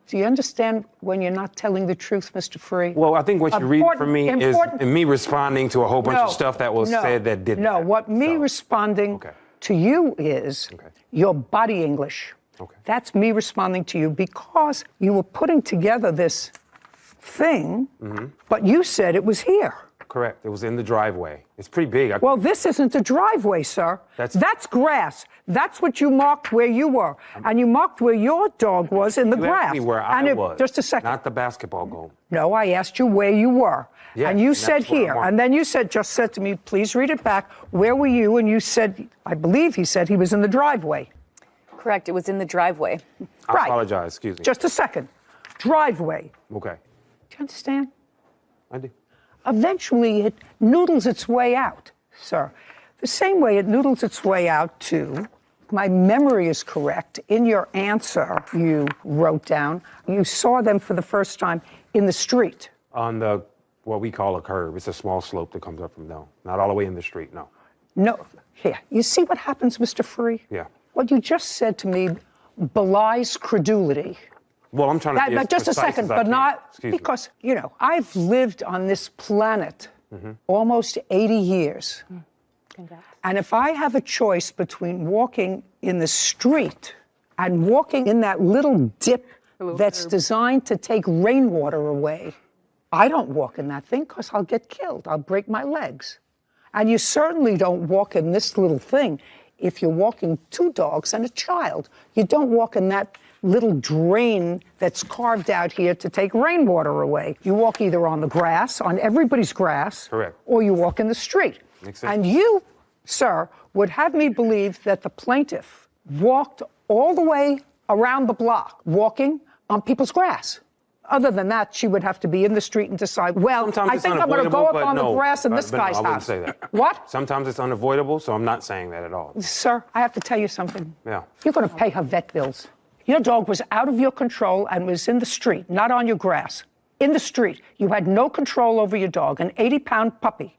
Do you understand when you're not telling the truth, Mr. Free? Well, I think what you read from me is me responding to a whole bunch of stuff that was said that didn't. No, what me responding to you is your body English. That's me responding to you because you were putting together this thing, but you said it was here. Correct. It was in the driveway. It's pretty big. Well, this isn't a driveway, sir. That's grass. That's what you marked where you were. And you marked where your dog was in the grass. Asked me where I was. Just a second. Not the basketball goal. No, I asked you where you were. Yeah, and you said here. And then you said to me, please read it back. Where were you? And you said, I believe he said he was in the driveway. Correct. It was in the driveway. I apologize. Excuse me. Just a second. Driveway. Okay. Do you understand? I do. Eventually, it noodles its way out, sir. The same way it noodles its way out to, my memory is correct, in your answer you wrote down, you saw them for the first time in the street. On the, what we call a curb. It's a small slope that comes up from down. Not all the way in the street, no. No. Here, you see what happens, Mr. Free? Yeah. What you just said to me belies credulity. Well, I'm trying to be as just a second, but not because, you know, I've lived on this planet almost 80 years. Congrats. And if I have a choice between walking in the street and walking in that little dip that's designed to take rainwater away, I don't walk in that thing because I'll get killed. I'll break my legs. And you certainly don't walk in this little thing if you're walking two dogs and a child. You don't walk in that little drain that's carved out here to take rainwater away. You walk either on the grass, on everybody's grass, or you walk in the street. Makes sense. And you, sir, would have me believe that the plaintiff walked all the way around the block, walking on people's grass. Other than that, she would have to be in the street and decide, well, I think I'm going to go up on the grass in this guy's house. I wouldn't say that. What? Sometimes it's unavoidable, so I'm not saying that at all. Sir, I have to tell you something. Yeah. You're going to pay her vet bills. Your dog was out of your control and was in the street, not on your grass. In the street. You had no control over your dog, an 80-pound puppy.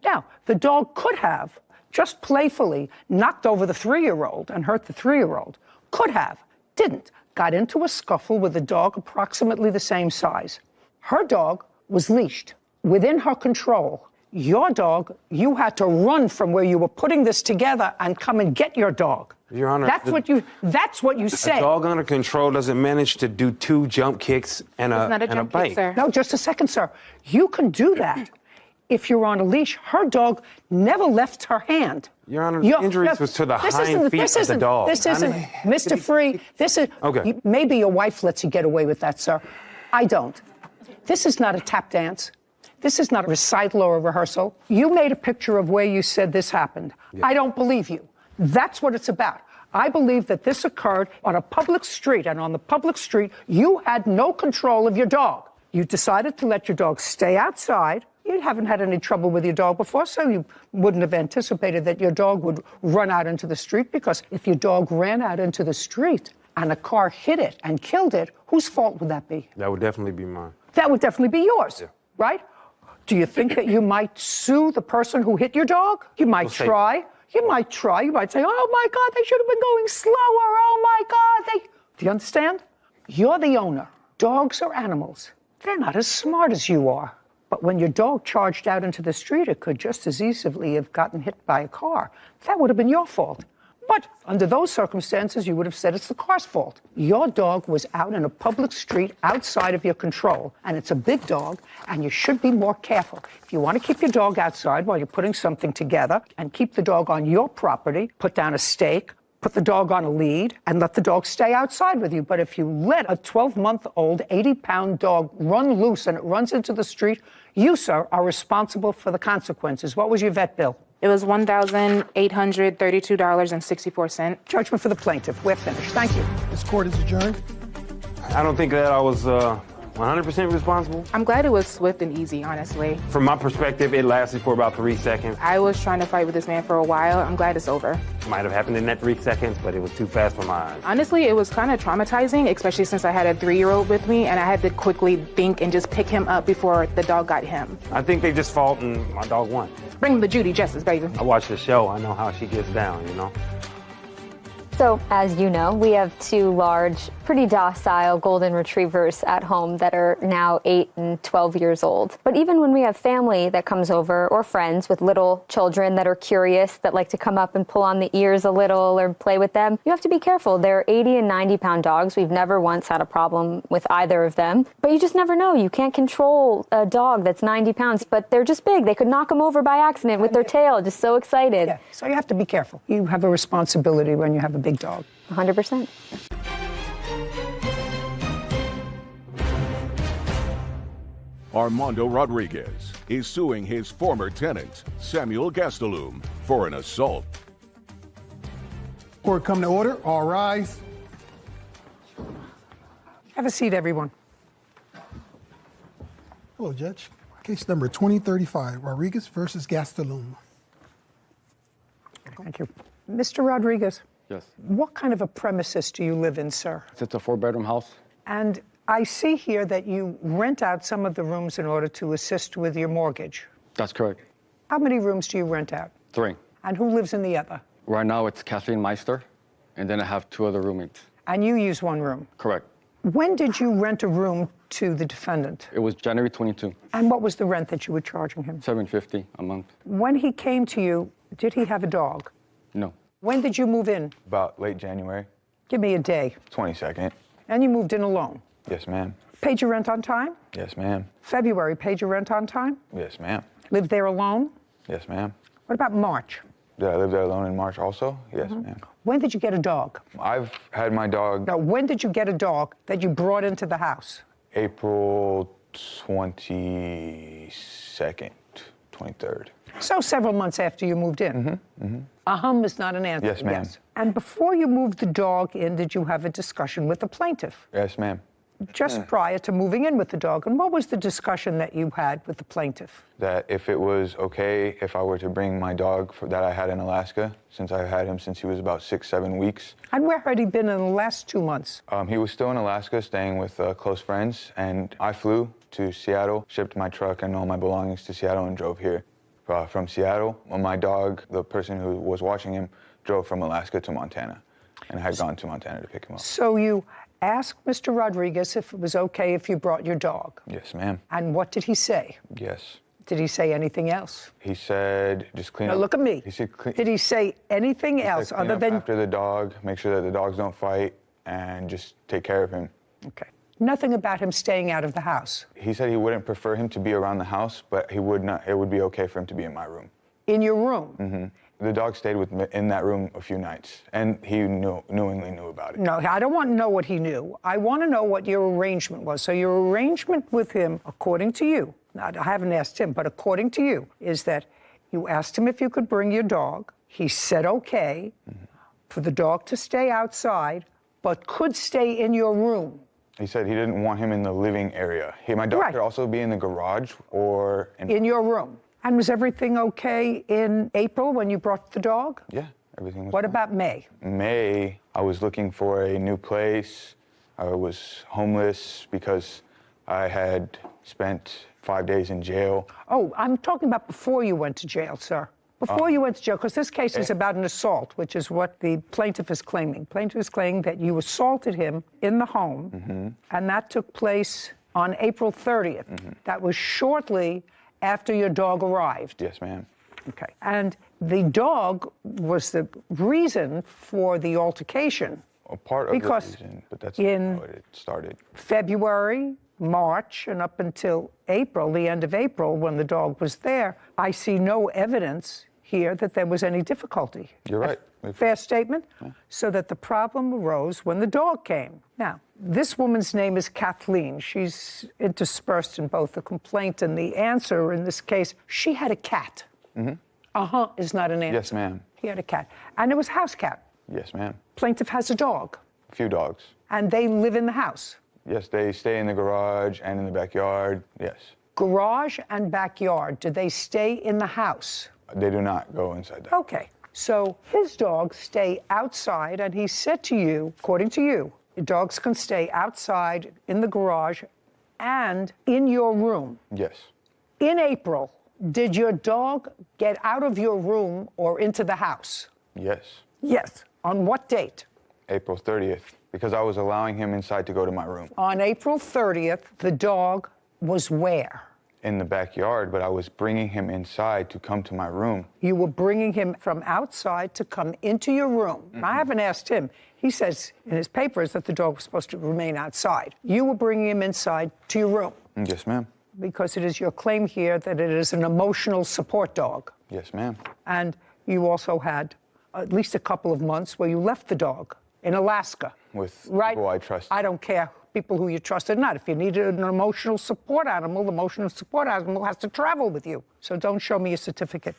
Now, the dog could have, just playfully, knocked over the 3-year-old and hurt the 3-year-old. Could have. Didn't. Got into a scuffle with a dog approximately the same size. Her dog was leashed, within her control. Your dog, you had to run from where you were putting this together and come and get your dog. Your Honor, that's what you say. A dog under control doesn't manage to do 2 jump kicks and a bite. Kick, sir. No, just a second, sir. You can do that if you're on a leash. Her dog never left her hand. Your Honor, the injuries was to the hind feet of the dog. This isn't, Mr. Free, this is, maybe your wife lets you get away with that, sir. I don't. This is not a tap dance. This is not a recital or a rehearsal. You made a picture of where you said this happened. Yeah. I don't believe you. That's what it's about. I believe that this occurred on a public street, and on the public street, you had no control of your dog. You decided to let your dog stay outside You haven't had any trouble with your dog before, so you wouldn't have anticipated that your dog would run out into the street, because if your dog ran out into the street and a car hit it and killed it, whose fault would that be? That would definitely be mine. That would definitely be yours, right? Do you think that you might sue the person who hit your dog? You might try. You might try. You might say, oh my God, they should have been going slower. Oh my God. Do you understand? You're the owner. Dogs are animals. They're not as smart as you are. But when your dog charged out into the street, it could just as easily have gotten hit by a car. That would have been your fault. But under those circumstances, you would have said it's the car's fault. Your dog was out in a public street outside of your control, and it's a big dog, and you should be more careful. If you want to keep your dog outside while you're putting something together and keep the dog on your property, put down a stake, put the dog on a lead, and let the dog stay outside with you. But if you let a 12-month-old, 80-pound dog run loose and it runs into the street, you, sir, are responsible for the consequences. What was your vet bill? It was $1,832.64. Judgment for the plaintiff. We're finished. Thank you. This court is adjourned. I don't think that I was 100% responsible. I'm glad it was swift and easy, honestly. From my perspective, it lasted for about 3 seconds. I was trying to fight with this man for a while. I'm glad it's over. It might have happened in that 3 seconds, but it was too fast for my eyes. Honestly, it was kind of traumatizing, especially since I had a 3-year-old with me, and I had to quickly think and just pick him up before the dog got him. I think they just fought and my dog won. Bring the Judy justice, baby. I watched the show. I know how she gets down, you know? So, as you know, we have 2 large, pretty docile golden retrievers at home that are now 8 and 12 years old. But even when we have family that comes over, or friends with little children that are curious, that like to come up and pull on the ears a little or play with them, you have to be careful. They're 80 and 90-pound dogs. We've never once had a problem with either of them. But you just never know. You can't control a dog that's 90 pounds, but they're just big. They could knock them over by accident with their tail, just so excited. Yeah, so you have to be careful. You have a responsibility when you have a big dog. 100%. Armando Rodriguez is suing his former tenant, Samuel Gastelum, for an assault. Court come to order. All rise. Have a seat, everyone. Hello, Judge. Case number 2035, Rodriguez versus Gastelum. Thank you. Mr. Rodriguez. Yes. What kind of a premises do you live in, sir? It's a 4-bedroom house. And I see here that you rent out some of the rooms in order to assist with your mortgage. That's correct. How many rooms do you rent out? 3. And who lives in the other? Right now it's Kathleen Meister, and then I have 2 other roommates. And you use 1 room? Correct. When did you rent a room to the defendant? It was January 22. And what was the rent that you were charging him? $750 a month. When he came to you, did he have a dog? No. When did you move in? About late January. Give me a day. 22nd. And you moved in alone? Yes, ma'am. Paid your rent on time? Yes, ma'am. February, paid your rent on time? Yes, ma'am. Lived there alone? Yes, ma'am. What about March? Did I live there alone in March also? Yes, ma'am. When did you get a dog? I've had my dog. No, when did you get a dog that you brought into the house? April 22nd, 23rd. So several months after you moved in? Is not an answer. Yes, ma'am. And before you moved the dog in, did you have a discussion with the plaintiff? Yes, ma'am. Just prior to moving in with the dog. And what was the discussion that you had with the plaintiff? That if it was okay if I were to bring my dog that I had in Alaska, since I had him since he was about 6-7 weeks. And where had he been in the last 2 months? He was still in Alaska, staying with close friends, and I flew to Seattle, shipped my truck and all my belongings to Seattle, and drove here. From Seattle, my dog, the person who was watching him, drove from Alaska to Montana, and I had gone to Montana to pick him up. So you asked Mr. Rodriguez if it was okay if you brought your dog? Yes, ma'am. And what did he say? Yes. Did he say anything else? He said, just clean up. Now look at me. He said, did he say anything else clean other up than... after the dog, make sure that the dogs don't fight, and just take care of him. Okay. Nothing about him staying out of the house? He said he wouldn't prefer him to be around the house, but he would not. It would be okay for him to be in my room. In your room? Mm-hmm. The dog stayed with me in that room a few nights, and he knowingly knew about it. No, I don't want to know what he knew. I want to know what your arrangement was. So your arrangement with him, according to you, now, I haven't asked him, but according to you, is that you asked him if you could bring your dog. He said okay for the dog to stay outside, but could stay in your room. He said he didn't want him in the living area. My dog could also be in the garage or in your room. And was everything okay in April when you brought the dog? Yeah, everything was What fine. about May? May, I was looking for a new place. I was homeless because I had spent 5 days in jail. Oh, I'm talking about before you went to jail, sir. Before you went to jail, because this case is about an assault, which is what the plaintiff is claiming. Plaintiff is claiming that you assaulted him in the home, and that took place on April 30th. That was shortly after your dog arrived. Yes, ma'am. Okay. And the dog was the reason for the altercation. A part of because the reason, but that's in how it started. February, March, and up until April, the end of April, when the dog was there, I see no evidence here that there was any difficulty. You're right. Fair statement? Yeah. So that the problem arose when the dog came. Now, this woman's name is Kathleen. She's interspersed in both the complaint and the answer in this case. She had a cat. Is not an answer. Yes, ma'am. He had a cat. And it was a house cat. Yes, ma'am. Plaintiff has a dog. A few dogs. And they live in the house. Yes, they stay in the garage and in the backyard. Yes. Garage and backyard. Do they stay in the house? They do not go inside that. Okay. So his dogs stay outside, and he said to you, according to you, the dogs can stay outside in the garage and in your room. Yes. In April, did your dog get out of your room or into the house? Yes. Yes. On what date? April 30th, because I was allowing him inside to go to my room. On April 30th, the dog was where? In the backyard, but I was bringing him inside to come to my room. You were bringing him from outside to come into your room. I haven't asked him. He says in his papers that the dog was supposed to remain outside. You were bringing him inside to your room. Yes, ma'am. Because it is your claim here that it is an emotional support dog. Yes, ma'am. And you also had at least a couple of months where you left the dog in Alaska. With right? people I trust. I don't care people who you trust or not. If you needed an emotional support animal, the emotional support animal has to travel with you. So don't show me a certificate.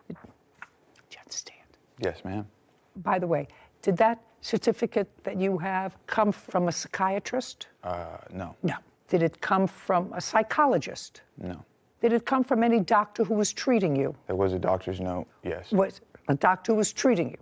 Do you understand? Yes, ma'am. By the way, did that certificate that you have come from a psychiatrist? No. No. Did it come from a psychologist? No. Did it come from any doctor who was treating you? There was a doctor's note, yes. Was a doctor who was treating you?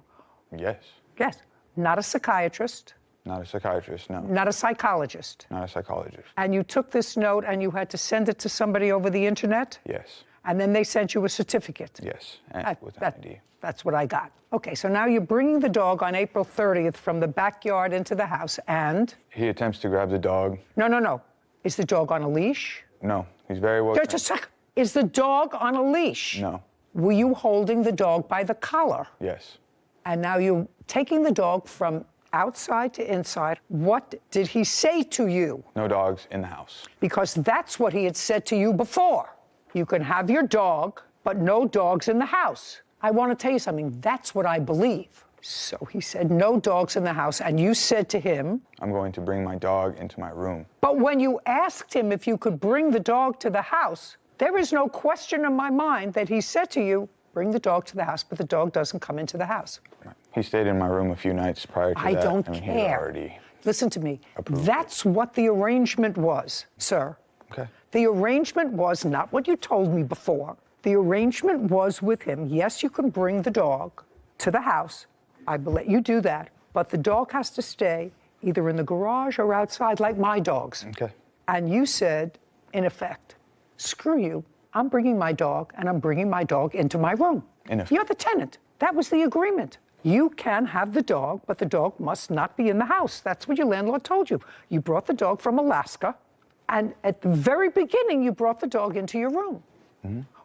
Yes. Yes. Not a psychiatrist? Not a psychiatrist, no. Not a psychologist? Not a psychologist. And you took this note and you had to send it to somebody over the internet? Yes. And then they sent you a certificate? Yes, and with an ID. That's what I got. Okay, so now you're bringing the dog on April 30th from the backyard into the house, and? He attempts to grab the dog. No. Is the dog on a leash? No, he's very well. Just a second. Is the dog on a leash? No. Were you holding the dog by the collar? Yes. And now you're taking the dog from outside to inside. What did he say to you? No dogs in the house. Because that's what he had said to you before. You can have your dog, but no dogs in the house. I want to tell you something. That's what I believe. So he said no dogs in the house, and you said to him, I'm going to bring my dog into my room. But when you asked him if you could bring the dog to the house, there is no question in my mind that he said to you, bring the dog to the house, but the dog doesn't come into the house. He stayed in my room a few nights prior to that. I don't and care. Listen to me. That's what the arrangement was, sir. Okay. The arrangement was not what you told me before. The arrangement was with him. Yes, you can bring the dog to the house. I will let you do that. But the dog has to stay either in the garage or outside like my dogs. Okay. And you said, in effect, screw you. I'm bringing my dog, and I'm bringing my dog into my room. You're the tenant. That was the agreement. You can have the dog, but the dog must not be in the house. That's what your landlord told you. You brought the dog from Alaska, and at the very beginning, you brought the dog into your room.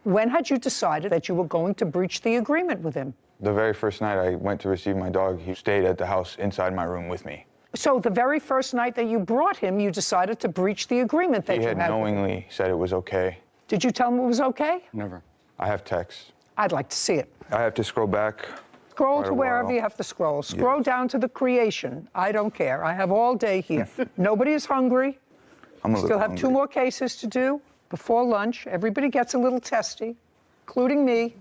When had you decided that you were going to breach the agreement with him? The very first night I went to receive my dog, he stayed at the house inside my room with me. So the very first night that you brought him, you decided to breach the agreement that He you had had. knowingly said it was okay. Did you tell him it was okay? Never. I have texts. I'd like to see it. I have to scroll back. Scroll quite to a wherever while. you have to scroll. Scroll down to the creation. I don't care. I have all day here. Nobody is hungry. I'm a little Still have hungry. 2 more cases to do before lunch. Everybody gets a little testy, including me.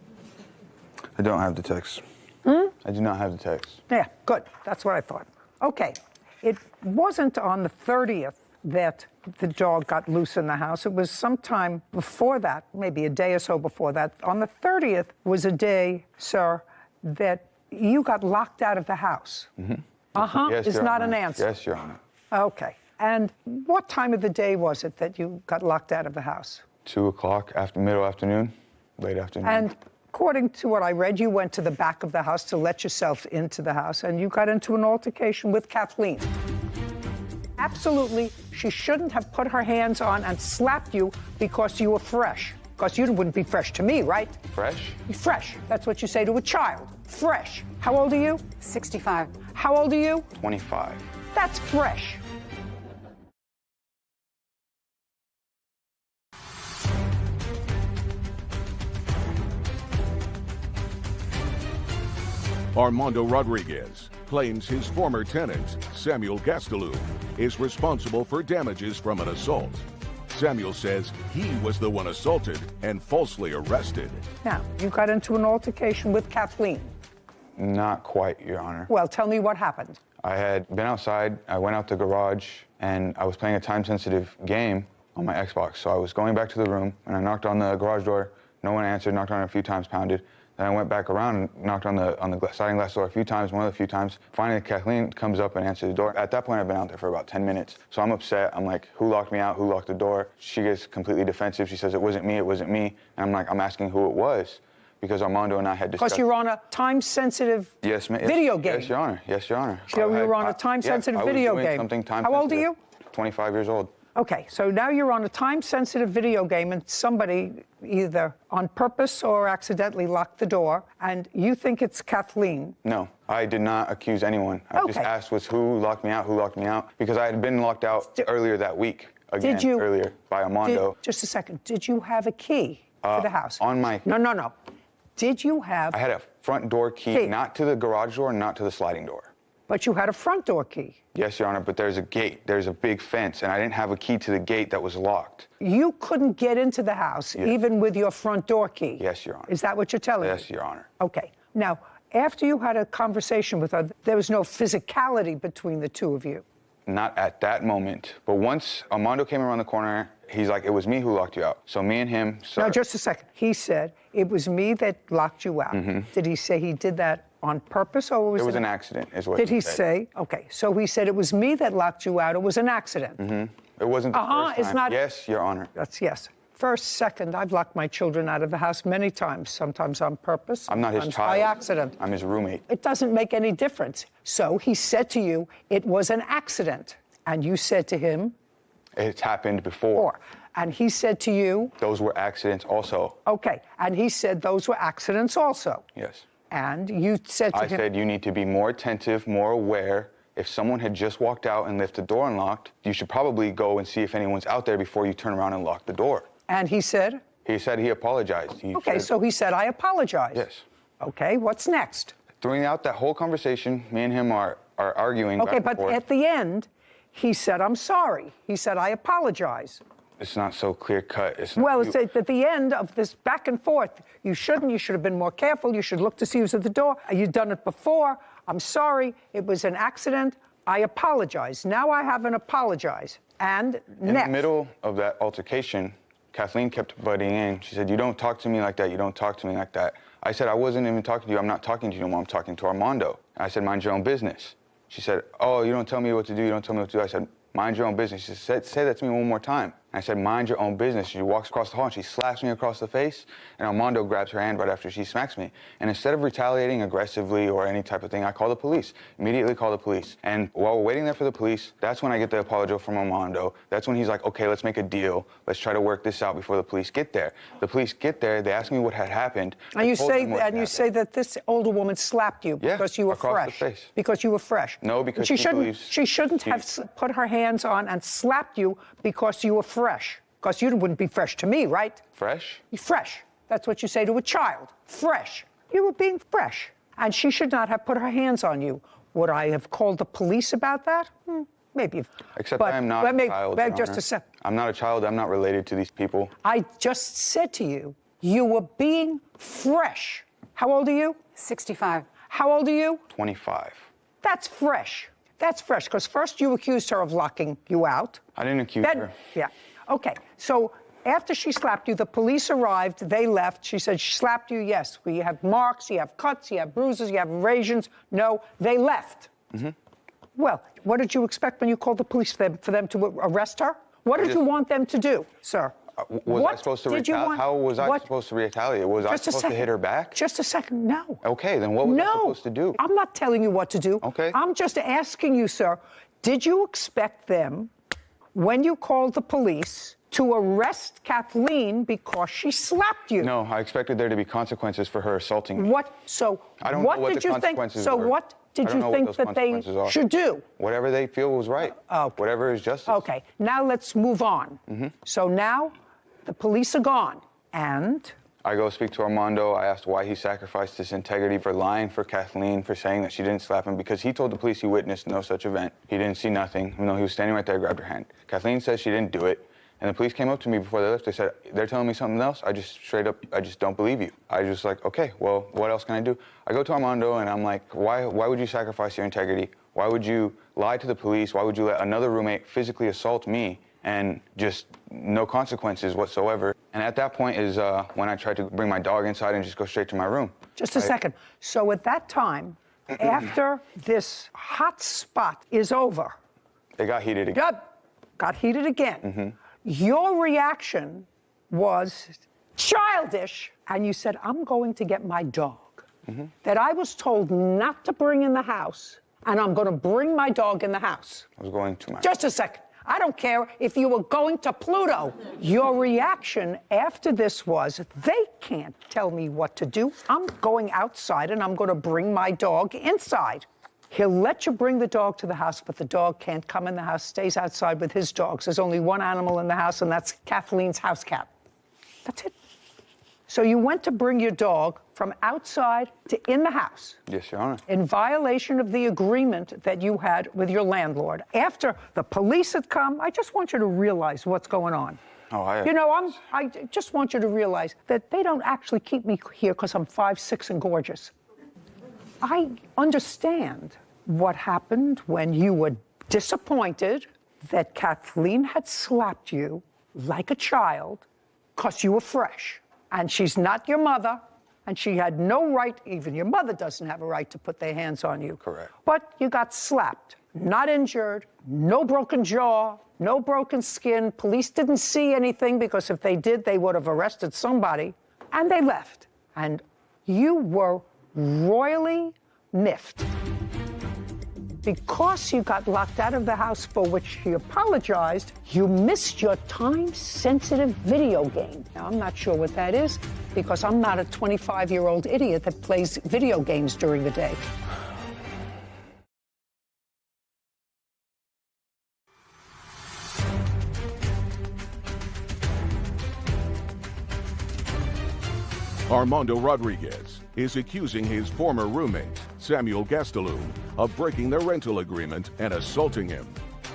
I don't have the text. I do not have the text. Yeah, good. That's what I thought. Okay. It wasn't on the 30th that the dog got loose in the house. It was sometime before that, maybe a day or so before that. On the 30th was a day, sir, that you got locked out of the house. Yes, Is Your not Honor. an answer. Yes, Your Honor. Okay. And what time of the day was it that you got locked out of the house? 2 o'clock after middle afternoon, late afternoon. And according to what I read, you went to the back of the house to let yourself into the house, and you got into an altercation with Kathleen. Absolutely, she shouldn't have put her hands on and slapped you because you were fresh. Because you wouldn't be fresh to me, right? Fresh? Fresh. That's what you say to a child. Fresh. How old are you? 65. How old are you? 25. That's fresh. Armando Rodriguez claims his former tenant, Samuel Gastelum, is responsible for damages from an assault. Samuel says he was the one assaulted and falsely arrested. Now, you got into an altercation with Kathleen. Not quite, Your Honor. Well, tell me what happened. I had been outside, I went out the garage, and I was playing a time-sensitive game on my Xbox. So I was going back to the room, and I knocked on the garage door. No one answered, knocked on it a few times, pounded. Then I went back around and knocked on the sliding glass door a few times, one of the few times. Finally, Kathleen comes up and answers the door. At that point, I've been out there for about 10 minutes. So I'm upset. I'm like, who locked me out? Who locked the door? She gets completely defensive. She says, it wasn't me, it wasn't me. And I'm like, I'm asking who it was, because Armando and I had discussed. Because you're on a time-sensitive video game. Yes, Your Honor. Yes, Your Honor. So you were on a time-sensitive video game. Something How old are you? 25 years old. Okay, so now you're on a time-sensitive video game and somebody either on purpose or accidentally locked the door, and you think it's Kathleen. No, I did not accuse anyone. I just asked was who locked me out, because I had been locked out earlier that week, earlier by Armando. Just a second, did you have a key to the house? On my... No. Did you have... I had a front door key, not to the garage door, not to the sliding door. But you had a front door key. Yes, Your Honor, but there's a gate. There's a big fence, and I didn't have a key to the gate that was locked. You couldn't get into the house even with your front door key. Yes, Your Honor. Is that what you're telling me? Yes, Your Honor. Okay. Now, after you had a conversation with her, there was no physicality between the two of you. Not at that moment, but once Armando came around the corner, he's like, it was me who locked you out. So me and him... Now, just a second. He said, it was me that locked you out. Mm-hmm. Did he say he did that on purpose, or was it was an accident, is what did he said. say? Okay, so he said it was me that locked you out. It was an accident. Mm-hmm. It wasn't the first time. It's not. Yes, Your Honor. That's yes. First, second, I've locked my children out of the house many times. Sometimes on purpose. I'm not his sometimes child. by accident. I'm his roommate. It doesn't make any difference. So he said to you, it was an accident, and you said to him, it's happened before. And he said to you, those were accidents also. Okay, and he said those were accidents also. Yes. And you said to him... I said you need to be more attentive, more aware. If someone had just walked out and left the door unlocked, you should probably go and see if anyone's out there before you turn around and lock the door. And he said? He said he apologized. So he said, I apologize. Yes. Okay, what's next? Throughout that whole conversation, me and him are arguing. Okay, but at the end, he said, I'm sorry. He said, I apologize. It's not so clear cut. It's at the end of this back and forth. You should have been more careful. You should look to see who's at the door. You've done it before. I'm sorry. It was an accident. I apologize. Now I haven't apologized. And in the middle of that altercation, Kathleen kept butting in. She said, you don't talk to me like that. You don't talk to me like that. I said, I wasn't even talking to you. I'm not talking to you anymore. I'm talking to Armando. And I said, mind your own business. She said, oh, you don't tell me what to do. You don't tell me what to do. I said, mind your own business. She said, say that to me one more time. And I said, mind your own business. She walks across the hall and she slaps me across the face. And Armando grabs her hand right after she smacks me. And instead of retaliating aggressively or any type of thing, I call the police. Immediately call the police. And while we're waiting there for the police, that's when I get the apology from Armando. That's when he's like, okay, let's make a deal. Let's try to work this out before the police get there. The police get there. They ask me what had happened. And you say that this older woman slapped you because you were fresh. The face. Because you were fresh. No, because she shouldn't have put her hands on and slapped you because you were fresh. Because you wouldn't be fresh to me, right? Fresh? Fresh. That's what you say to a child. Fresh. You were being fresh. And she should not have put her hands on you. Would I have called the police about that? Maybe. Except I am not a child. Just a second. I'm not a child. I'm not related to these people. I just said to you, you were being fresh. How old are you? 65. How old are you? 25. That's fresh. That's fresh, because first you accused her of locking you out. I didn't accuse her. Yeah. Okay. So after she slapped you, the police arrived, they left. She said, she slapped you, yes. You have marks, you have cuts, you have bruises, you have abrasions. No, they left. Mm-hmm. Well, what did you expect when you called the police for them to arrest her? What did you want them to do, sir? Was I supposed to retaliate? How was I supposed to retaliate? Was I supposed to hit her back? Just a second, no. Okay, then what was I supposed to do? I'm not telling you what to do. Okay. I'm just asking you, sir, did you expect them, when you called the police, to arrest Kathleen because she slapped you? No, I expected there to be consequences for her assaulting me. What? So I don't what know what did the you think? consequences So were. what did you think that they should do? Whatever they feel was right. Whatever is justice. Okay, now let's move on. Mm-hmm. So now the police are gone, and? I go speak to Armando. I asked why he sacrificed his integrity for lying for Kathleen, for saying that she didn't slap him, because he told the police he witnessed no such event. He didn't see nothing, even though he was standing right there, grabbed her hand. Kathleen says she didn't do it. And the police came up to me before they left. They said, they're telling me something else. I just straight up, I just don't believe you. I just like, okay, well, what else can I do? I go to Armando and I'm like, why would you sacrifice your integrity? Why would you lie to the police? Why would you let another roommate physically assault me and just no consequences whatsoever? And at that point is when I tried to bring my dog inside and just go straight to my room. Just a second. So at that time, after this hot spot is over. It got heated again. Got heated again. Mm-hmm. Your reaction was childish, and you said, I'm going to get my dog that I was told not to bring in the house, and I'm going to bring my dog in the house. I was going to my... Just a second. I don't care if you were going to Pluto. Your reaction after this was, they can't tell me what to do. I'm going outside, and I'm going to bring my dog inside. He'll let you bring the dog to the house, but the dog can't come in the house, stays outside with his dogs. There's only one animal in the house, and that's Kathleen's house cat. That's it. So you went to bring your dog from outside to in the house. Yes, Your Honor. In violation of the agreement that you had with your landlord. After the police had come, I just want you to realize what's going on. Oh, You know, I just want you to realize that they don't actually keep me here because I'm 5'6" and gorgeous. I understand what happened when you were disappointed that Kathleen had slapped you like a child because you were fresh. And she's not your mother, and she had no right, even your mother doesn't have a right to put their hands on you. Correct. But you got slapped, not injured, no broken jaw, no broken skin. Police didn't see anything because if they did, they would have arrested somebody. And they left. And you were royally miffed because you got locked out of the house, for which she apologized. You missed your time-sensitive video game. Now, I'm not sure what that is, because I'm not a 25-year-old idiot that plays video games during the day. Armando Rodriguez is accusing his former roommate, Samuel Gastelum, of breaking their rental agreement and assaulting him.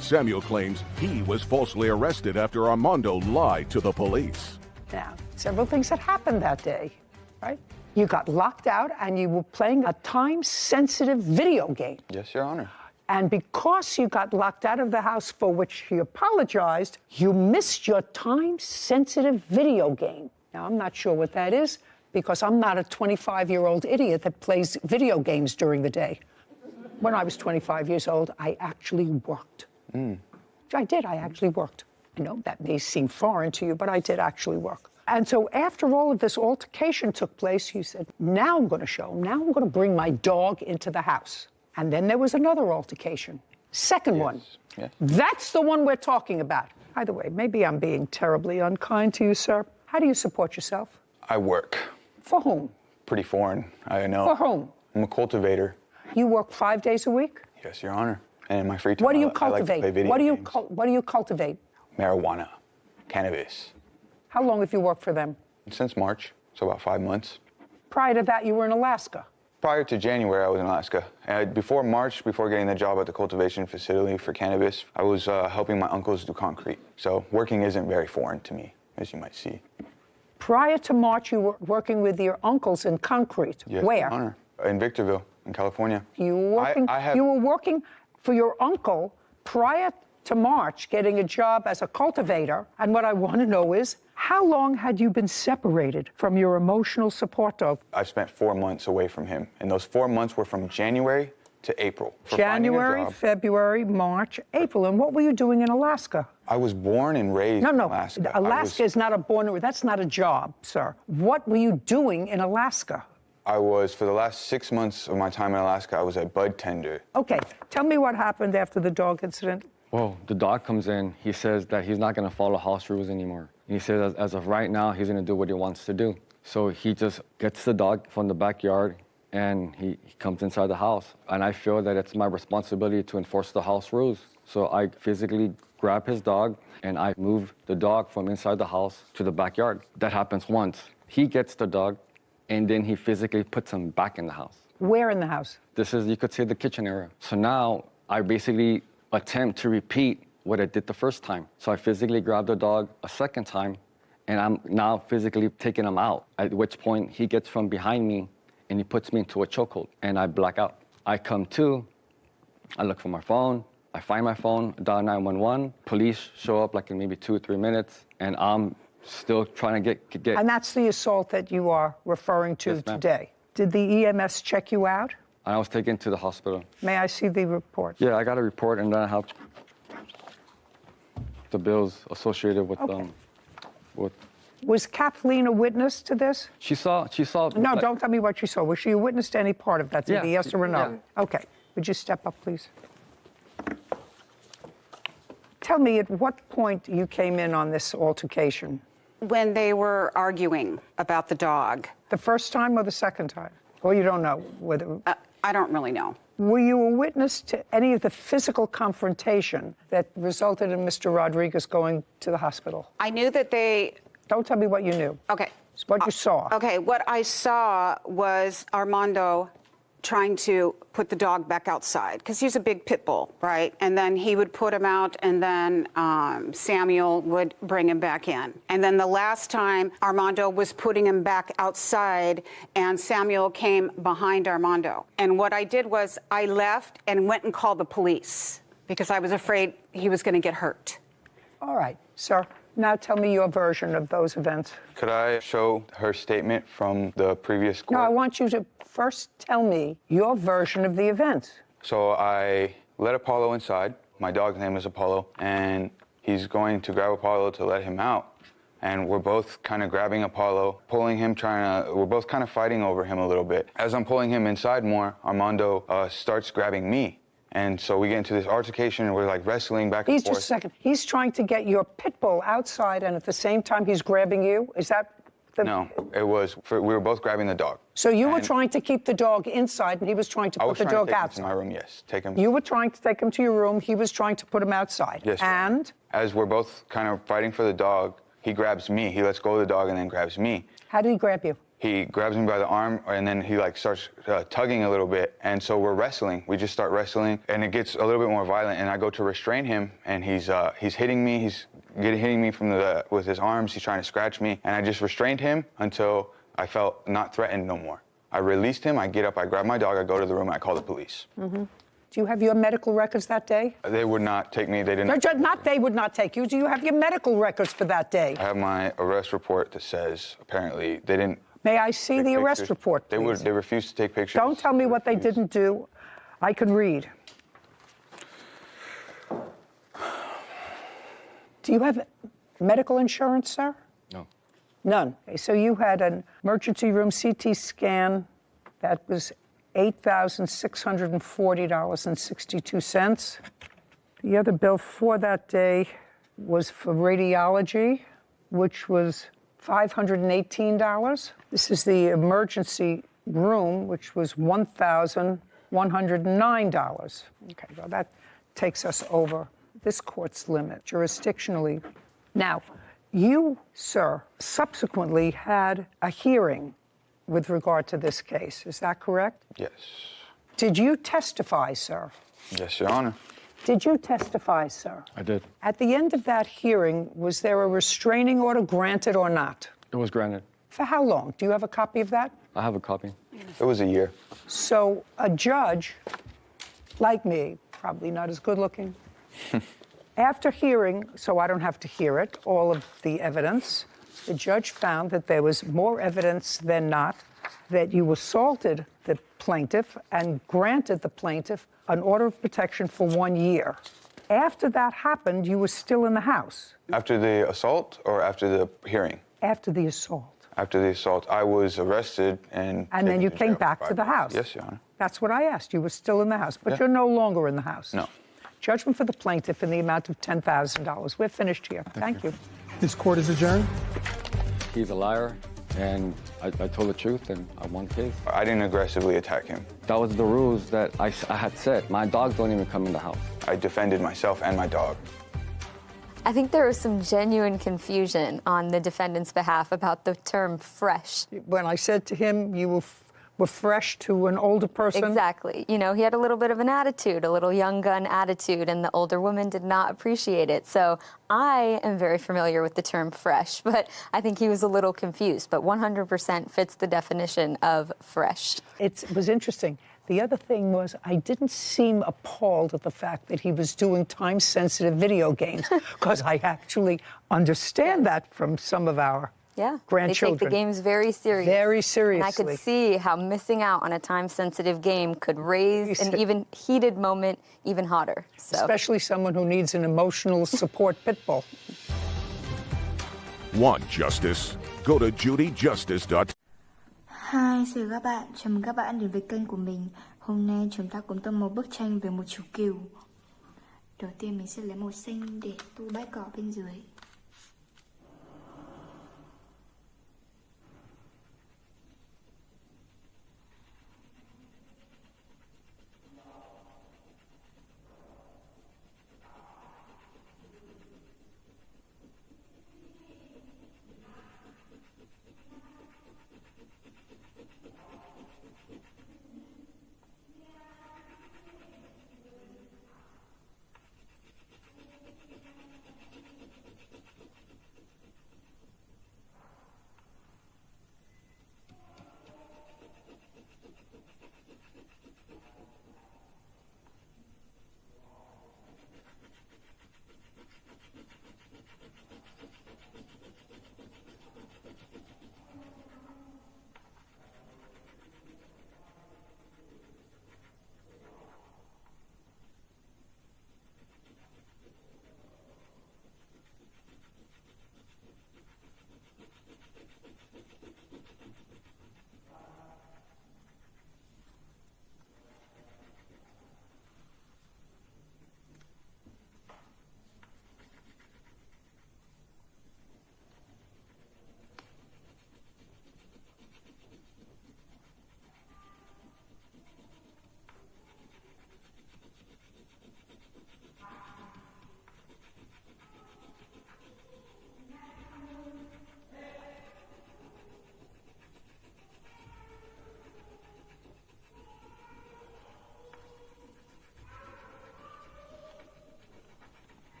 Samuel claims he was falsely arrested after Armando lied to the police. Now, several things had happened that day, right? You got locked out and you were playing a time-sensitive video game. Yes, Your Honor. And because you got locked out of the house, for which she apologized, you missed your time-sensitive video game. Now, I'm not sure what that is, because I'm not a 25-year-old idiot that plays video games during the day. When I was 25 years old, I actually worked. I did, I actually worked. I know that may seem foreign to you, but I did actually work. And so after all of this altercation took place, you said, now I'm going to show him. Now I'm going to bring my dog into the house. And then there was another altercation. Second one. Yes. That's the one we're talking about. By the way, maybe I'm being terribly unkind to you, sir. How do you support yourself? I work. For whom? Pretty foreign, I know. For whom? I'm a cultivator. You work 5 days a week? Yes, Your Honor. And in my free time, What do you I like to cultivate? play video games. What do you cultivate? Marijuana, cannabis. How long have you worked for them? Since March, so about 5 months. Prior to that, you were in Alaska. Prior to January, I was in Alaska. Before March, before getting the job at the cultivation facility for cannabis, I was helping my uncles do concrete. So working isn't very foreign to me, as you might see. Prior to March, you were working with your uncles in concrete. Yes, Where? Your Honor. In Victorville, in California. You were working. You were working for your uncle prior to March getting a job as a cultivator. And what I want to know is, how long had you been separated from your emotional support dog? I spent 4 months away from him, and those 4 months were from January to April. For finding a January, job. February, March, April. And what were you doing in Alaska? I was born and raised in Alaska. Alaska is not a that's not a job, sir. What were you doing in Alaska? I was, for the last 6 months of my time in Alaska, I was a bud tender. Okay, tell me what happened after the dog incident. Well, the dog comes in. He says that he's not going to follow house rules anymore. And he says as of right now, he's going to do what he wants to do. So he just gets the dog from the backyard and he comes inside the house. And I feel that it's my responsibility to enforce the house rules. So I physically grab his dog and I move the dog from inside the house to the backyard. That happens once. He gets the dog and then he physically puts him back in the house. Where in the house? This is, you could say, the kitchen area. So now I basically attempt to repeat what I did the first time. So I physically grab the dog a second time and I'm now physically taking him out, at which point he gets from behind me and he puts me into a chokehold and I black out. I come to, I look for my phone, I find my phone, dial 911, police show up like in maybe 2 or 3 minutes and I'm still trying to get. And that's the assault that you are referring to today. Did the EMS check you out? I was taken to the hospital. May I see the report? Yeah, I got a report and then I have the bills associated with with. Was Kathleen a witness to this? She saw. No, don't tell me what she saw. Was she a witness to any part of that? Yeah. Yes or no? Yeah. Okay. Would you step up, please? Tell me, at what point you came in on this altercation? When they were arguing about the dog. The first time or the second time? Or you don't know whether... I don't really know. Were you a witness to any of the physical confrontation that resulted in Mr. Rodriguez going to the hospital? I knew that they... Don't tell me what you knew. Okay. It's what you saw. Okay, what I saw was Armando trying to put the dog back outside, because he's a big pit bull, right? And then he would put him out, and then Samuel would bring him back in. And then the last time, Armando was putting him back outside, and Samuel came behind Armando. And what I did was I left and went and called the police, because I was afraid he was going to get hurt. All right, sir. Now tell me your version of those events. Could I show her statement from the previous court? No, I want you to first tell me your version of the events. So I let Apollo inside. My dog's name is Apollo, and he's going to grab Apollo to let him out. And we're both kind of grabbing Apollo, pulling him, we're both kind of fighting over him a little bit. As I'm pulling him inside more, Armando starts grabbing me. And so we get into this altercation and we're like wrestling back and forth. Just a second. He's trying to get your pit bull outside and at the same time he's grabbing you? Is that the... No, it was, we were both grabbing the dog. So you were trying to keep the dog inside and he was trying to put the dog outside? I was trying to take him to my room, yes. Take him. You were trying to take him to your room, he was trying to put him outside? Yes. And? As we're both kind of fighting for the dog, he grabs me. He lets go of the dog and then grabs me. How did he grab you? He grabs me by the arm and then he like starts tugging a little bit. And so we're wrestling. We just start wrestling and it gets a little bit more violent. And I go to restrain him and he's hitting me. He's hitting me from with his arms. He's trying to scratch me. And I just restrained him until I felt not threatened no more. I released him. I get up. I grab my dog. I go to the room. I call the police. Mm-hmm. Do you have your medical records that day? They would not take me. They didn't. Not they would not take you. Do you have your medical records for that day? I have my arrest report that says apparently they didn't. May I see the arrest report, please? They refused to take pictures. Don't tell me what they didn't do. I can read. Do you have medical insurance, sir? No. None. Okay, so you had an emergency room CT scan that was $8,640.62. The other bill for that day was for radiology, which was $518. This is the emergency room, which was $1,109. Okay, well, that takes us over this court's limit jurisdictionally. Now, you, sir, subsequently had a hearing with regard to this case. Is that correct? Yes. Did you testify, sir? Yes, Your Honor. Did you testify, sir? I did. At the end of that hearing, was there a restraining order granted or not? It was granted. For how long? Do you have a copy of that? I have a copy. It was a year. So a judge, like me, probably not as good looking. After hearing, so I don't have to hear it, all of the evidence, the judge found that there was more evidence than not that you assaulted the plaintiff and granted the plaintiff an order of protection for 1 year. After that happened, you were still in the house. After the assault or after the hearing? After the assault. After the assault, I was arrested and then you taken to came jail for back to 5 the days. house. Yes, Your Honor. That's what I asked. You were still in the house, but Yeah. you're no longer in the house. No. Judgment for the plaintiff in the amount of $10,000. We're finished here. Thank you. This court is adjourned. He's a liar, and I told the truth, and I won the case. I didn't aggressively attack him. That was the rules that I had set. My dogs don't even come in the house. I defended myself and my dog. I think there was some genuine confusion on the defendant's behalf about the term fresh. When I said to him, you were fresh to an older person? Exactly. You know, he had a little bit of an attitude, a little young gun attitude, and the older woman did not appreciate it. So I am very familiar with the term fresh, but I think he was a little confused, but 100% fits the definition of fresh. It was interesting. The other thing was I didn't seem appalled at the fact that he was doing time-sensitive video games, because I actually understand that from some of our grandchildren. They take the games very seriously. Very seriously. And I could see how missing out on a time-sensitive game could raise an even heated moment even hotter. So. Especially someone who needs an emotional support pit bull. Want justice? Go to judyjustice.com. Hi, xin chào các bạn. Chào mừng các bạn đến với kênh của mình. Hôm nay chúng ta cùng tâm một bức tranh về một chú cừu. Đầu tiên mình sẽ lấy màu xanh để tô bãi cỏ bên dưới.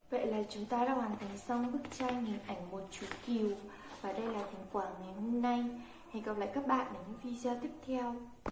Vậy là chúng ta đã hoàn thành xong bức tranh hình ảnh một chú cừu. Và đây là thành quả ngày hôm nay. Hẹn gặp lại các bạn ở những video tiếp theo.